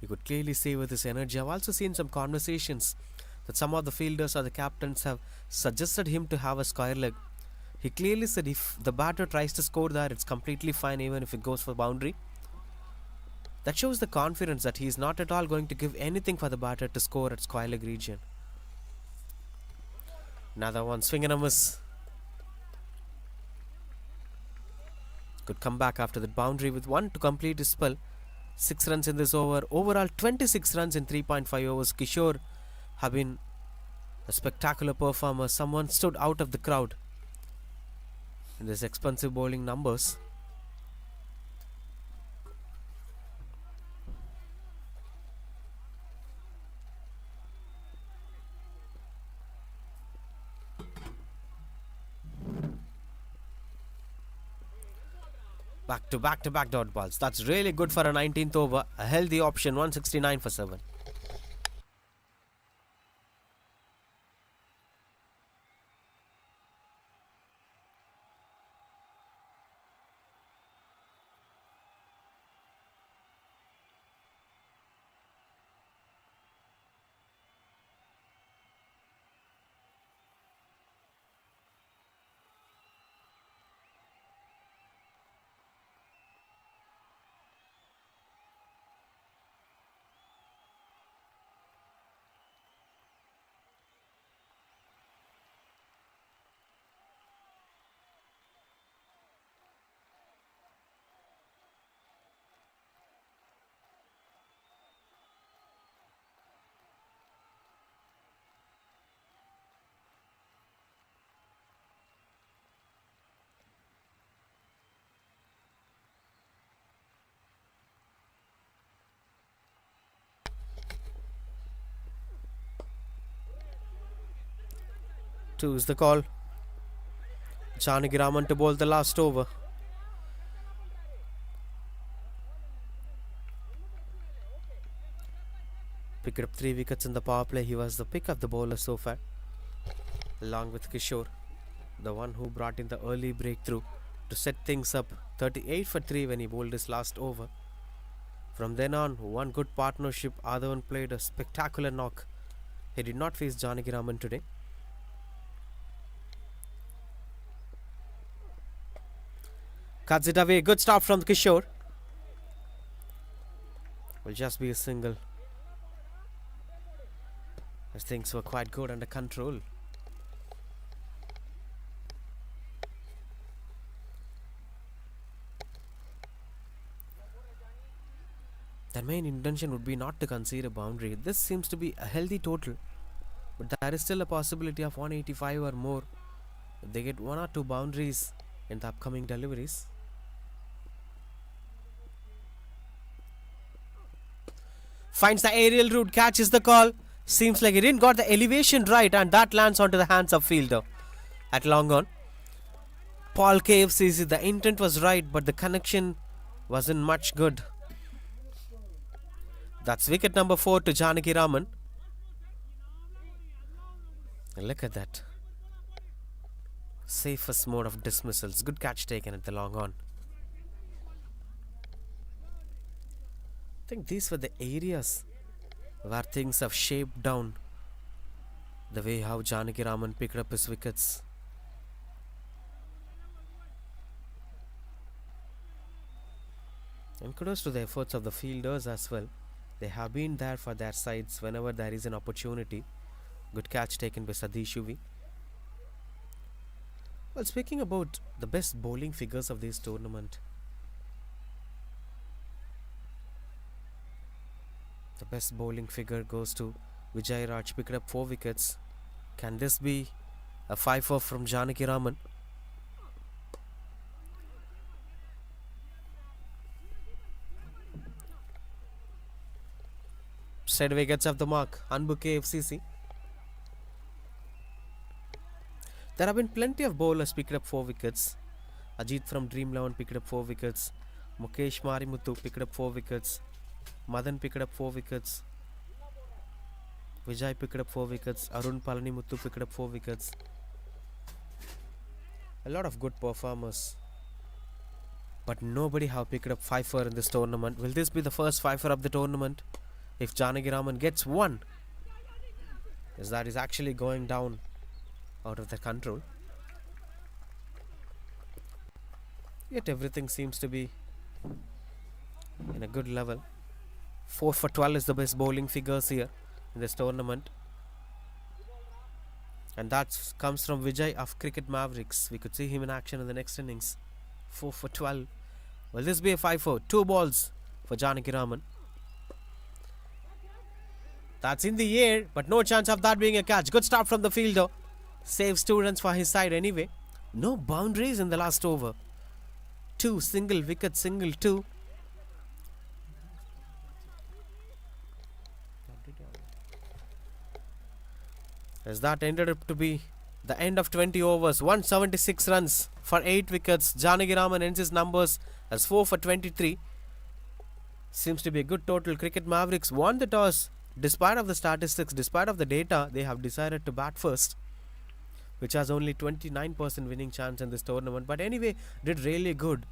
You could clearly see with his energy. I've also seen some conversations that some of the fielders or the captains have suggested him to have a square leg. He clearly said if the batter tries to score there, it's completely fine even if it goes for boundary. That shows the confidence that he is not at all going to give anything for the batter to score at square leg region. Another one, swing and a miss. Could come back after that boundary with one to complete his spell. 6 runs in this over. Overall 26 runs in 3.5 overs. Kishore have been a spectacular performer. Someone stood out of the crowd in this expensive bowling numbers. Back to back dot balls. That's really good for a 19th over. A healthy option, 169 for 7. Two is the call. Janagiraman to bowl the last over. Picked up 3 wickets in the power play. He was the pick of the bowler so far, along with Kishore, the one who brought in the early breakthrough to set things up. 38 for 3 when he bowled his last over. From then on, one good partnership. Adhavan played a spectacular knock. He did not face Janagiraman today. Cuts it away. Good stop from Kishore. Will just be a single, as things were quite good under control. Their main intention would be not to concede a boundary. This seems to be a healthy total, but there is still a possibility of 185 or more if they get 1 or 2 boundaries in the upcoming deliveries. Finds the aerial route, catches the call. Seems like he didn't got the elevation right, and that lands onto the hands of fielder at long on. Paul KFCC, the intent was right, but the connection wasn't much good. That's wicket number 4 to Janagiraman. Look at that. Safest mode of dismissals. Good catch taken at the long on. I think these were the areas where things have shaped down The way how Janaki Raman picked up his wickets. And kudos to the efforts of the fielders as well. They have been there for their sides whenever there is an opportunity. Good catch taken by Sadish Yuvi. Well, speaking about the best bowling figures of this tournament, the best bowling figure goes to Vijay Raj, picked up 4 wickets. Can this be a 5-4 from Janaki Raman? Straightaway gets up the mark. Unbook FCC. There have been plenty of bowlers picked up 4 wickets. Ajit from Dream 11 picked up 4 wickets. Mukesh Marimuthu picked up 4 wickets. Madan picked up 4 wickets. Vijay picked up 4 wickets. Arun Palanimuthu picked up 4 wickets. A lot of good performers. But nobody have picked up 5-4 in this tournament. Will this be the first 5-4 of the tournament? If Janaki Raman gets 1, is that is actually going down out of their control. Yet everything seems to be in a good level. 4 for 12 is the best bowling figures here in this tournament. And that comes from Vijay of Cricket Mavericks. We could see him in action in the next innings. 4 for 12. Will this be a 5-4? 2 balls for Janaki Raman. That's in the air, but no chance of that being a catch. Good start from the fielder. Saves 2 runs for his side anyway. No boundaries in the last over. 2 single wicket, single 2. As that ended up to be the end of 20 overs. 176 runs for 8 wickets. Janaki Raman ends his numbers as 4 for 23. Seems to be a good total. Cricket Mavericks won the toss. Despite of the statistics, despite of the data, they have decided to bat first, which has only 29% winning chance in this tournament. But anyway, did really good.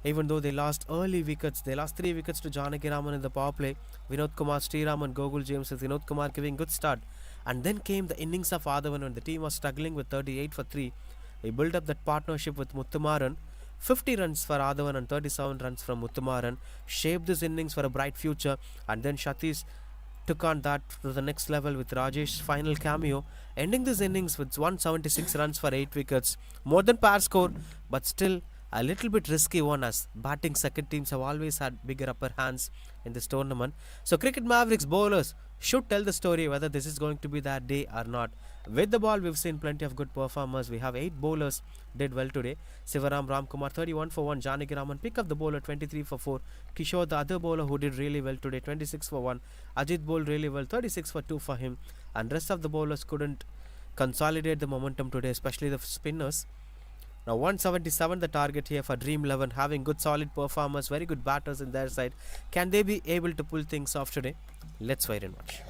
Even though they lost early wickets, they lost 3 wickets to Janaki Raman in the power play. Vinod Kumar, Sriram and Gogul James with Vinod Kumar giving good start. And then came the innings of Adhavan when the team was struggling with 38 for 3. They built up that partnership with Muthumaran. 50 runs for Adhavan and 37 runs from Muthumaran. Shaped this innings for a bright future. And then Satish took on that to the next level with Rajesh's final cameo, ending this innings with 176 runs for 8 wickets. More than par score, but still a little bit risky one, as batting second teams have always had bigger upper hands in this tournament. So Cricket Mavericks bowlers should tell the story whether this is going to be that day or not. With the ball, we've seen plenty of good performers. We have 8 bowlers did well today. Sivaram Ramkumar 31 for 1. Janaki Raman pick up the bowler 23 for 4. Kishore, the other bowler who did really well today, 26 for 1. Ajit bowled really well, 36 for 2 for him. And rest of the bowlers couldn't consolidate the momentum today, especially the spinners. Now 177 the target here for Dream 11, having good solid performers, very good batters in their side. Can they be able to pull things off today? Let's wait and watch.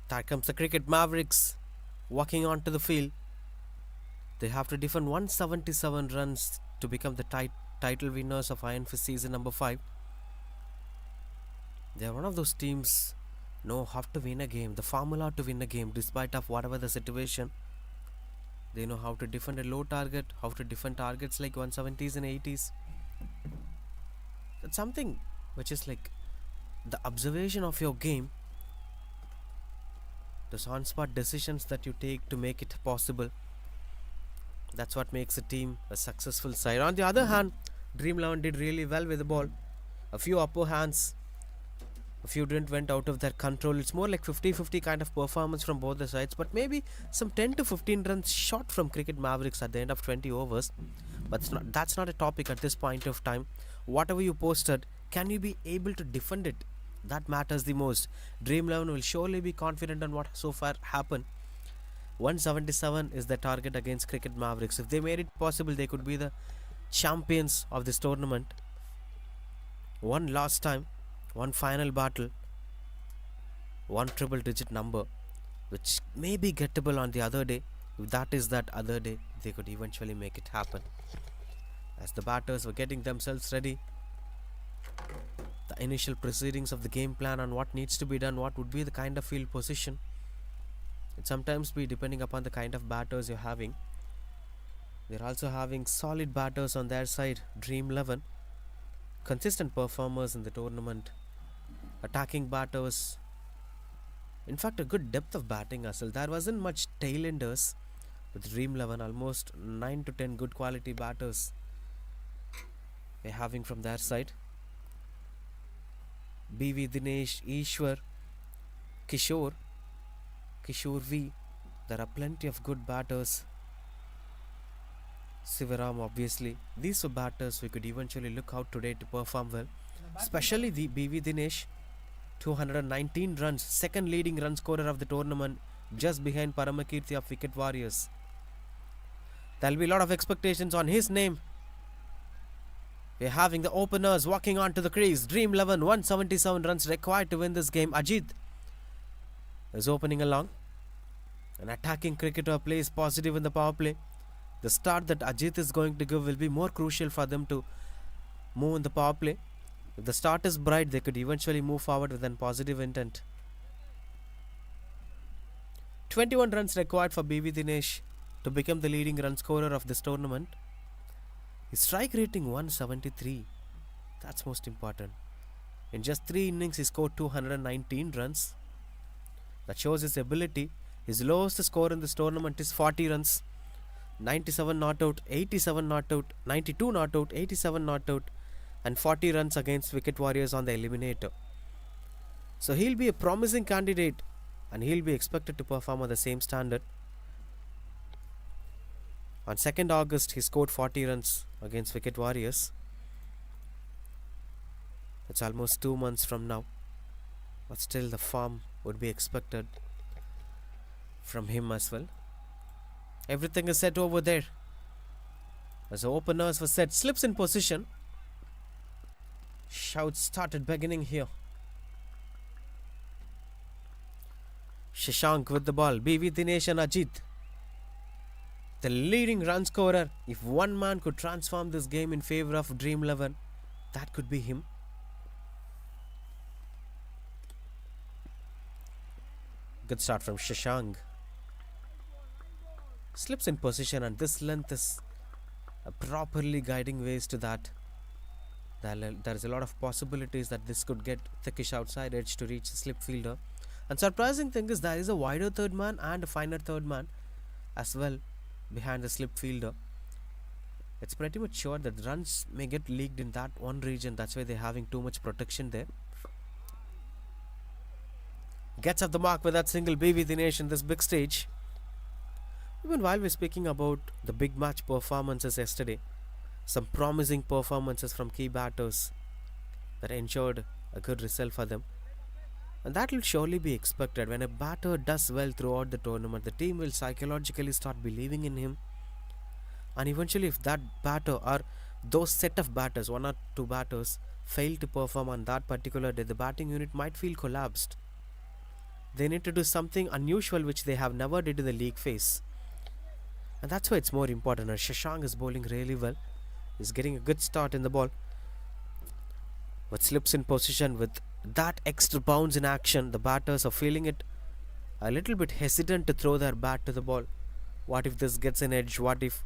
There comes the Cricket Mavericks walking onto the field. They have to defend 177 runs to become the title winners of Iron Fist season number 5. They are one of those teams know how to win a game, the formula to win a game despite of whatever the situation. They know how to defend a low target, how to defend targets like 170s and 80s. That's something which is like the observation of your game, the on-spot decisions that you take to make it possible. That's what makes a team a successful side. On the other hand, Dream 11 did really well with the ball. A few upper hands, a few didn't went out of their control. It's more like 50-50 kind of performance from both the sides, but maybe some 10 to 15 runs short from Cricket Mavericks at the end of 20 overs. But that's not a topic at this point of time. Whatever you posted, can you be able to defend it? That matters the most. Dream 11 will surely be confident on what so far happened. 177 is the target against Cricket Mavericks. If they made it possible, they could be the champions of this tournament. One last time, one final battle, one triple digit number, which may be gettable on the other day. If that is that other day, they could eventually make it happen. As the batters were getting themselves ready, the initial proceedings of the game plan on what needs to be done, what would be the kind of field position, it sometimes be depending upon the kind of batters you're having. They're also having solid batters on their side. Dream 11, consistent performers in the tournament, attacking batters, in fact a good depth of batting as well. There wasn't much tailenders with Dream 11. Almost 9 to 10 good quality batters they're having from their side. BV Dinesh, Ishwar, Kishore V. There are plenty of good batters. Sivaram, obviously. These were batters we could eventually look out today to perform well. Especially the BV Dinesh, 219 runs, second leading run scorer of the tournament, just behind Paramakirti of Wicket Warriors. There'll be a lot of expectations on his name. We're having the openers walking onto the crease. Dream 11, 177 runs required to win this game. Ajit is opening along. An attacking cricketer plays positive in the power play. The start that Ajit is going to give will be more crucial for them to move in the power play. If the start is bright, they could eventually move forward with a positive intent. 21 runs required for BV Dinesh to become the leading run scorer of this tournament. His strike rating 173. That's most important. In just 3 innings, he scored 219 runs. That shows his ability. His lowest score in this tournament is 40 runs. 97 not out, 87 not out, 92 not out, 87 not out, and 40 runs against Wicket Warriors on the eliminator. So he'll be a promising candidate and he'll be expected to perform on the same standard. On 2nd August, he scored 40 runs against Wicket Warriors. It's almost 2 months from now, but still the form would be expected from him as well. Everything is set over there. As the openers were set, slips in position. Shouts started beginning here. Shashank with the ball. BV Dinesh and Ajit, the leading run scorer. If one man could transform this game in favor of Dream 11, that could be him. Good start from Shashank. Slips in position, and this length is properly guiding ways to that. There is a lot of possibilities that this could get thickish outside edge to reach the slip fielder. And surprising thing is there is a wider third man and a finer third man as well behind the slip fielder. It's pretty much sure that runs may get leaked in that one region. That's why they're having too much protection there. Gets up the mark with that single, BV Dinesh, in this big stage. Even while we're speaking about the big match performances yesterday, some promising performances from key batters that ensured a good result for them. And that will surely be expected. When a batter does well throughout the tournament, the team will psychologically start believing in him. And eventually, if that batter or those set of batters, 1 or 2 batters, fail to perform on that particular day, the batting unit might feel collapsed. They need to do something unusual which they have never did in the league phase. And that's why it's more important. And Shashank is bowling really well. He's getting a good start in the ball. But slips in position with that extra bounce in action. The batters are feeling it a little bit hesitant to throw their bat to the ball. What if this gets an edge? What if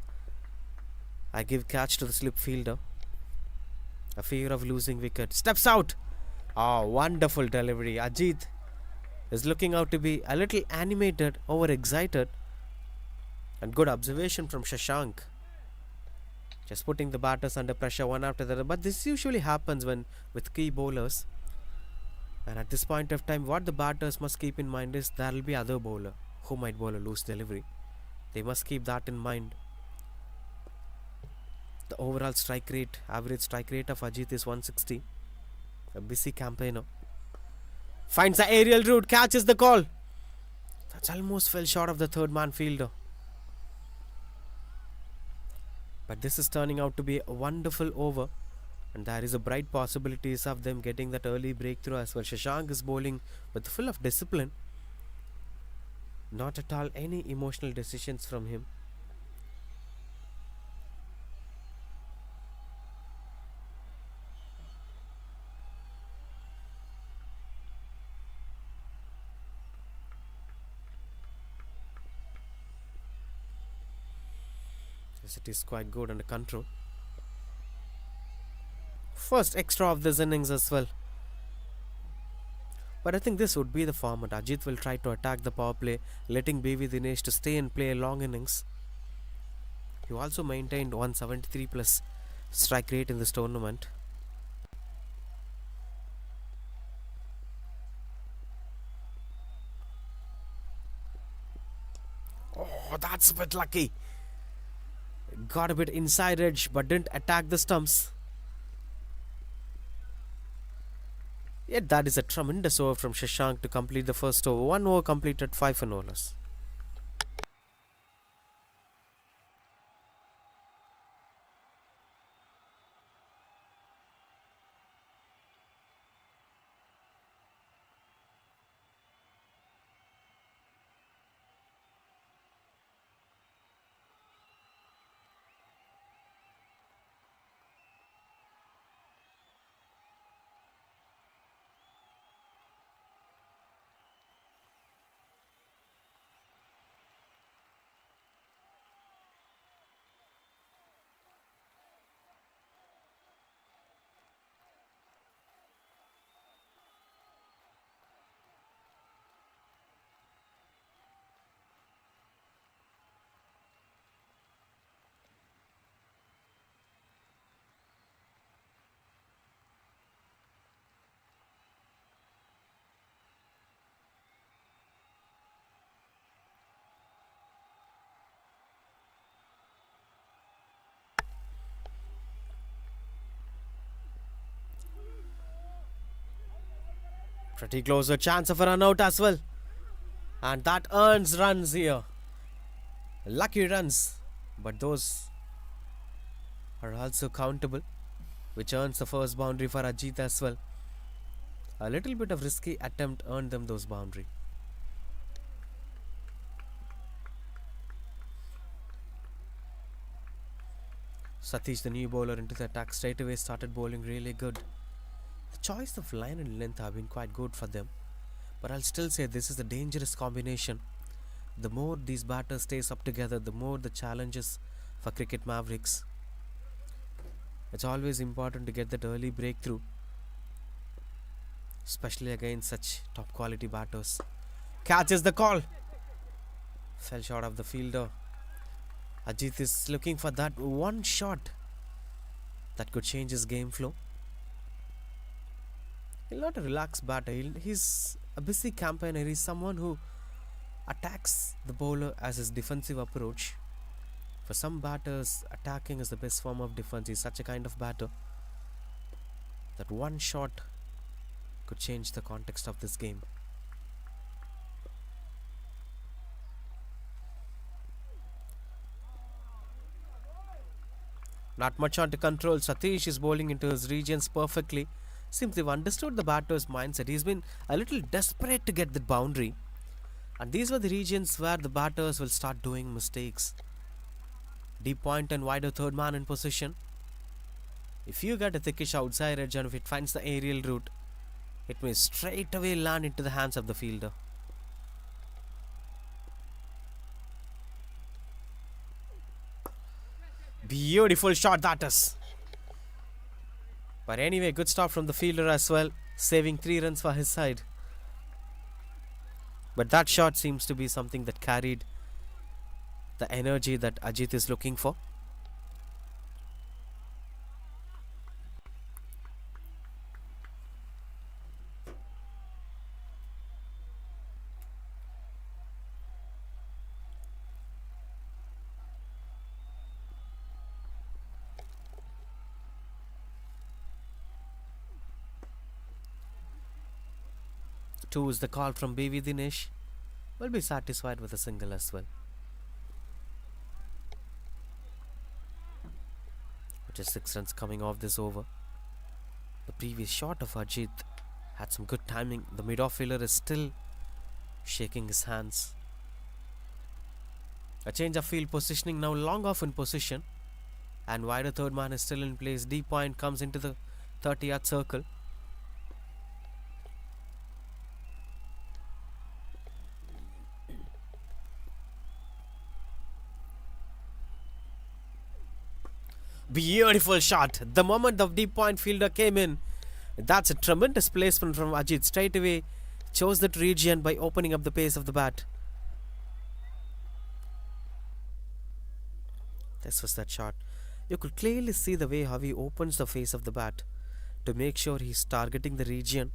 I give catch to the slip fielder? A fear of losing wicket. Steps out. Oh, wonderful delivery. Ajit is looking out to be a little animated, overexcited. And good observation from Shashank. Just putting the batters under pressure one after the other. But this usually happens when with key bowlers. And at this point of time, what the batters must keep in mind is there will be other bowler who might bowl a loose delivery. They must keep that in mind. The overall strike rate, average strike rate of Ajit is 160. A busy campaigner. Finds the aerial route, catches the call. That's almost fell short of the third man fielder. But this is turning out to be a wonderful over. And there is a bright possibilities of them getting that early breakthrough as well. Shashank is bowling with full of discipline. Not at all any emotional decisions from him. Yes, it is quite good under control. First extra of this innings as well. But I think this would be the format. Ajit will try to attack the power play, letting BV Dinesh to stay and play a long innings. He also maintained 173 plus strike rate in this tournament. Oh, that's a bit lucky. Got a bit inside edge but didn't attack the stumps. Yet that is a tremendous over from Shashank to complete the first over. 1 over completed, 5 for no loss. Pretty close, a chance of a run out as well. And that earns runs here. Lucky runs. But those are also countable, which earns the first boundary for Ajit as well. A little bit of risky attempt earned them those boundary. Satish, the new bowler, into the attack straight away started bowling really good. The choice of line and length have been quite good for them. But I'll still say this is a dangerous combination. The more these batters stays up together, the more the challenges for cricket Mavericks. It's always important to get that early breakthrough, especially against such top quality batters. Catches the call. Fell short of the fielder. Ajit is looking for that one shot that could change his game flow. He's not a relaxed batter. He's a busy campaigner. He's someone who attacks the bowler as his defensive approach. For some batters, attacking is the best form of defense. He's such a kind of batter that one shot could change the context of this game. Not much on to control. Satish is bowling into his regions perfectly. Seems they've understood the batter's mindset. He's been a little desperate to get the boundary. And these were the regions where the batters will start doing mistakes. Deep point and wider third man in position. If you get a thickish outside edge and if it finds the aerial route, it may straight away land into the hands of the fielder. Beautiful shot that is. But anyway, good stop from the fielder as well, saving 3 runs for his side. But that shot seems to be something that carried the energy that Ajit is looking for. Two is the call from BV Dinesh. Will be satisfied with a single as well. Just 6 runs coming off this over. The previous shot of Ajit had some good timing. The mid-off fielder is still shaking his hands. A change of field positioning now, long off in position. And wider third man is still in place. Deep point comes into the 30-yard circle. Beautiful shot. The moment the deep point fielder came in, that's a tremendous placement from Ajit. Straight away chose that region by opening up the pace of the bat. This was that shot. You could clearly see the way how he opens the face of the bat to make sure he's targeting the region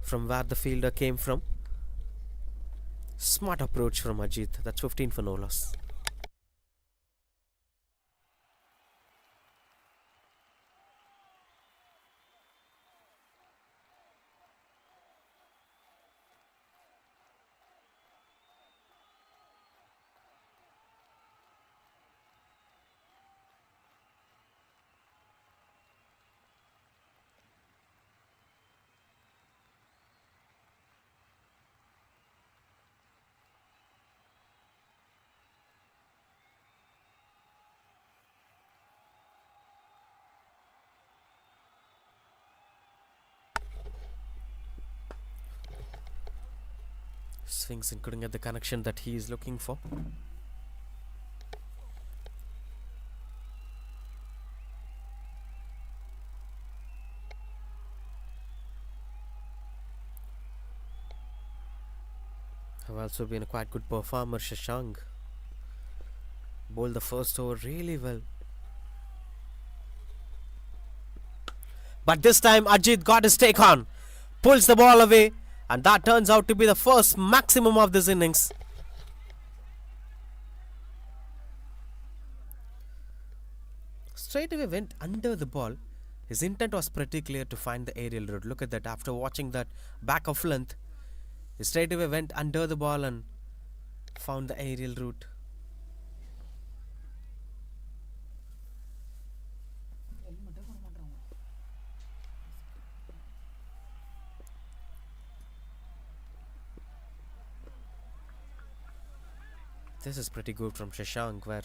from where the fielder came from. Smart approach from Ajit. That's 15 for no loss. Swings and couldn't get the connection that he is looking for. Have also been a quite good performer, Shashank. Bowled the first over really well. But this time Ajit got his take on. Pulls the ball away. And that turns out to be the first maximum of this innings. Straight away went under the ball. His intent was pretty clear to find the aerial route. Look at that. After watching that back of length, he straight away went under the ball and found the aerial route. This is pretty good from Shashank, where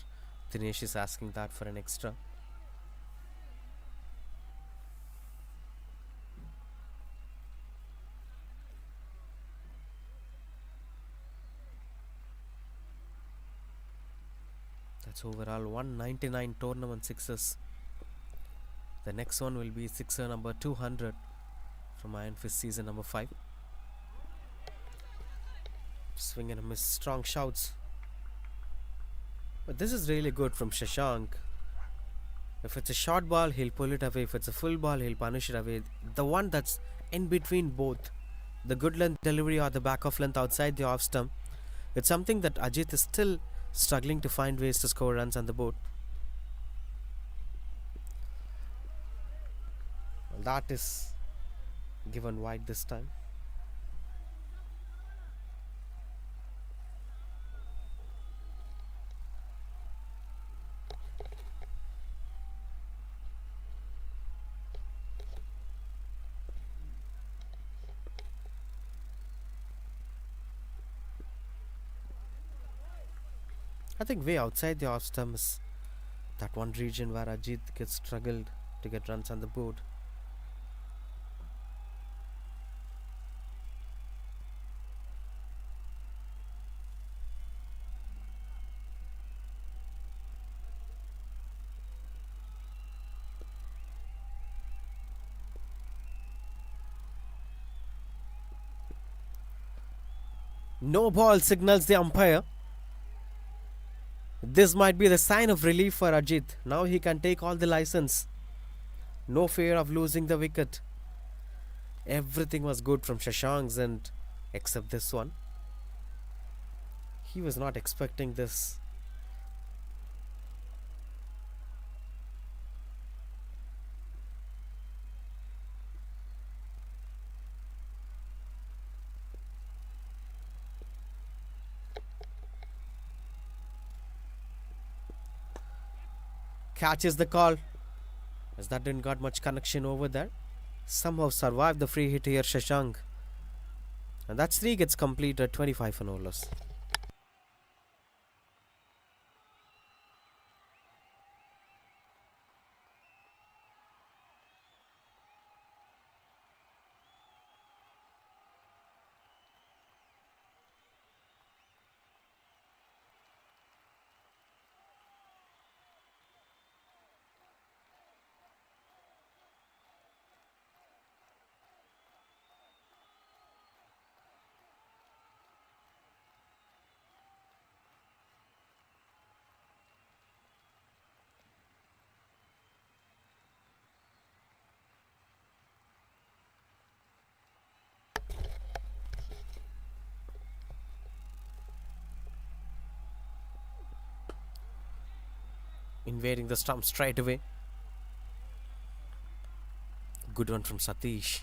Dinesh is asking that for an extra. That's overall 199 tournament sixes. The next one will be sixer number 200 from Iron Fist season number 5. Swing and a miss, strong shouts. But this is really good from Shashank. If it's a short ball, he'll pull it away. If it's a full ball, he'll punish it away. The one that's in between both, the good length delivery or the back of length outside the off stump, it's something that Ajit is still struggling to find ways to score runs on the board. Well, that is given wide this time. I think way outside the off stump is that one region where Ajit gets struggled to get runs on the board. No ball signals the umpire. This might be the sign of relief for Ajit. Now he can take all the license. No fear of losing the wicket. Everything was good from Shashank's end except this one. He was not expecting this. Catches the call, as that didn't got much connection over there. Somehow survived the free hit here, Shashank. And that's 3 gets completed, 25 for no loss. Invading the stump straight away. Good one from Satish,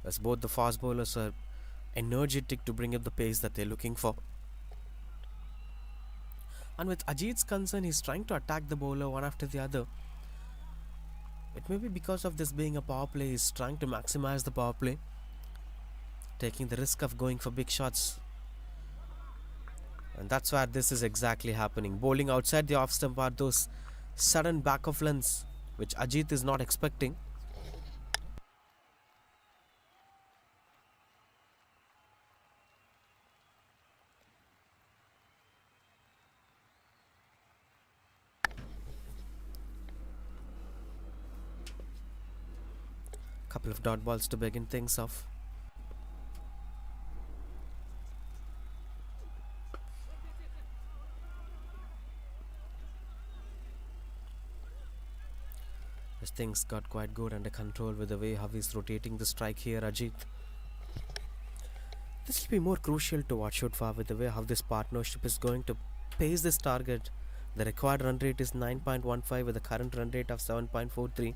as both the fast bowlers are energetic to bring up the pace that they're looking for. And with Ajit's concern, he's trying to attack the bowler one after the other. It may be because of this being a power play, he's trying to maximize the power play, taking the risk of going for big shots. And that's where this is exactly happening. Bowling outside the off stump are those sudden back of lengths which Ajit is not expecting. Couple of dot balls to begin things off. As things got quite good under control with the way how he's rotating the strike here, Ajit. This will be more crucial to watch out for with the way how this partnership is going to pace this target. The required run rate is 9.15 with a current run rate of 7.43.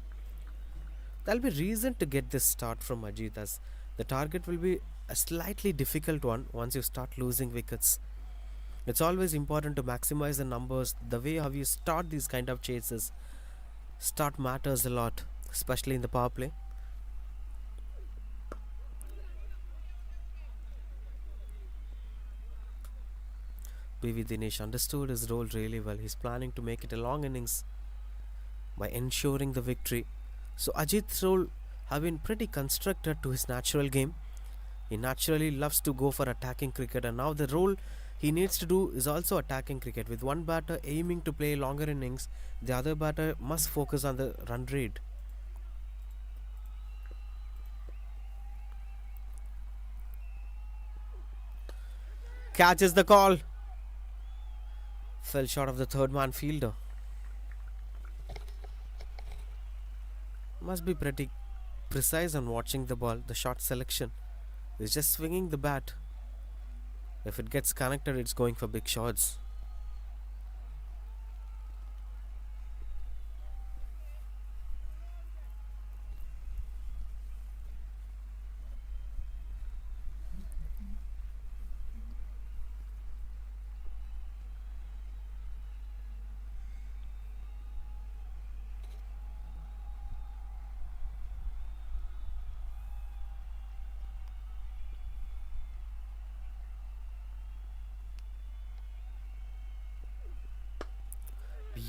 There'll be reason to get this start from Ajit, as the target will be a slightly difficult one once you start losing wickets. It's always important to maximize the numbers. The way how you start these kind of chases start matters a lot, especially in the power play. PV Dinesh understood his role really well. He's planning to make it a long innings by ensuring the victory. So Ajit's role have been pretty constructed to his natural game. He naturally loves to go for attacking cricket, and now the role he needs to do is also attacking cricket. With one batter aiming to play longer innings, the other batter must focus on the run rate. Catches the call. Fell short of the third man fielder. Must be pretty precise on watching the ball. The shot selection is just swinging the bat. If it gets connected, it's going for big shots.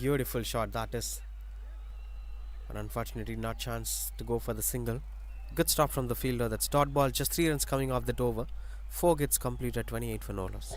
Beautiful shot that is. But unfortunately not chance to go for the single. Good stop from the fielder. That's dot ball. Just 3 runs coming off that over. 4 gets completed. 28 for no loss.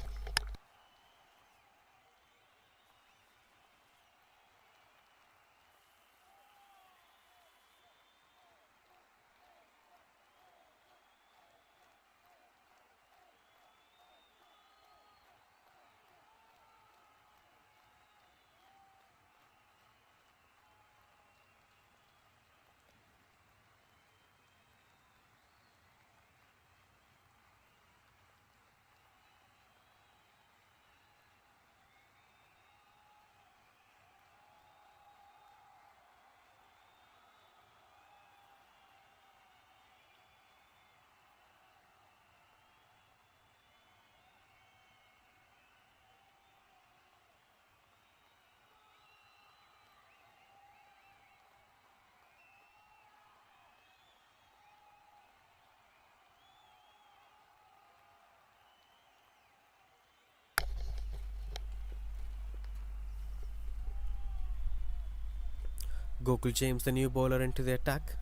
Gokul James, the new bowler, into the attack.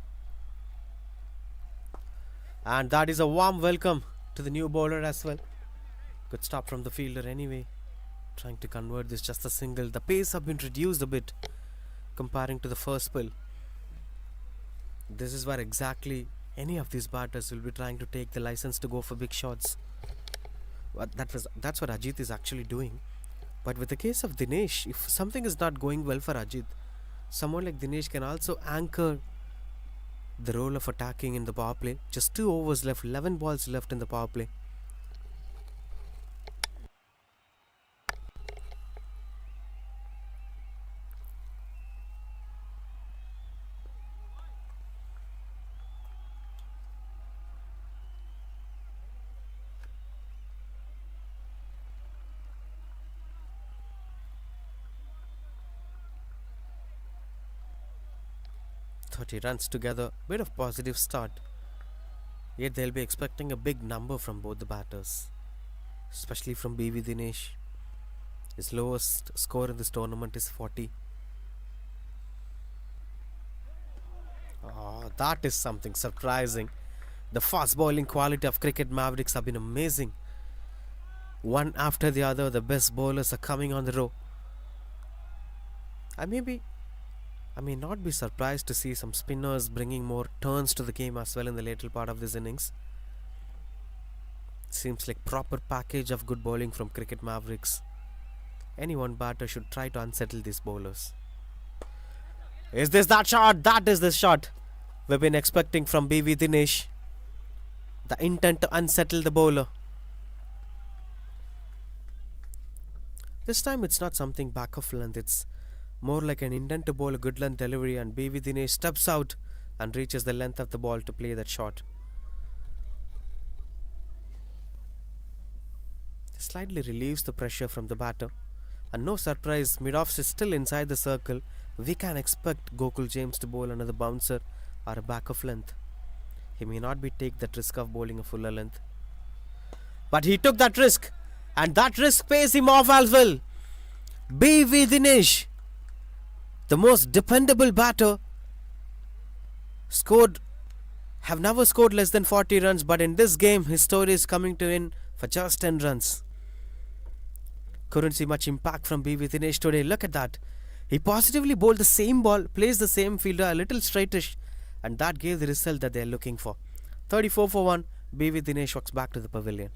And that is a warm welcome to the new bowler as well. Good stop from the fielder anyway. Trying to convert this just a single. The pace have been reduced a bit comparing to the first spell. This is where exactly any of these batters will be trying to take the license to go for big shots. But that's what Ajit is actually doing. But with the case of Dinesh, if something is not going well for Ajit, someone like Dinesh can also anchor the role of attacking in the power play. Just 2 overs left, 11 balls left in the power play. Runs together, bit of positive start. Yet they'll be expecting a big number from both the batters, especially from BV Dinesh. His lowest score in this tournament is 40. Oh, that is something surprising. The fast bowling quality of cricket Mavericks have been amazing. One after the other, the best bowlers are coming on the row. I may not be surprised to see some spinners bringing more turns to the game as well in the later part of this innings. Seems like proper package of good bowling from cricket Mavericks. Any one batter should try to unsettle these bowlers. Is this that shot? That is the shot we've been expecting from BV Dinesh. The intent to unsettle the bowler. This time it's not something back of length, it's more like an intent to bowl a good length delivery, and BV Dinesh steps out and reaches the length of the ball to play that shot. Slightly relieves the pressure from the batter. And no surprise, mid-offs is still inside the circle. We can expect Gokul James to bowl another bouncer or a back of length. He may not be take that risk of bowling a fuller length. But he took that risk, and that risk pays him off as well. BV Dinesh, the most dependable batter, have never scored less than 40 runs, but in this game his story is coming to end for just 10 runs. Couldn't see much impact from BV Dinesh today. Look at that. He positively bowled the same ball, placed the same fielder a little straightish, and that gave the result that they are looking for. 34 for 1. BV Dinesh walks back to the pavilion.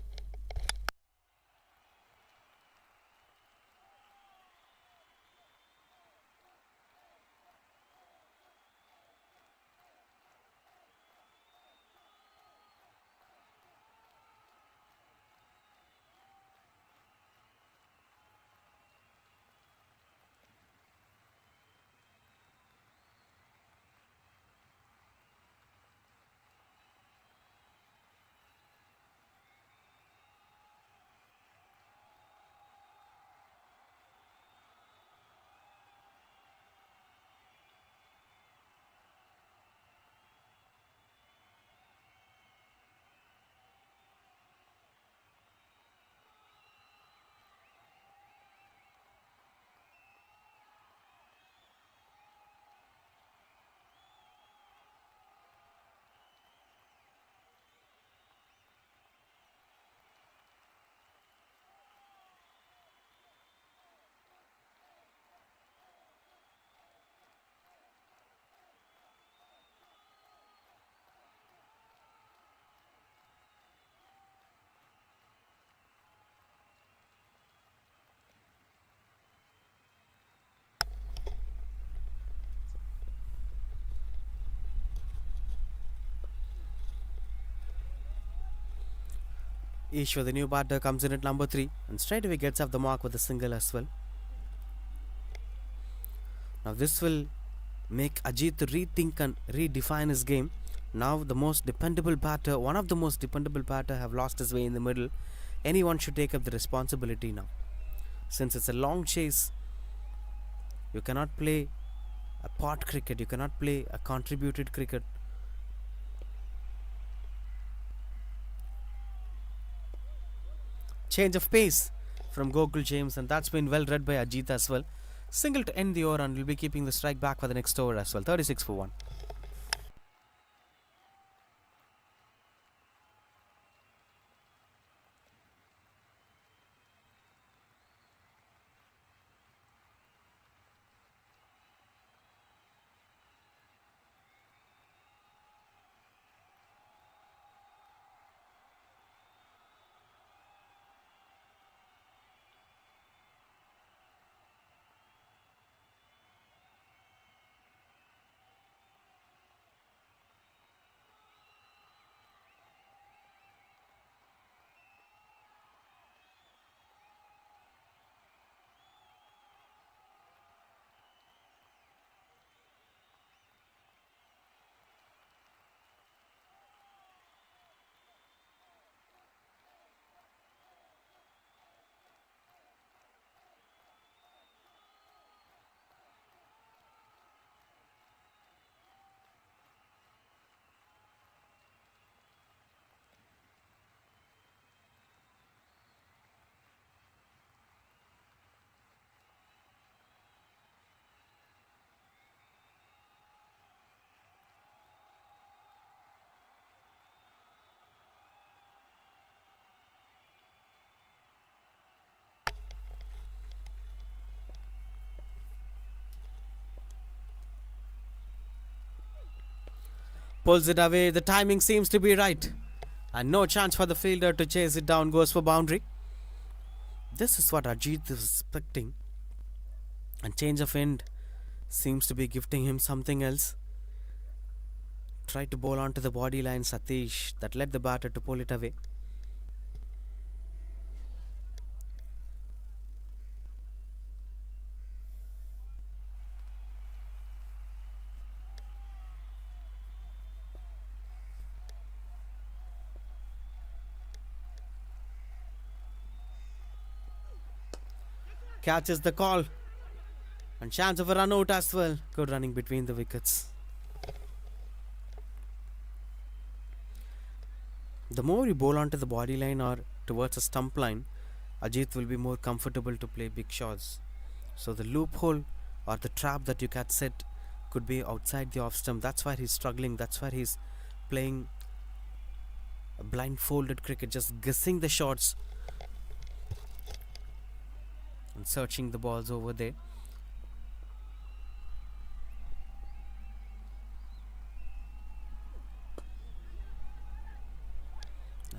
Ishwar, the new batter, comes in at number 3 and straight away gets up the mark with a single as well. Now this will make Ajit rethink and redefine his game. Now the most dependable batter, one of the most dependable batter, have lost his way in the middle. Anyone should take up the responsibility now. Since it's a long chase, you cannot play a pot cricket, you cannot play a contributed cricket. Change of pace from Gokul James, and that's been well read by Ajit as well. Single to end the over, and we'll be keeping the strike back for the next over as well. 36 for 1. Pulls it away, the timing seems to be right. And no chance for the fielder to chase it down, goes for boundary. This is what Ajit is expecting. And change of end seems to be gifting him something else. Tried to bowl onto the body line, Satish, that led the batter to pull it away. Catches the call. And chance of a run out as well. Good running between the wickets. The more you bowl onto the body line or towards a stump line, Ajit will be more comfortable to play big shots. So the loophole or the trap that you can set could be outside the off stump. That's why he's struggling. That's why he's playing a blindfolded cricket, just guessing the shots and searching the balls over there.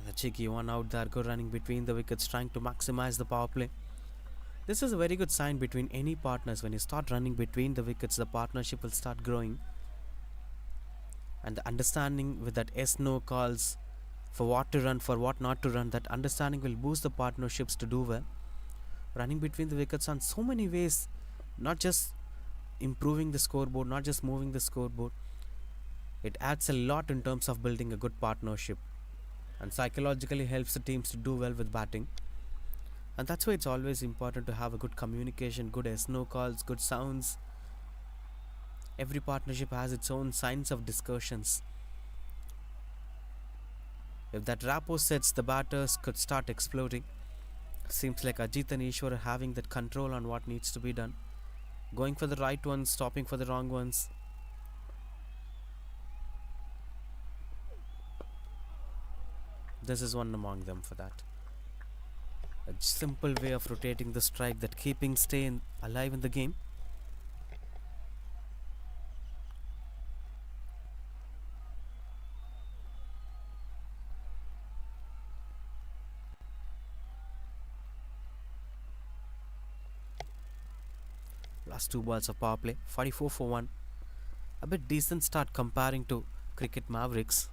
The cheeky one out there, good running between the wickets, trying to maximize the power play. This is a very good sign between any partners. When you start running between the wickets, the partnership will start growing. And the understanding with that yes-no calls for what to run, for what not to run, that understanding will boost the partnerships to do well. Running between the wickets on so many ways, not just improving the scoreboard, not just moving the scoreboard. It adds a lot in terms of building a good partnership, and psychologically helps the teams to do well with batting. And that's why it's always important to have a good communication, good yes-no calls, good sounds. Every partnership has its own signs of discussions. If that rapport sets, the batters could start exploding. Seems like Ajit and Ishwar are having that control on what needs to be done. Going for the right ones, stopping for the wrong ones. This is one among them for that. A simple way of rotating the strike, that keeping alive in the game. Last 2 balls of power play, 44 for 1. A bit decent start comparing to Cricket Mavericks.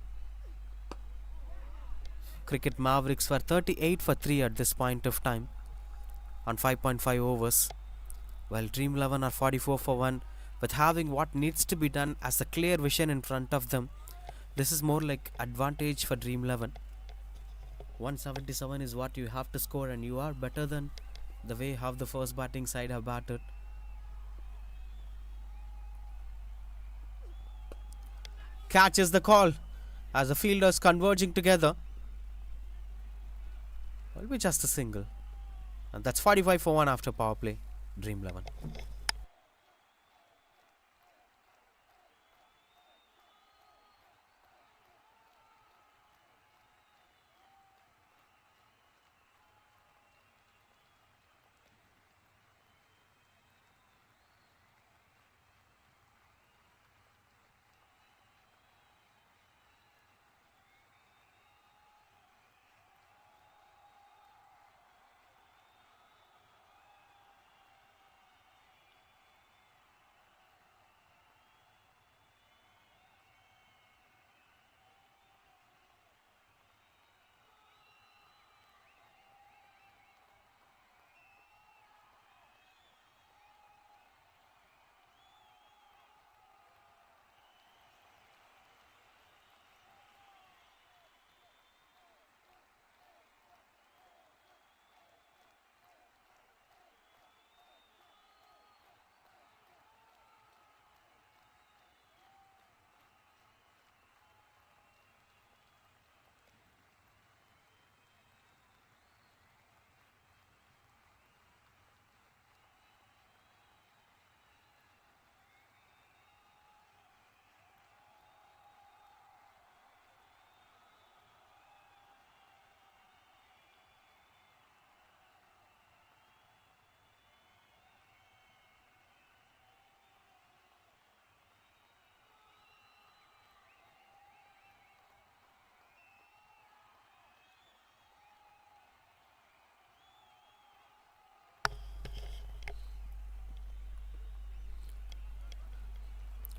Cricket Mavericks were 38 for 3 at this point of time on 5.5 overs, while Dream 11 are 44 for 1 with having what needs to be done as a clear vision in front of them. This is more like advantage for Dream 11. 177 is what you have to score, and you are better than the way how the first batting side have batted. Catches the call as the fielders converging together. Will be just a single, and that's 45 for 1 after power play. Dream 11.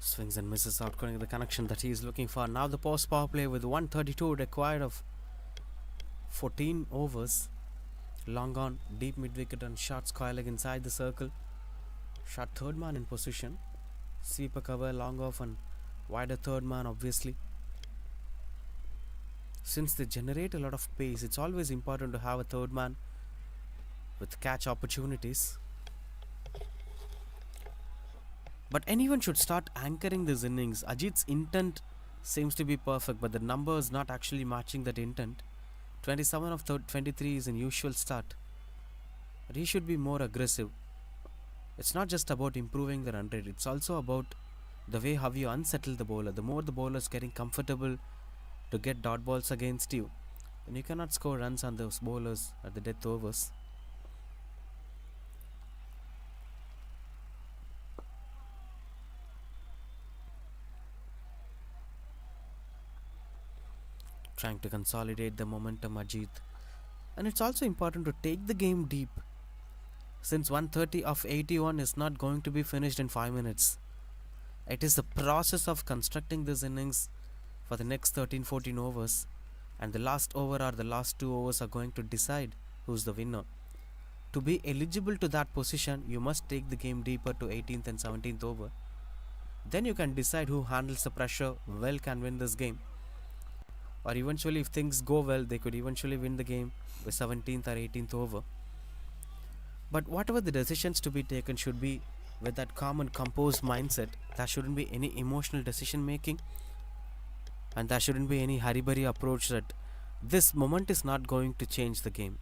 Swings and misses, outcutting the connection that he is looking for. Now the post power play with 132 required of 14 overs. Long on, deep mid wicket and shots coiling inside the circle. Shot third man in position. Sweeper cover, long off and wider third man obviously. Since they generate a lot of pace, it's always important to have a third man with catch opportunities. But anyone should start anchoring this innings. Ajit's intent seems to be perfect, but the number is not actually matching that intent. 27 of 23 is an usual start, but he should be more aggressive. It's not just about improving the run rate, it's also about the way how you unsettle the bowler. The more the bowler is getting comfortable to get dot balls against you, then you cannot score runs on those bowlers at the death overs. Trying to consolidate the momentum, Ajit. And it's also important to take the game deep, since 130 of 81 is not going to be finished in 5 minutes. It is the process of constructing this innings for the next 13-14 overs, and the last over or the last 2 overs are going to decide who's the winner. To be eligible to that position, you must take the game deeper to 18th and 17th over. Then you can decide who handles the pressure well can win this game. Or eventually, if things go well, they could eventually win the game with 17th or 18th over. But whatever the decisions to be taken should be with that calm and composed mindset. There shouldn't be any emotional decision making, and there shouldn't be any hurry-burry approach that this moment is not going to change the game,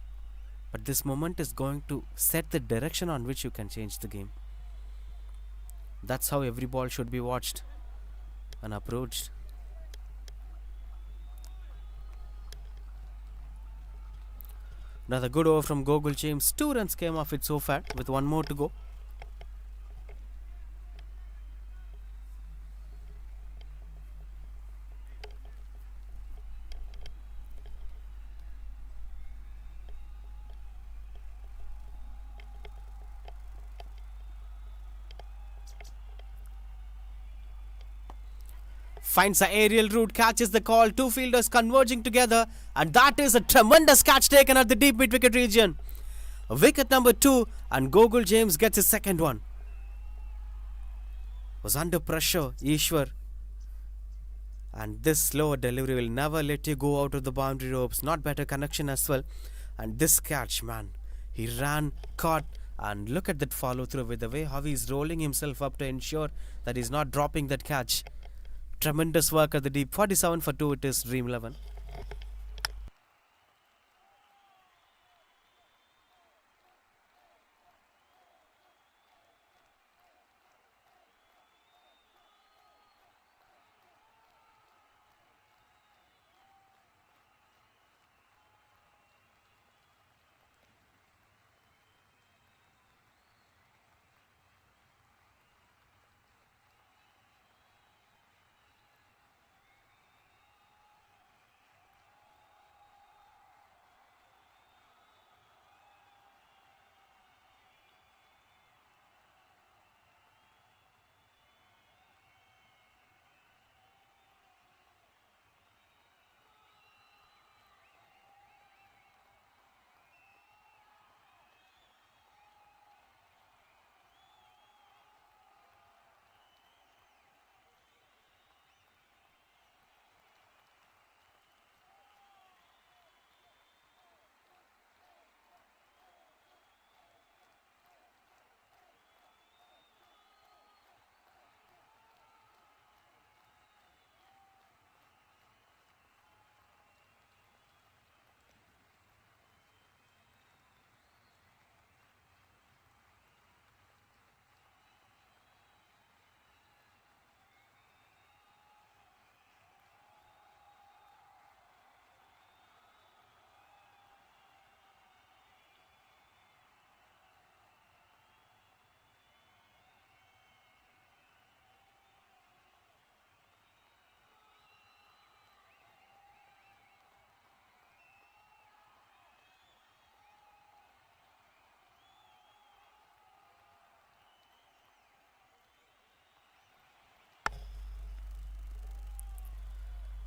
but this moment is going to set the direction on which you can change the game. That's how every ball should be watched and approached. Another good over from Gogul James. 2 runs came off it so far with 1 more to go. finds the aerial route, catches the call, two fielders converging together, and that is a tremendous catch taken at the deep mid-wicket region. Wicket number 2, and Gogul James gets his second one. Was under pressure, Ishwar. And this slower delivery will never let you go out of the boundary ropes. Not better connection as well. And this catch, man, he ran, caught, and look at that follow through with the way how he's rolling himself up to ensure that he's not dropping that catch. Tremendous work at the deep. 47 for 2 it is, Dream 11.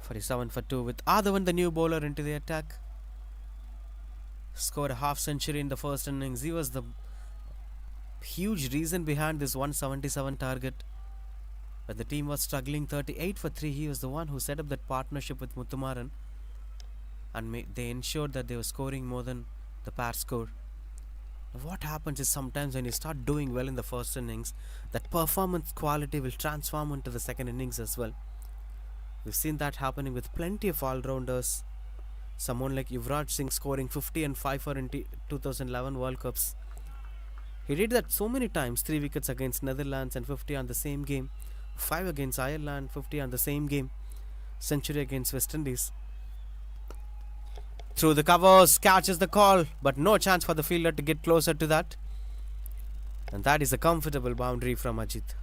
.47 for 2 with Adhavan, the new bowler, into the attack. Scored a half century in the first innings. He was the huge reason behind this 177 target. When the team was struggling, 38 for 3, he was the one who set up that partnership with Muthumaran, and they ensured that they were scoring more than the pair score. Now what happens is sometimes when you start doing well in the first innings, that performance quality will transform into the second innings as well. We've seen that happening with plenty of all-rounders. Someone like Yuvraj Singh scoring 50 and 5 for in 2011 World Cups. He did that so many times. 3 wickets against Netherlands and 50 on the same game. 5 against Ireland, 50 on the same game. Century against West Indies. Through the covers, catches the call, but no chance for the fielder to get closer to that. And that is a comfortable boundary from Ajit.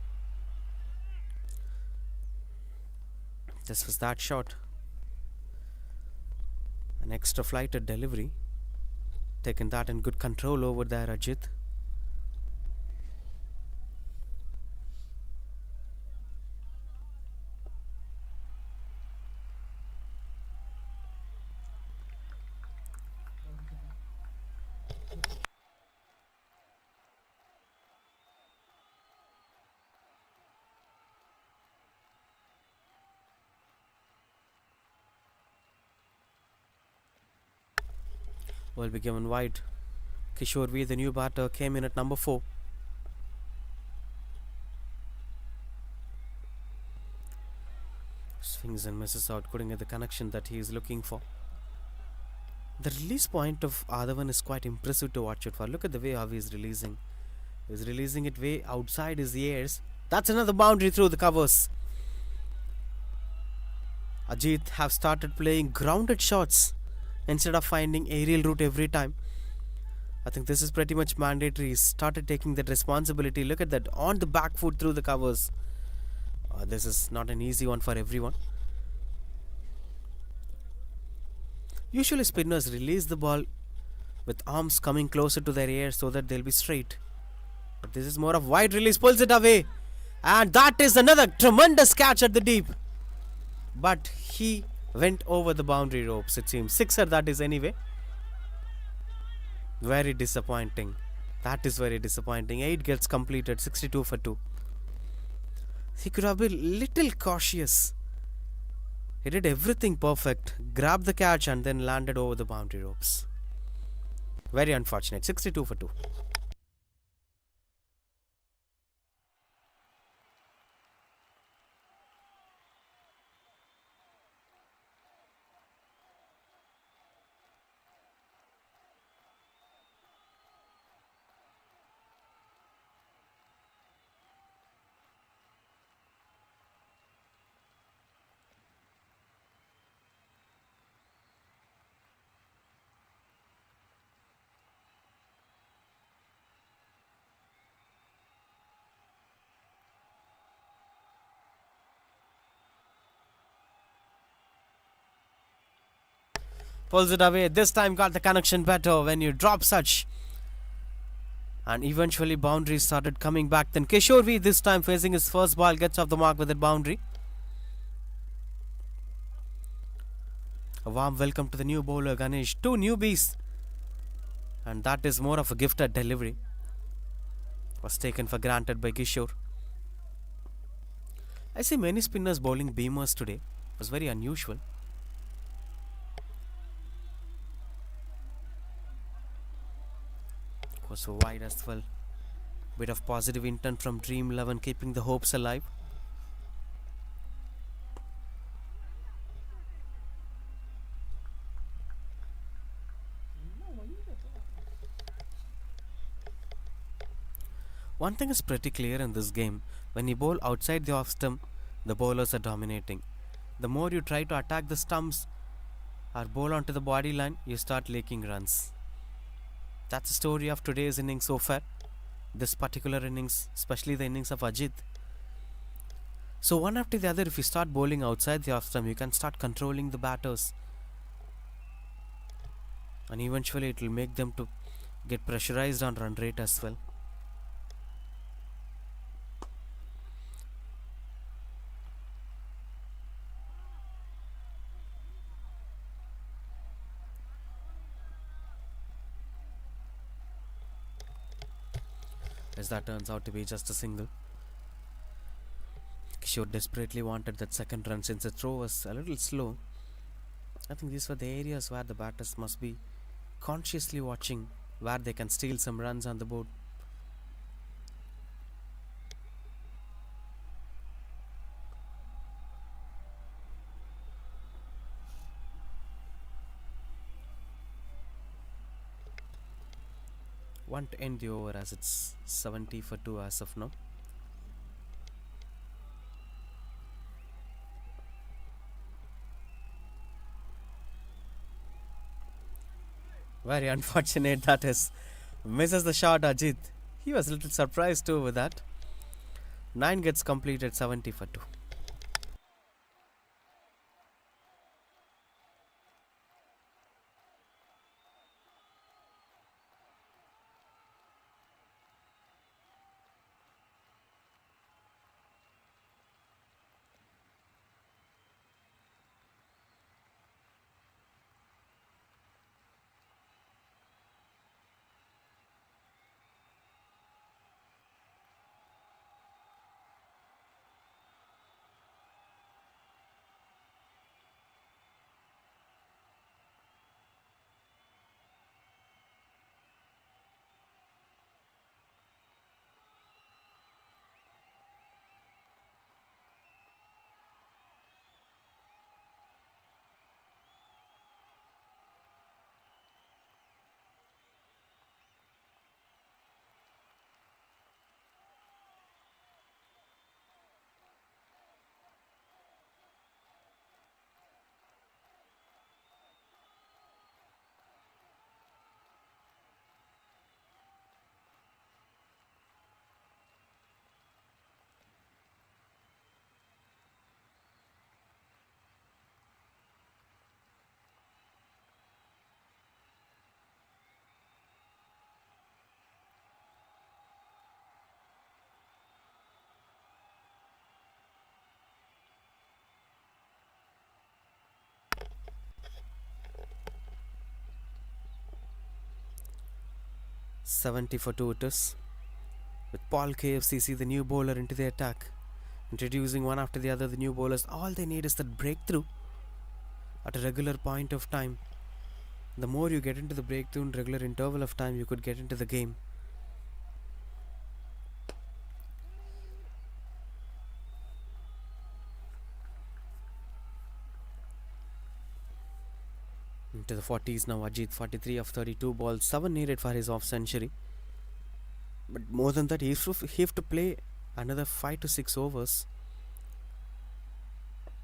This was that shot. An extra flighted delivery. Taken that in good control over there, Ajit. Will be given wide. Kishore V, the new batter, came in at number 4. Swings and misses out, couldn't get the connection that he is looking for. The release point of Adhavan is quite impressive to watch it for. Look at the way how he is releasing. He's releasing it way outside his ears. That's another boundary through the covers. Ajit have started playing grounded shots instead of finding aerial route every time. I think this is pretty much mandatory. He started taking that responsibility. Look at that, on the back foot through the covers. This is not an easy one for everyone. Usually spinners release the ball with arms coming closer to their ears so that they'll be straight. But this is more of wide release, pulls it away. And that is another tremendous catch at the deep. but he went over the boundary ropes, it seems. Sixer, that is, anyway. Very disappointing. That is very disappointing. 8 gets completed, 62 for 2. He could have been little cautious. He did everything perfect, grabbed the catch and then landed over the boundary ropes. Very unfortunate. 62 for 2. Pulls it away. This time got the connection better when you drop such. And eventually boundaries started coming back. Then Kishore this time facing his first ball gets off the mark with that boundary. A warm welcome to the new bowler Ganesh. 2 newbies. And that is more of a gifted delivery. Was taken for granted by Kishore. I see many spinners bowling beamers today. It was very unusual. Was wide as well. Bit of positive intent from Dream 11, keeping the hopes alive. One thing is pretty clear in this game. When you bowl outside the off stump, the bowlers are dominating. The more you try to attack the stumps or bowl onto the body line, you start leaking runs. That's the story of today's innings so far. This particular innings, especially the innings of Ajit. So one after the other, if you start bowling outside the off stump, you can start controlling the batters. And eventually it will make them to get pressurized on run rate as well. As that turns out to be just a single. Kishore desperately wanted that second run since the throw was a little slow. I think these were the areas where the batters must be consciously watching, where they can steal some runs on the board. Want to end the over as it's 70 for 2 as of now. Very unfortunate that is. Misses the shot Ajit. He was a little surprised too with that. 9 gets completed, 70 for 2. 70 for 2 it is. With Paul KFCC, the new bowler, into the attack. Introducing one after the other the new bowlers. All they need is that breakthrough at a regular point of time. The more you get into the breakthrough in regular interval of time, you could get into the game. Into the 40s now, Ajit, 43 of 32 balls, 7 needed for his off century. But more than that, he have to play another 5 to 6 overs.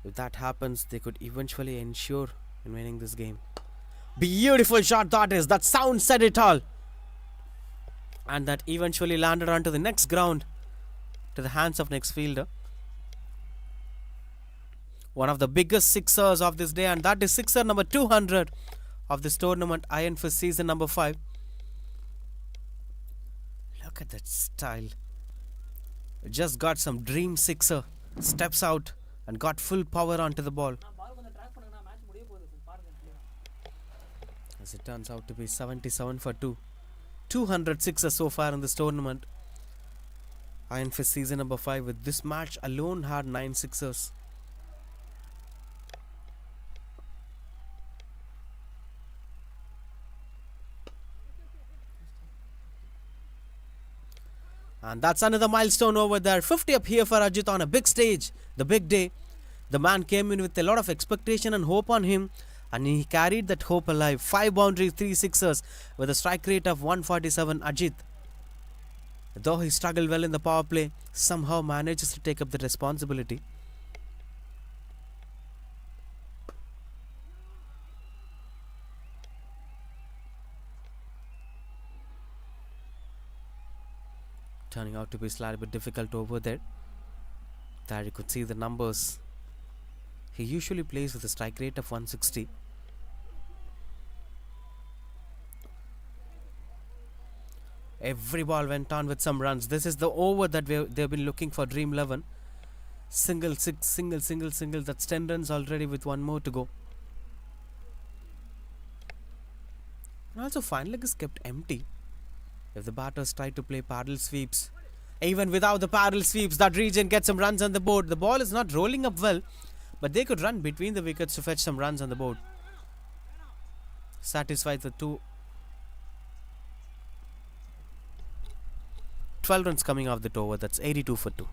If that happens, they could eventually ensure in winning this game. Beautiful shot that is. That sound said it all. And that eventually landed onto the next ground, to the hands of next fielder. One of the biggest sixers of this day, and that is sixer number 200 of this tournament, Iron Fist season number 5. Look at that style. Just got some dream sixer. Steps out and got full power onto the ball. As it turns out to be 77 for 2. 200 sixers so far in this tournament. Iron Fist season number 5 with this match alone had 9 sixers. And that's another milestone over there. 50 up here for Ajit on a big stage. The big day. The man came in with a lot of expectation and hope on him. And he carried that hope alive. 5 boundaries, 3 sixers with a strike rate of 147. Ajit, though he struggled well in the power play, somehow manages to take up the responsibility. Turning out to be slightly bit difficult over there. There you could see the numbers. He usually plays with a strike rate of 160. Every ball went on with some runs. This is the over that they've been looking for Dream 11. Single, six, single, single, single. That's 10 runs already with 1 more to go. And also fine leg is kept empty. If the batters try to play paddle sweeps, even without the paddle sweeps, that region gets some runs on the board. The ball is not rolling up well, but they could run between the wickets to fetch some runs on the board. Satisfied with 12 runs coming off that over. That's 82 for 2.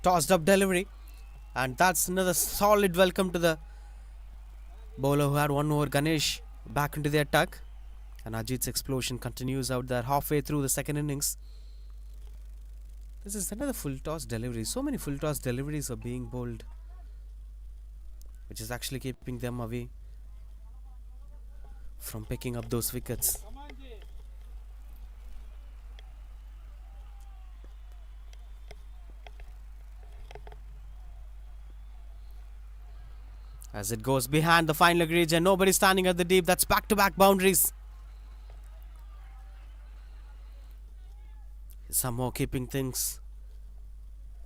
tossed up delivery, and that's another solid welcome to the bowler who had one over. Ganesh back into the attack, and Ajit's explosion continues out there halfway through the second innings. This is another full toss delivery. So many full toss deliveries are being bowled, which is actually keeping them away from picking up those wickets. As it goes behind the final leg region, nobody standing at the deep. That's back-to-back boundaries. Somehow keeping things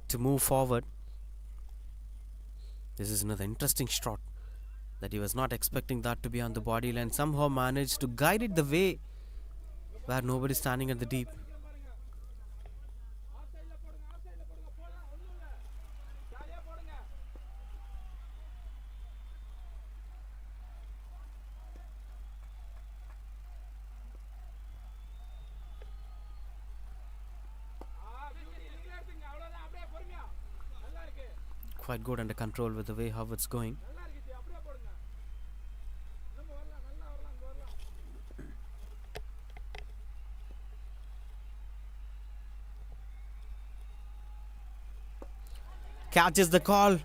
to move forward. This is another interesting shot that he was not expecting that to be on the body line. Somehow managed to guide it the way where nobody standing at the deep. Quite good under control with the way how it's going. Catches the call.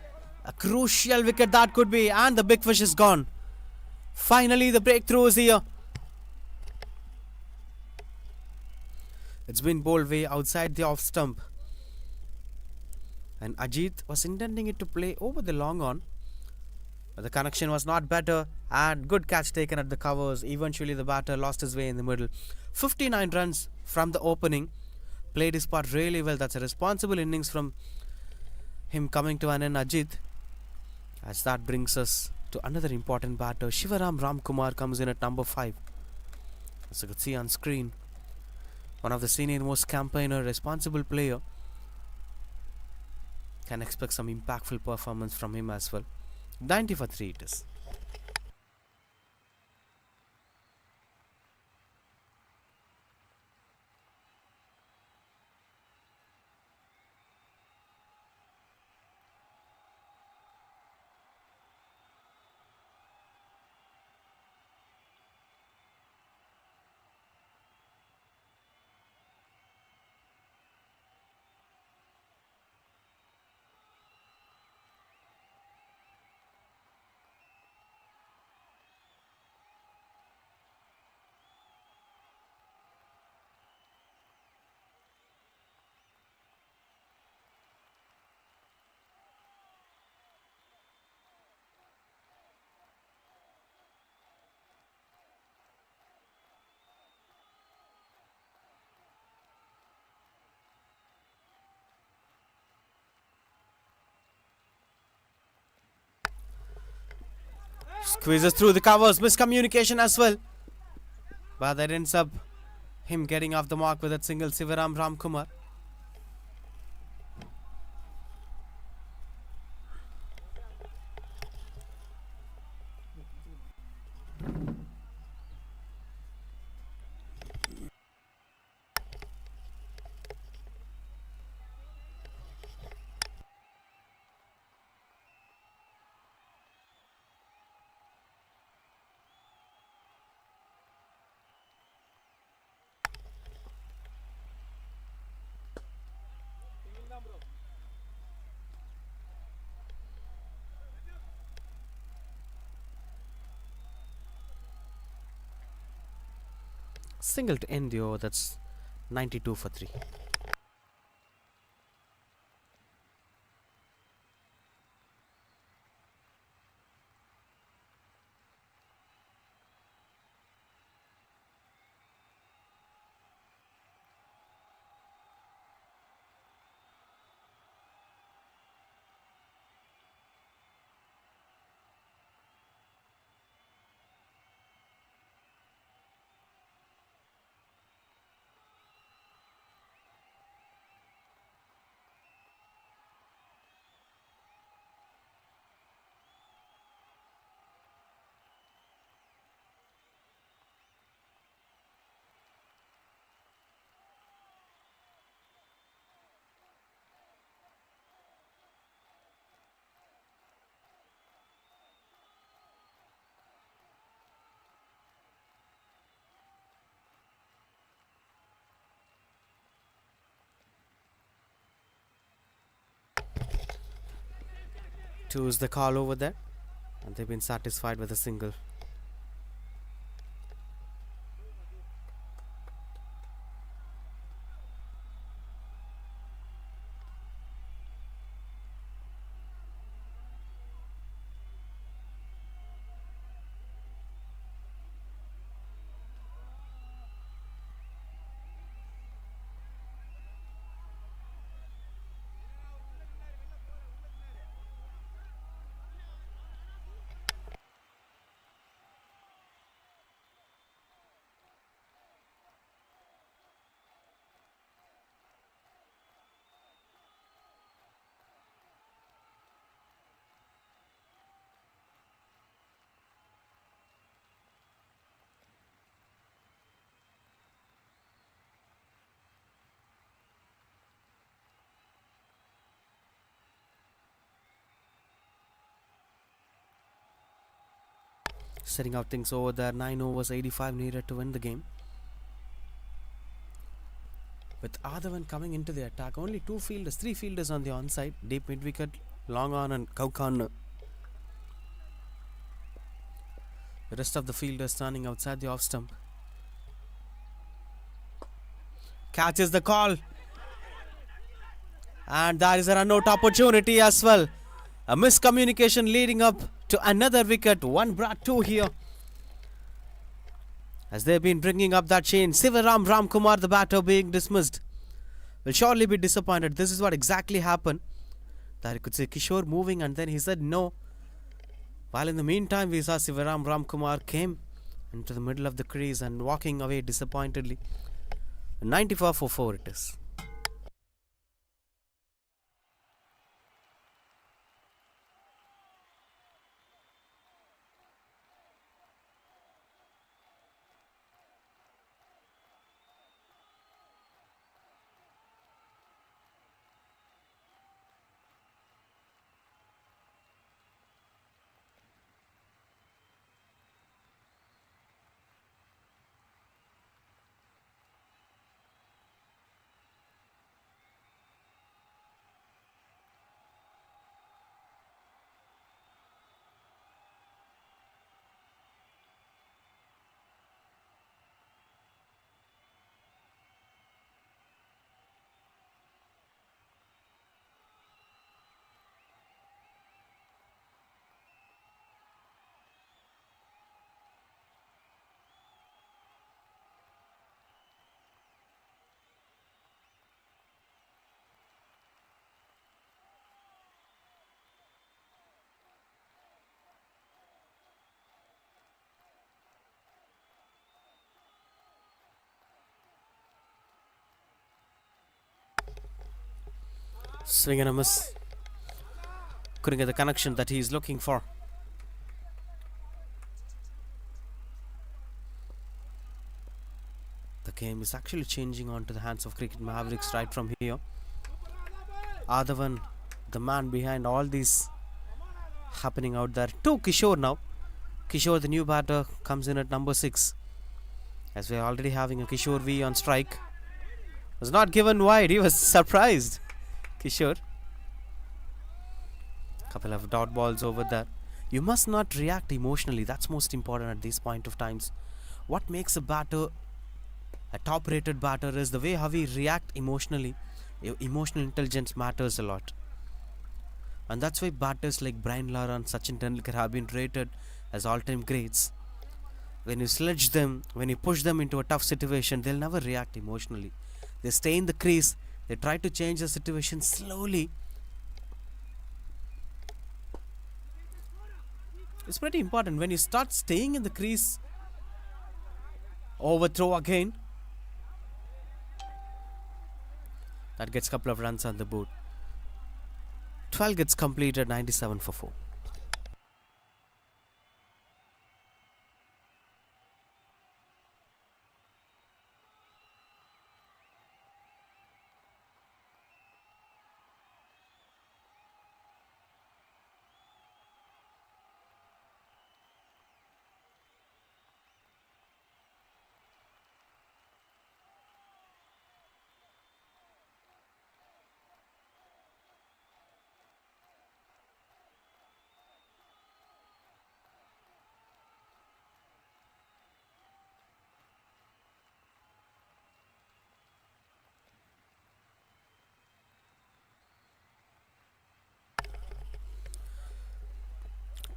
A crucial wicket that could be, and the big fish is gone. Finally the breakthrough is here. It's been bowled way outside the off stump, and Ajit was intending it to play over the long on, but the connection was not better, and good catch taken at the covers. Eventually the batter lost his way in the middle. 59 runs from the opening. Played his part really well. That's a responsible innings from him coming to an end, Ajit. As that brings us to another important batter. Shivaram Ramkumar comes in at number 5. As you can see on screen, one of the senior most campaigner, responsible player. Can expect some impactful performance from him as well. 90 for 3 it is. Squeezes through the covers. Miscommunication as well, but that ends up him getting off the mark with that single. Shivaram Ramkumar. Single to end the over. That's 92 for 3. Two is the call over there, and they've been satisfied with a single. Setting out things over there. 9 overs, 85 needed to win the game. With Adavan coming into the attack, only three fielders on the onside. Deep mid wicket, long on and Kaukan. The rest of the fielders standing outside the off stump. Catches the call. And there is a run out opportunity as well. A miscommunication leading up to another wicket. One brought two here. As they've been bringing up that chain. Sivaram Ramkumar, the batter, being dismissed. Will surely be disappointed. This is what exactly happened. That you could say Kishore moving, and then he said no. While in the meantime we saw Sivaram Ramkumar came into the middle of the crease and walking away disappointedly. 94 for 4 it is. Swing and a miss. Couldn't get the connection that he is looking for. The game is actually changing onto the hands of Cricket Mavericks right from here. Adavan, the man behind all these happening out there. To Kishore now. Kishore, the new batter, comes in at number 6. As we are already having a Kishore V on strike. Was not given wide. He was surprised. Kishore. Couple of dot balls over there. You must not react emotionally. That's most important at this point of times. What makes a batter a top rated batter is the way how we react emotionally. Emotional intelligence matters a lot. And that's why batters like Brian Lara and Sachin Tendulkar have been rated as all-time greats. When you sledge them, when you push them into a tough situation, they'll never react emotionally. They stay in the crease. They try to change the situation slowly. It's pretty important. When you start staying in the crease, overthrow again. That gets a couple of runs on the board. 12 gets completed, 97 for 4.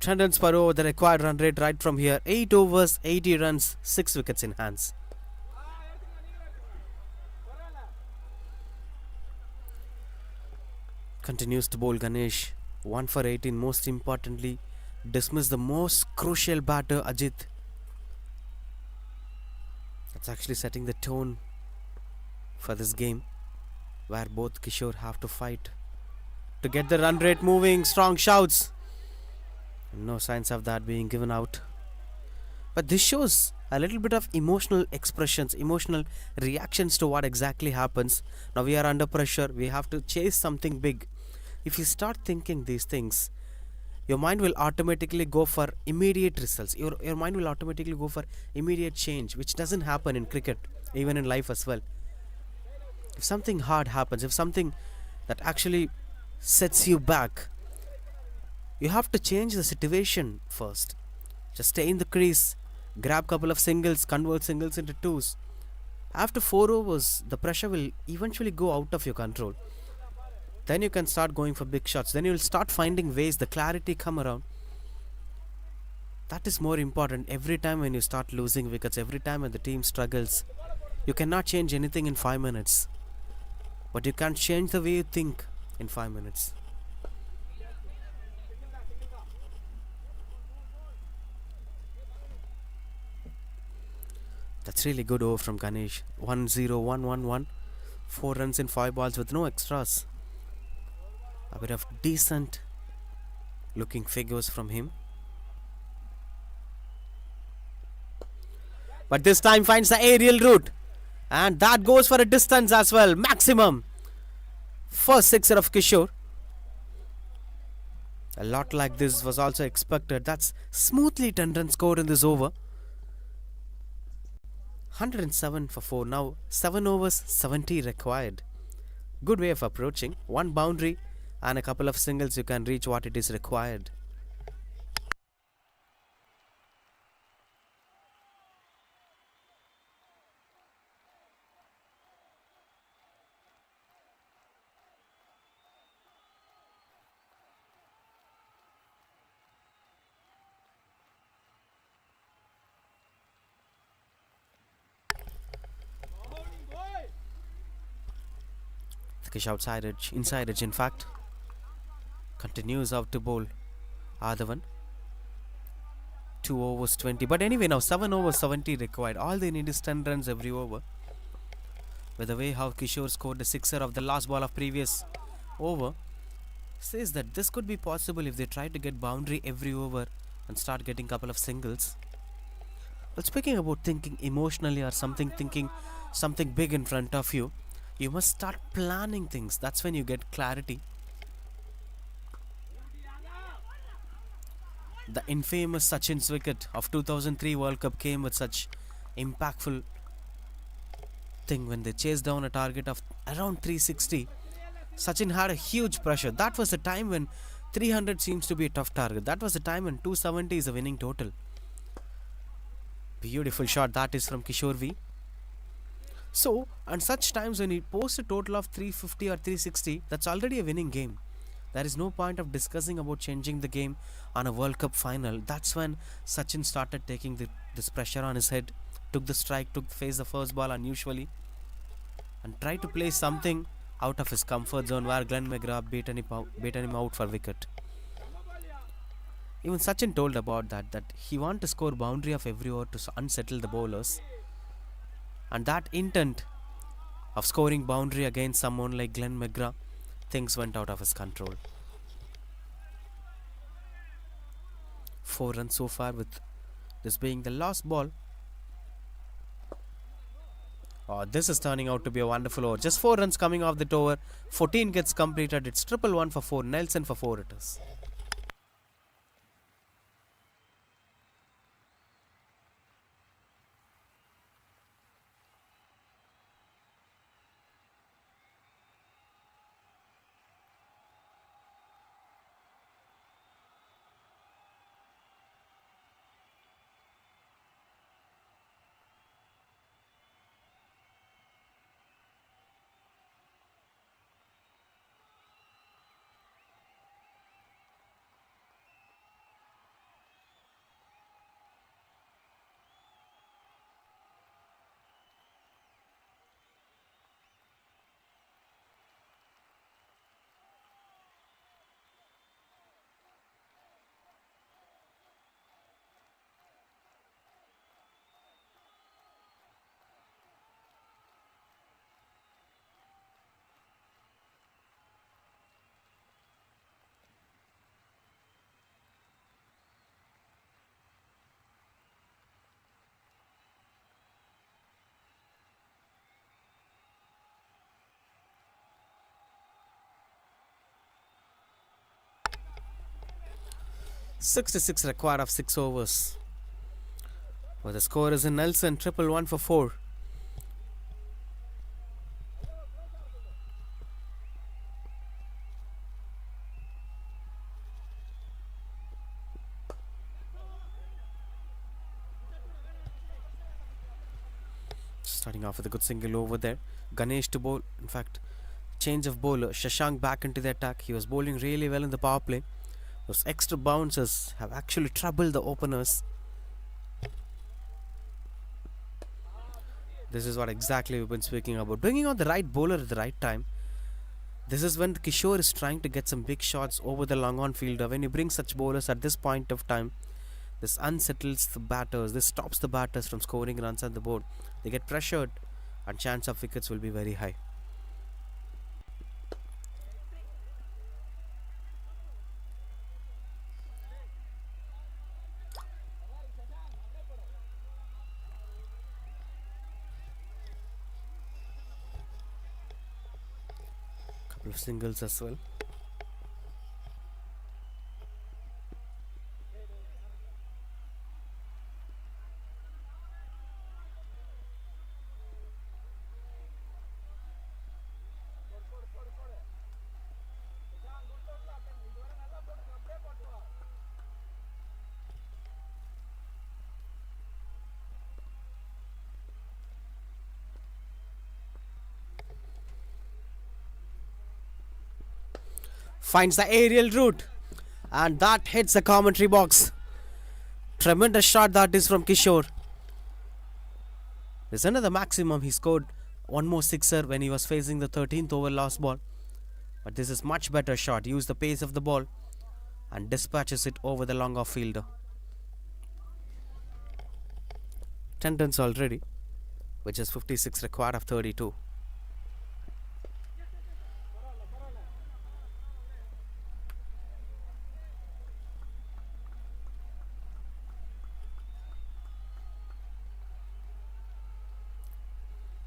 10 runs per over, the required run rate right from here. 8 overs, 80 runs, 6 wickets in hands. Continues to bowl Ganesh. 1 for 18. Most importantly, dismiss the most crucial batter Ajit. That's actually setting the tone for this game, where both Kishore have to fight to get the run rate moving. Strong shouts. No signs of that being given out. But this shows a little bit of emotional expressions, emotional reactions to what exactly happens. Now we are under pressure. We have to chase something big. If you start thinking these things, your mind will automatically go for immediate results. Your mind will automatically go for immediate change, which doesn't happen in cricket, even in life as well. If something hard happens, if something that actually sets you back, you have to change the situation first. Just stay in the crease, grab couple of singles, convert singles into twos. After 4 overs, the pressure will eventually go out of your control. Then you can start going for big shots. Then you will start finding ways, the clarity come around. That is more important. Every time when you start losing wickets, every time when the team struggles, you cannot change anything in 5 minutes. But you can change the way you think in 5 minutes. That's really good over from Ganesh. 1-0, 1-1-1. 4 runs in 5 balls with no extras. A bit of decent looking figures from him. But this time finds the aerial route. And that goes for a distance as well. Maximum. First sixer of Kishore. A lot like this was also expected. That's smoothly 10 runs scored in this over. 107 for 4. Now 7 overs, 70 required. Good way of approaching. 1 boundary and a couple of singles, you can reach what it is required. Kish outside edge, inside edge in fact. Continues out to bowl Adavan. 2 overs 20. But anyway, now 7 overs 70 required. All they need is 10 runs every over. With the way how Kishore scored the sixer of the last ball of previous over, says that this could be possible if they try to get boundary every over and start getting couple of singles. Well, speaking about thinking emotionally or thinking something big in front of you, you must start planning things. That's when you get clarity. The infamous Sachin's wicket of 2003 World Cup came with such impactful thing when they chased down a target of around 360. Sachin had a huge pressure. That was the time when 300 seems to be a tough target. That was the time when 270 is a winning total. Beautiful shot that is from Kishore V. So, and such times when he posts a total of 350 or 360, that's already a winning game. There is no point of discussing about changing the game on a World Cup final. That's when Sachin started taking this pressure on his head, took the strike, faced the first ball unusually, and tried to play something out of his comfort zone where Glenn McGrath beaten him out for wicket. Even Sachin told about that he wanted to score boundary of every over to unsettle the bowlers. And that intent of scoring boundary against someone like Glenn McGrath, things went out of his control. 4 runs so far, with this being the last ball. Oh, this is turning out to be a wonderful over. Just 4 runs coming off that over. 14 gets completed. It's 111 for 4. Nelson for 4 it is. 66 required of 6 overs. Well, the score is in Nelson, triple 1 for 4. Starting off with a good single over there. Ganesh to bowl. In fact, change of bowler. Shashank back into the attack. He was bowling really well in the power play. Those extra bounces have actually troubled the openers. This is what exactly we've been speaking about. Bringing on the right bowler at the right time. This is when Kishore is trying to get some big shots over the long on fielder. When you bring such bowlers at this point of time, this unsettles the batters. This stops the batters from scoring runs on the board. They get pressured and chance of wickets will be very high. Couple of singles as well. Finds the aerial route and that hits the commentary box. Tremendous shot that is from Kishore. There's another maximum. He scored one more sixer when he was facing the 13th over last ball. But this is much better shot. Use the pace of the ball and dispatches it over the long off fielder. 10 runs already, which is 56 required of 32.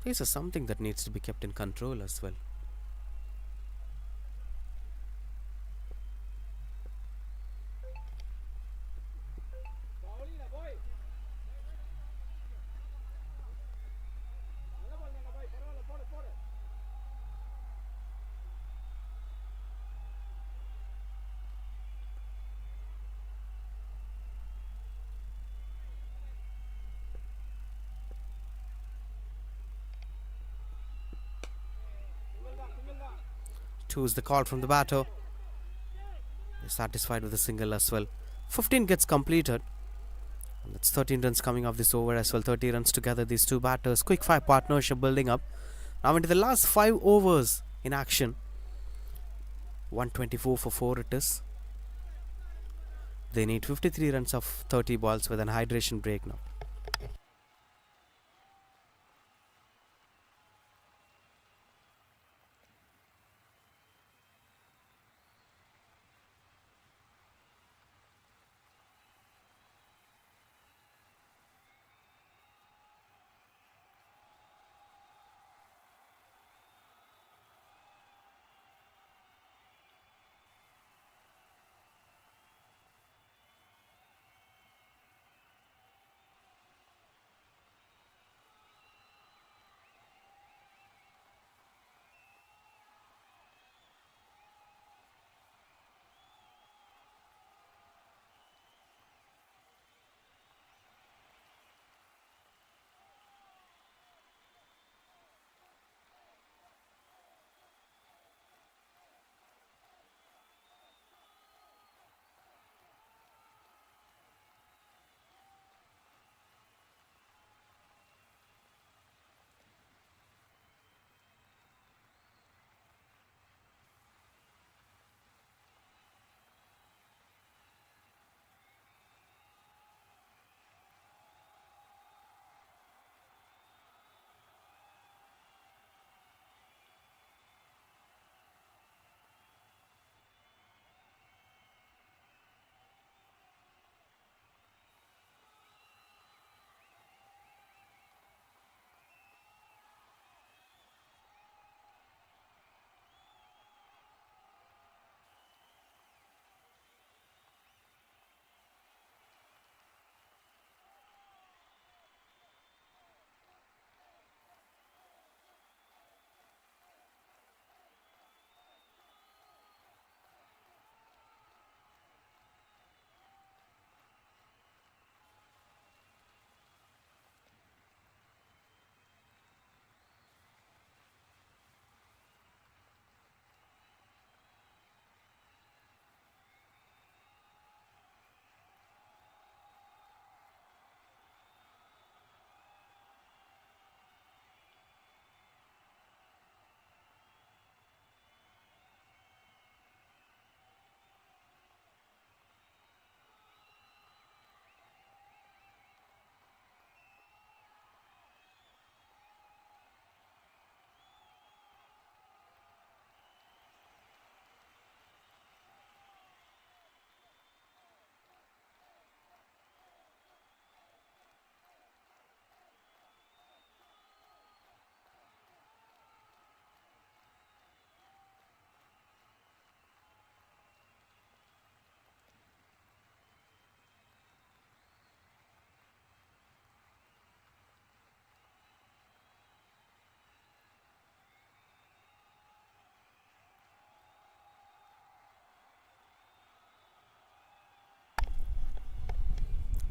This is something that needs to be kept in control as well. Choose the call from the batter. They're satisfied with the single as well. 15 gets completed. And that's 13 runs coming off this over as well. 30 runs together, these two batters. Quick fire partnership building up. Now into the last 5 overs in action. 124 for 4 it is. They need 53 runs of 30 balls with an hydration break now.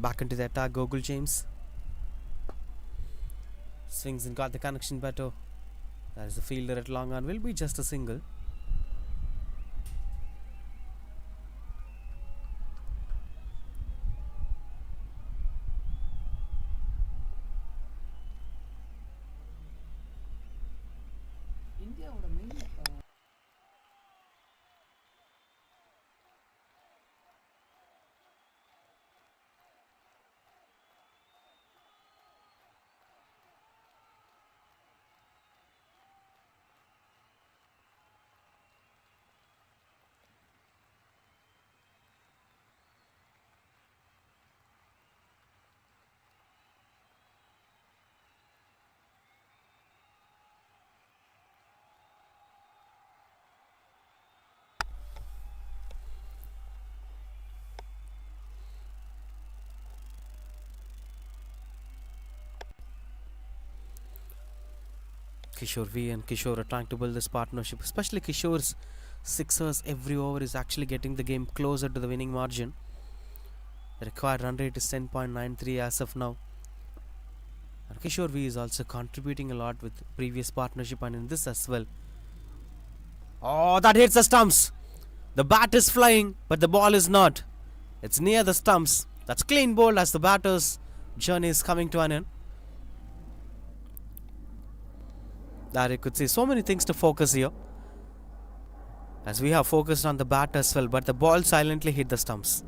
Back into the attack, Gogol James. Swings and got the connection better. That is the fielder at long on. Will be just a single. Kishore V and Kishore are trying to build this partnership, especially Kishore's sixers every over is actually getting the game closer to the winning margin. The required run rate is 10.93 as of now. And Kishore V is also contributing a lot with previous partnership and in this as well. Oh, that hits the stumps. The bat is flying, but the ball is not. It's near the stumps. That's clean bowled as the batter's journey is coming to an end. That you could see so many things to focus here, as we have focused on the bat as well, but the ball silently hit the stumps.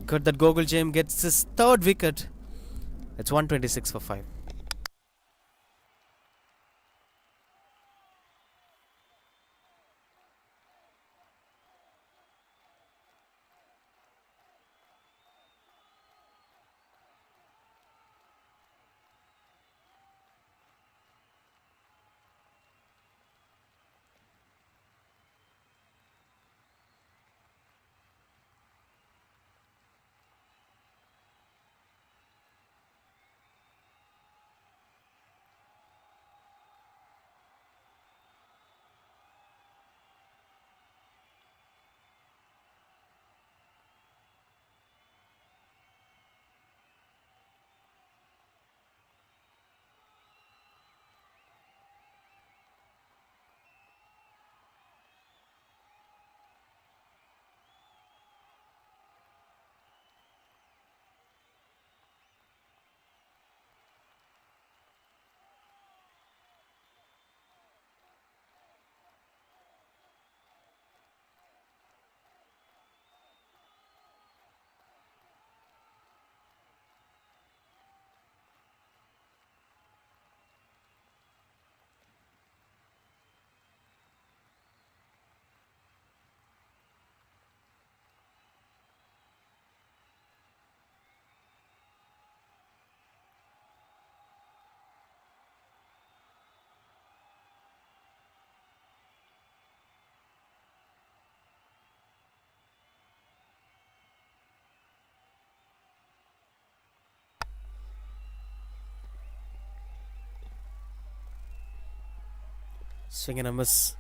Good that Gogol James gets his third wicket. It's 126 for 5. Swing and a miss.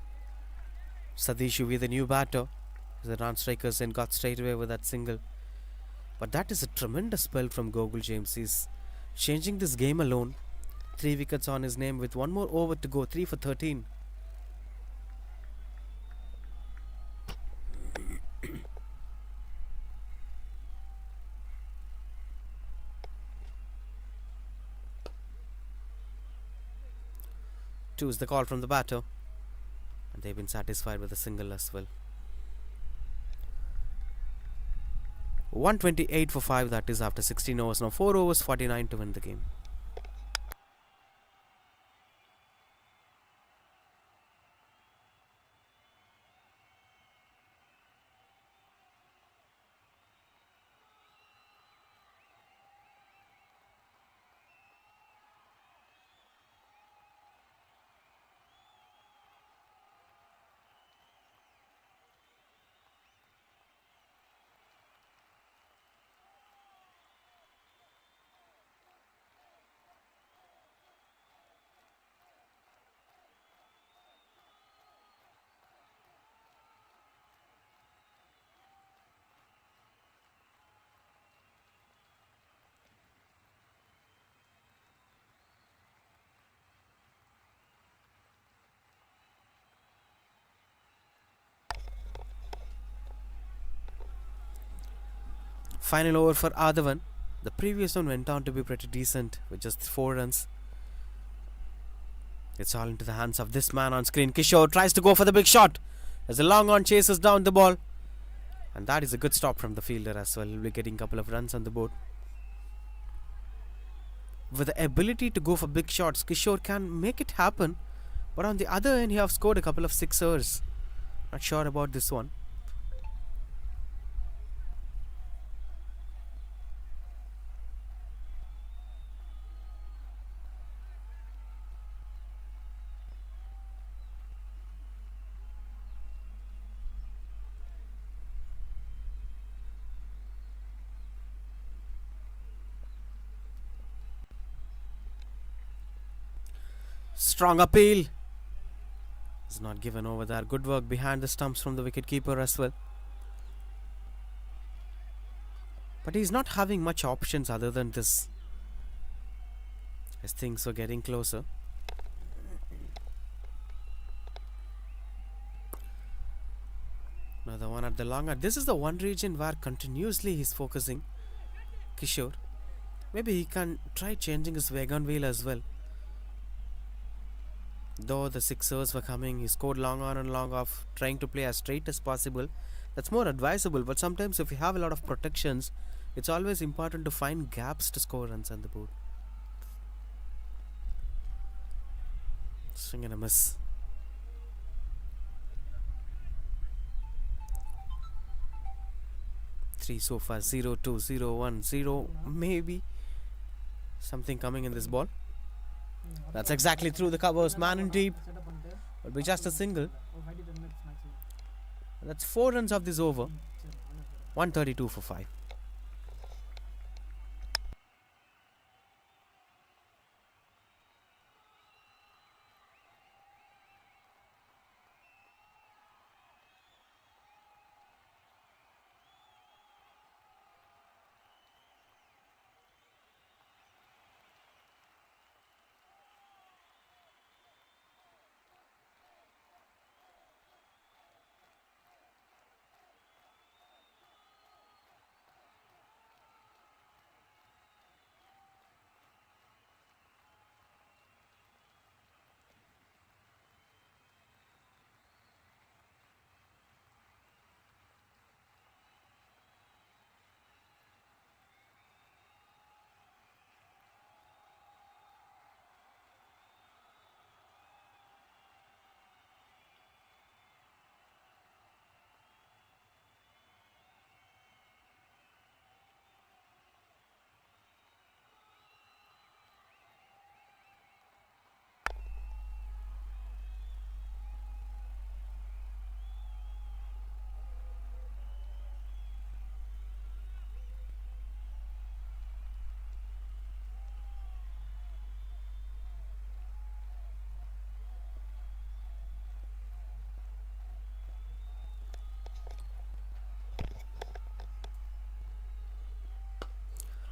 Sadish Uvi, the new batter, the run strikers and got straight away with that single. But that is a tremendous spell from Gogol James. He's changing this game alone. 3 wickets on his name with one more over to go. 3 for 13. Two is the call from the batter, and they've been satisfied with a single as well. 128 for 5, that is after 16 overs. Now 4 overs, 49 to win the game. Final over for Adavan. The previous one went on to be pretty decent with just 4 runs. It's all into the hands of this man on screen. Kishore tries to go for the big shot as the long on chases down the ball. And that is a good stop from the fielder as well. He'll be getting a couple of runs on the board. With the ability to go for big shots, Kishore can make it happen. But on the other end, he have scored a couple of sixers. Not sure about this one. Strong appeal. It's not given over there. Good work behind the stumps from the wicketkeeper as well. But he's not having much options other than this, as things are getting closer. Another one at the longer. This is the one region where continuously he's focusing, Kishore. Maybe he can try changing his wagon wheel as well. Though the sixers were coming, he scored long on and long off, trying to play as straight as possible. That's more advisable, but sometimes if you have a lot of protections, it's always important to find gaps to score runs on the board. Swing and a miss. Three so far. 0, 2, 0, 1, 0. Maybe something coming in this ball. That's exactly through the covers. Man in deep. Will be just a single. That's 4 runs of this over. 132 for 5.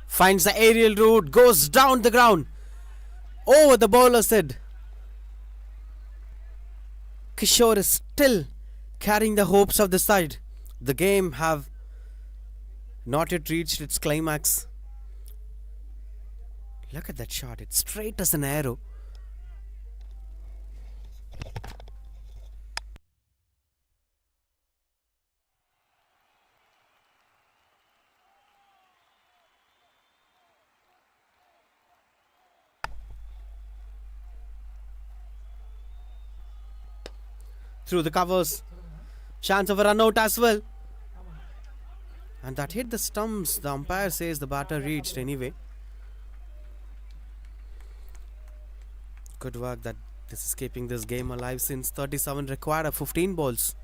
Finds the aerial route, goes down the ground, over the bowler's head. Kishore is still carrying the hopes of the side. The game have not yet reached its climax. Look at that shot, it's straight as an arrow. Through the covers. Chance of a run out as well. And that hit the stumps. The umpire says the batter reached anyway. Good work that this is keeping this game alive since 37 required of 15 balls.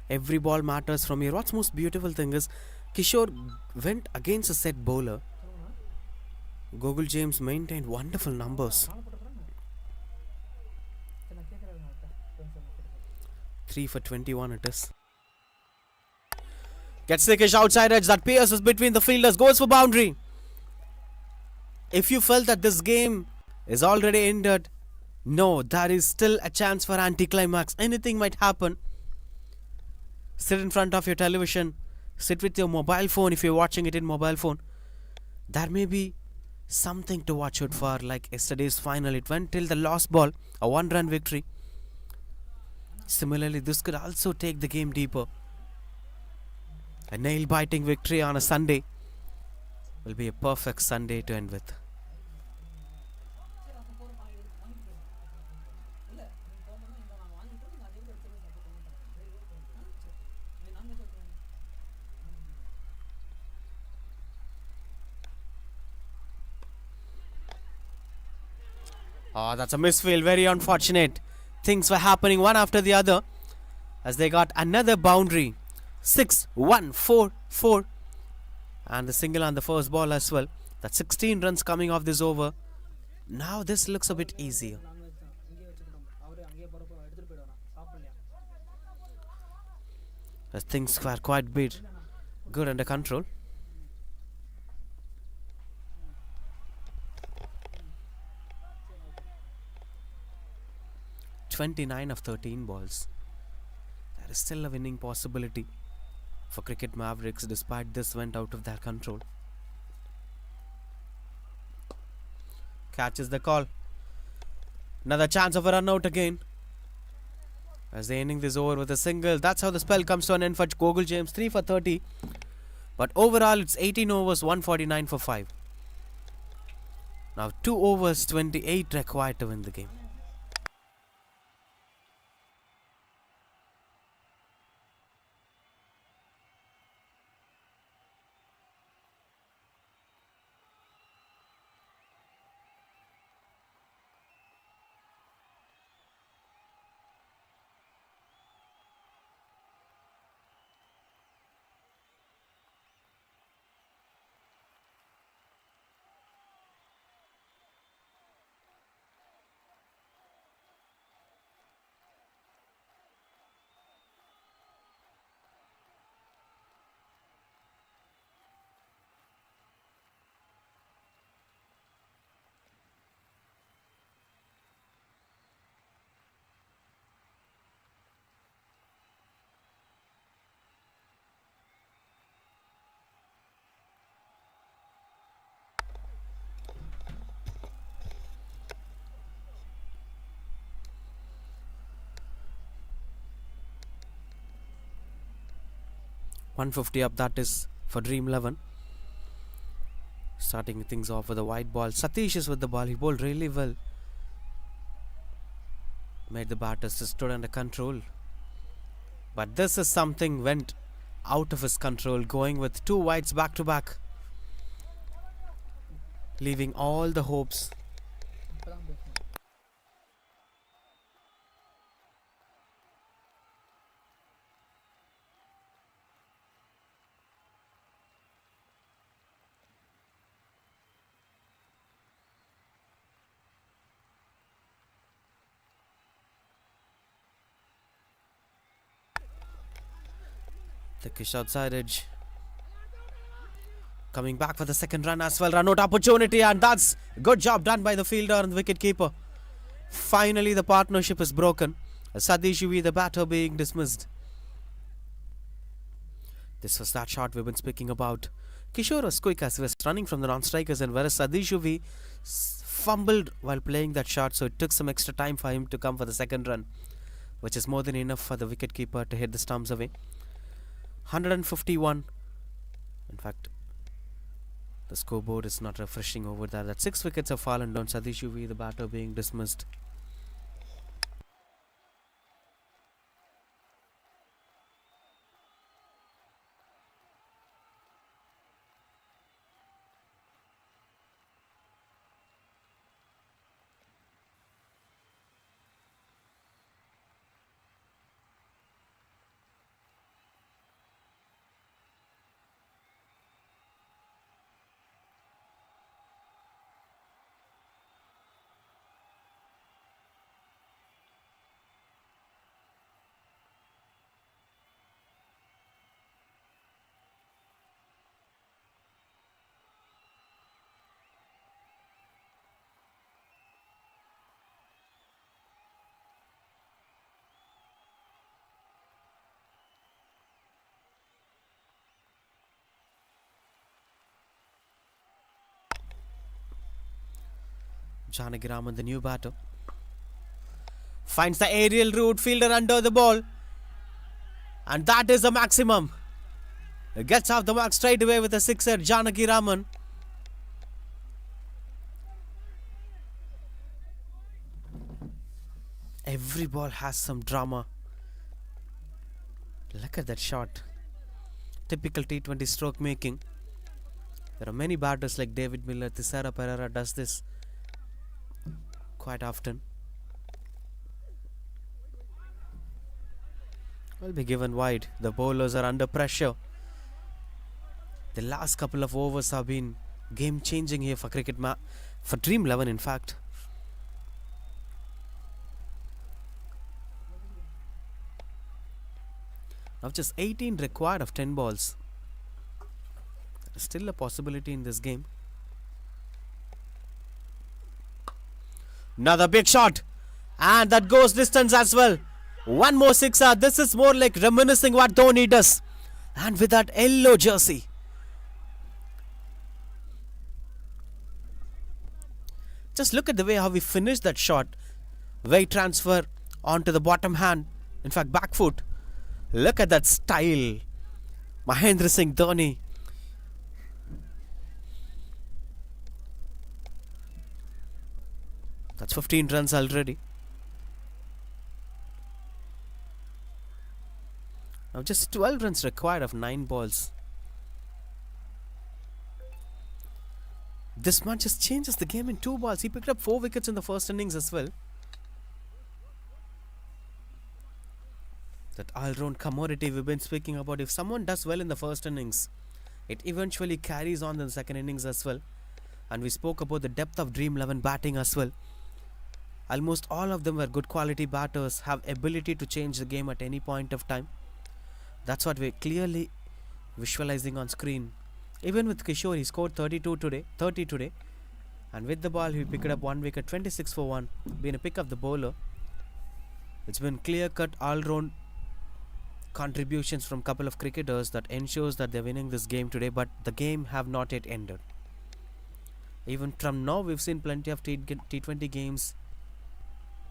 Every ball matters from here. What's most beautiful thing is Kishore went against a set bowler. Gogul James maintained wonderful numbers. 3 for 21 it is. Gets the catch outside edge. That pierces between the fielders. Goes for boundary. If you felt that this game is already ended, no, there is still a chance for anticlimax. Anything might happen. Sit in front of your television. Sit with your mobile phone if you're watching it in mobile phone. There may be something to watch out for, like yesterday's final. It went till the last ball, a 1-run victory. Similarly, this could also take the game deeper. A nail-biting victory on a Sunday will be a perfect Sunday to end with. Oh, that's a misfield. Very unfortunate. Things were happening one after the other as they got another boundary. 6-1-4-4. And the single on the first ball as well. That's 16 runs coming off this over. Now this looks a bit easier. As things were quite good under control. 29 of 13 balls. There is still a winning possibility for Cricket Mavericks despite this went out of their control. Catches the call. Another chance of a run out again. As they ending this over with a single. That's how the spell comes to an end for Gogul James. 3 for 30. But overall it's 18 overs, 149 for 5. Now 2 overs, 28 required to win the game. .150 up, that is for Dream 11. Starting things off with a wide ball. Satish is with the ball. He bowled really well. Made the batters stood under control. But this is something went out of his control. Going with 2 wides back to back. Leaving all the hopes. Thickish outside edge. Coming back for the second run as well. Run out opportunity, and that's good job done by the fielder and the wicket keeper. Finally the partnership is broken. Satish Uvi, the batter, being dismissed. This was that shot we've been speaking about. Kishore was quick as he was running from the non-strikers, and whereas Satish Uvi fumbled while playing that shot, so it took some extra time for him to come for the second run, which is more than enough for the wicket keeper to hit the stumps away. 151. In fact, the scoreboard is not refreshing over there. That 6 wickets have fallen down. Satish Uvi, the batter, being dismissed. Janagiraman, the new batter. Finds the aerial route, fielder under the ball. And that is the maximum. Gets off the mark straight away with a sixer, Janagiraman. Every ball has some drama. Look at that shot. Typical T20 stroke making. There are many batters like David Miller, Thisara Pereira does this quite often. Will be given wide. The bowlers are under pressure. The last couple of overs have been game changing here for for Dream 11 in fact. Now just 18 required of 10 balls. There is still a possibility in this game. Another big shot. And that goes distance as well. One more sixer. This is more like reminiscing what Dhoni does. And with that yellow jersey. Just look at the way how we finished that shot. Weight transfer onto the bottom hand. In fact, back foot. Look at that style. Mahendra Singh Dhoni. That's 15 runs already. Now just 12 runs required of 9 balls. This man just changes the game in 2 balls. He picked up 4 wickets in the first innings as well. That all-round commodity we've been speaking about. If someone does well in the first innings, it eventually carries on in the second innings as well. And we spoke about the depth of Dream 11 batting as well. Almost all of them were good quality batters, have ability to change the game at any point of time. That's what we're clearly visualizing on screen. Even with Kishore, he scored 30 today. And with the ball, he picked up 1 wicket, 26 for 1. Being a pick of the bowler. It's been clear-cut all-round contributions from a couple of cricketers that ensures that they're winning this game today. But the game have not yet ended. Even from now, we've seen plenty of T20 games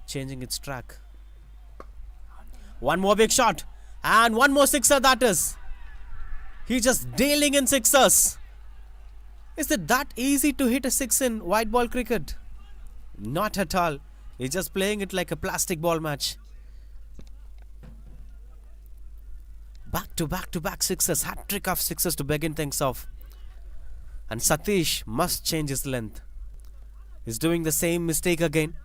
changing its track. One more big shot. And one more sixer that is. He's just dealing in sixers. Is it that easy to hit a 6 in white ball cricket? Not at all. He's just playing it like a plastic ball match. Back to back sixers. Hat-trick of sixers to begin things off. And Satish must change his length. He's doing the same mistake again.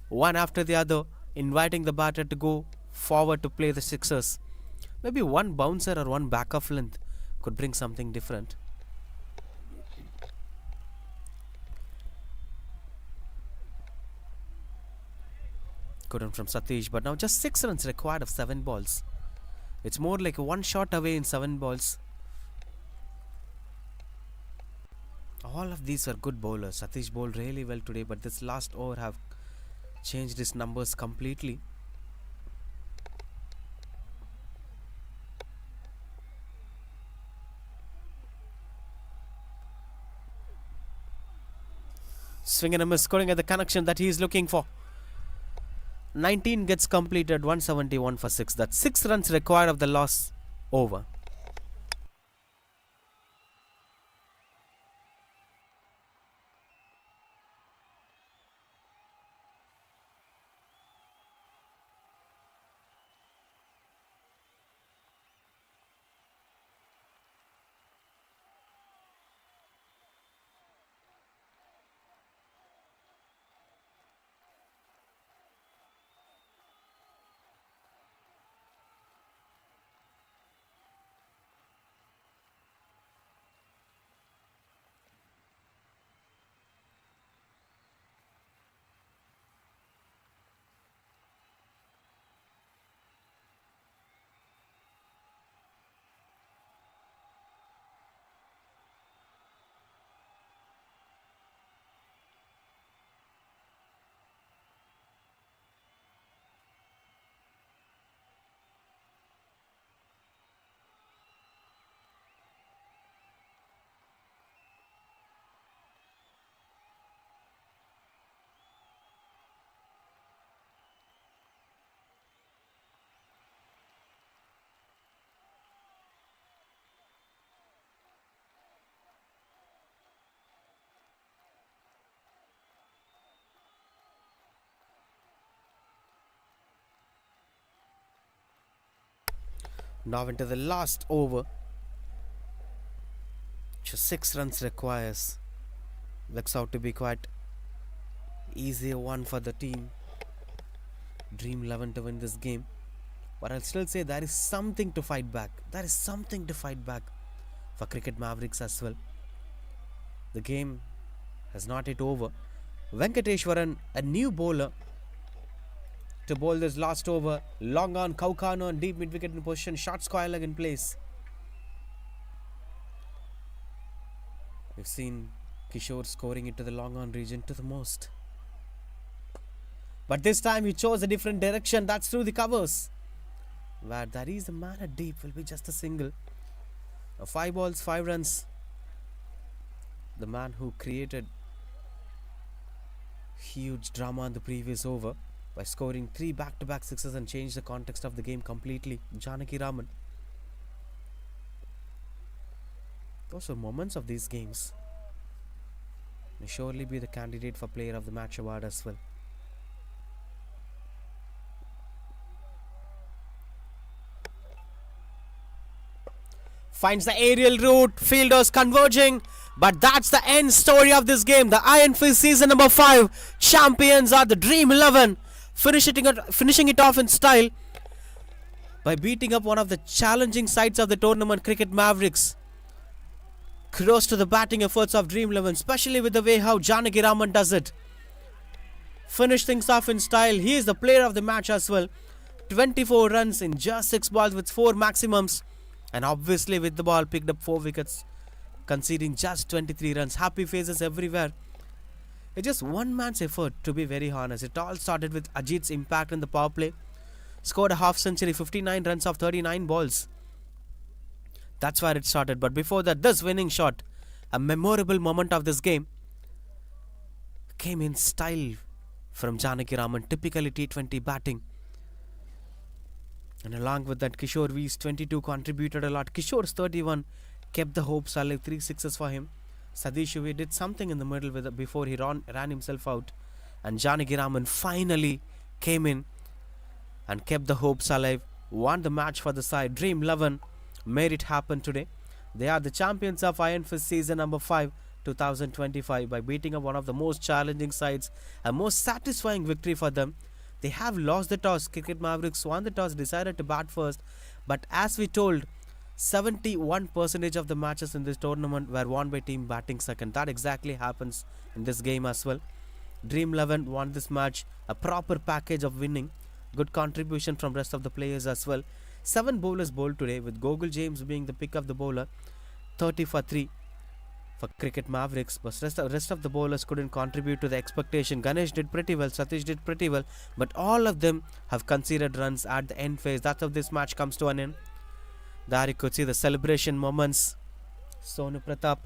One after the other. Inviting the batter to go forward to play the sixers. Maybe one bouncer or one back of length could bring something different. Good one from Satish, but now just 6 runs required of 7 balls. It's more like 1 shot away in 7 balls. All of these are good bowlers. Satish bowled really well today, but this last over have changed his numbers completely. Swing and a miss, scoring at the connection that he is looking for. 19 gets completed, 171 for 6. That's 6 runs required of the last over. Now into the last over. Just 6 runs requires. Looks out to be quite easier one for the team Dream 11 to win this game. But I'll still say there is something to fight back. There is something to fight back for Cricket Mavericks as well. The game has not yet over. Venkateshwaran, a new bowler, to bowl this last over. Long on, Kaukano on deep mid-wicket in position. Short square leg in place. We've seen Kishore scoring it to the long on region to the most. But this time he chose a different direction. That's through the covers. Where there is a man at deep will be just a single. 5 balls, 5 runs. The man who created huge drama in the previous over by scoring 3 back-to-back sixes and changed the context of the game completely. Janaki Raman. Those are moments of these games. May surely be the candidate for Player of the Match award as well. Finds the aerial route, fielders converging, but that's the end story of this game. The Iron Fist season number 5 champions are the Dream 11, finishing it off in style by beating up one of the challenging sides of the tournament, Cricket Mavericks. Kudos to the batting efforts of Dream 11, especially with the way how Janaki Raman does it. Finish things off in style. He is the player of the match as well. 24 runs in just 6 balls with 4 maximums. And obviously with the ball picked up 4 wickets, conceding just 23 runs. Happy faces everywhere. It's just one man's effort, to be very honest. It all started with Ajit's impact in the power play. Scored a half century, 59 runs off 39 balls. That's where it started. But before that, this winning shot, a memorable moment of this game, came in style from Janaki Raman. Typically T20 batting. And along with that, Kishore V's 22 contributed a lot. Kishore's 31 kept the hopes alive. 3 sixes for him. Sadish Uve did something in the middle with it before he ran himself out. And Janaki Raman finally came in and kept the hopes alive. Won the match for the side. Dream 11 made it happen today. They are the champions of Iron Fist season number 5, 2025 by beating up one of the most challenging sides. A most satisfying victory for them. They have lost the toss. Cricket Mavericks won the toss, decided to bat first. But as we told, 71% of the matches in this tournament were won by team batting second. That exactly happens in this game as well. Dream 11 won this match. A proper package of winning. Good contribution from rest of the players as well. 7 bowlers bowled today, with Gogul James being the pick of the bowler. 30 for 3 for Cricket Mavericks, but rest of the bowlers couldn't contribute to the expectation. Ganesh did pretty well, Satish did pretty well, but all of them have conceded runs at the end phase. That's how this match comes to an end. There you could see the celebration moments. Sonu Pratap.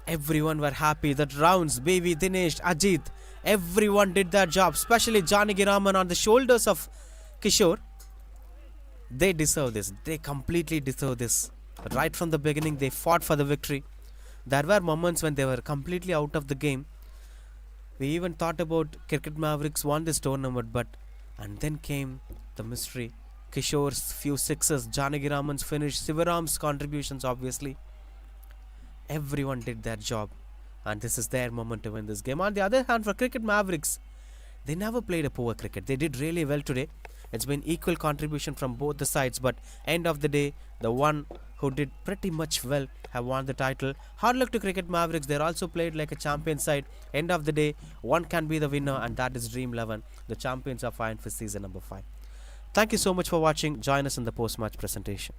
Everyone were happy. That rounds, Baby, Dinesh, Ajit, everyone did their job, especially Janaki Raman on the shoulders of Kishore. They deserve this. They completely deserve this. Right from the beginning, they fought for the victory. There were moments when they were completely out of the game. We even thought about Cricket Mavericks won this tournament, and then came the mystery. Kishore's few sixes, Janaki Raman's finish, Sivaram's contributions obviously. Everyone did their job, and this is their moment to win this game. On the other hand, for Cricket Mavericks, they never played a poor cricket. They did really well today. It's been equal contribution from both the sides, but end of the day, the one who did pretty much well have won the title. Hard luck to Cricket Mavericks. They're also played like a champion side. End of the day, one can be the winner, and that is Dream 11, the champions of Iron Fist season number 5. Thank you so much for watching. Join us in the post-match presentation.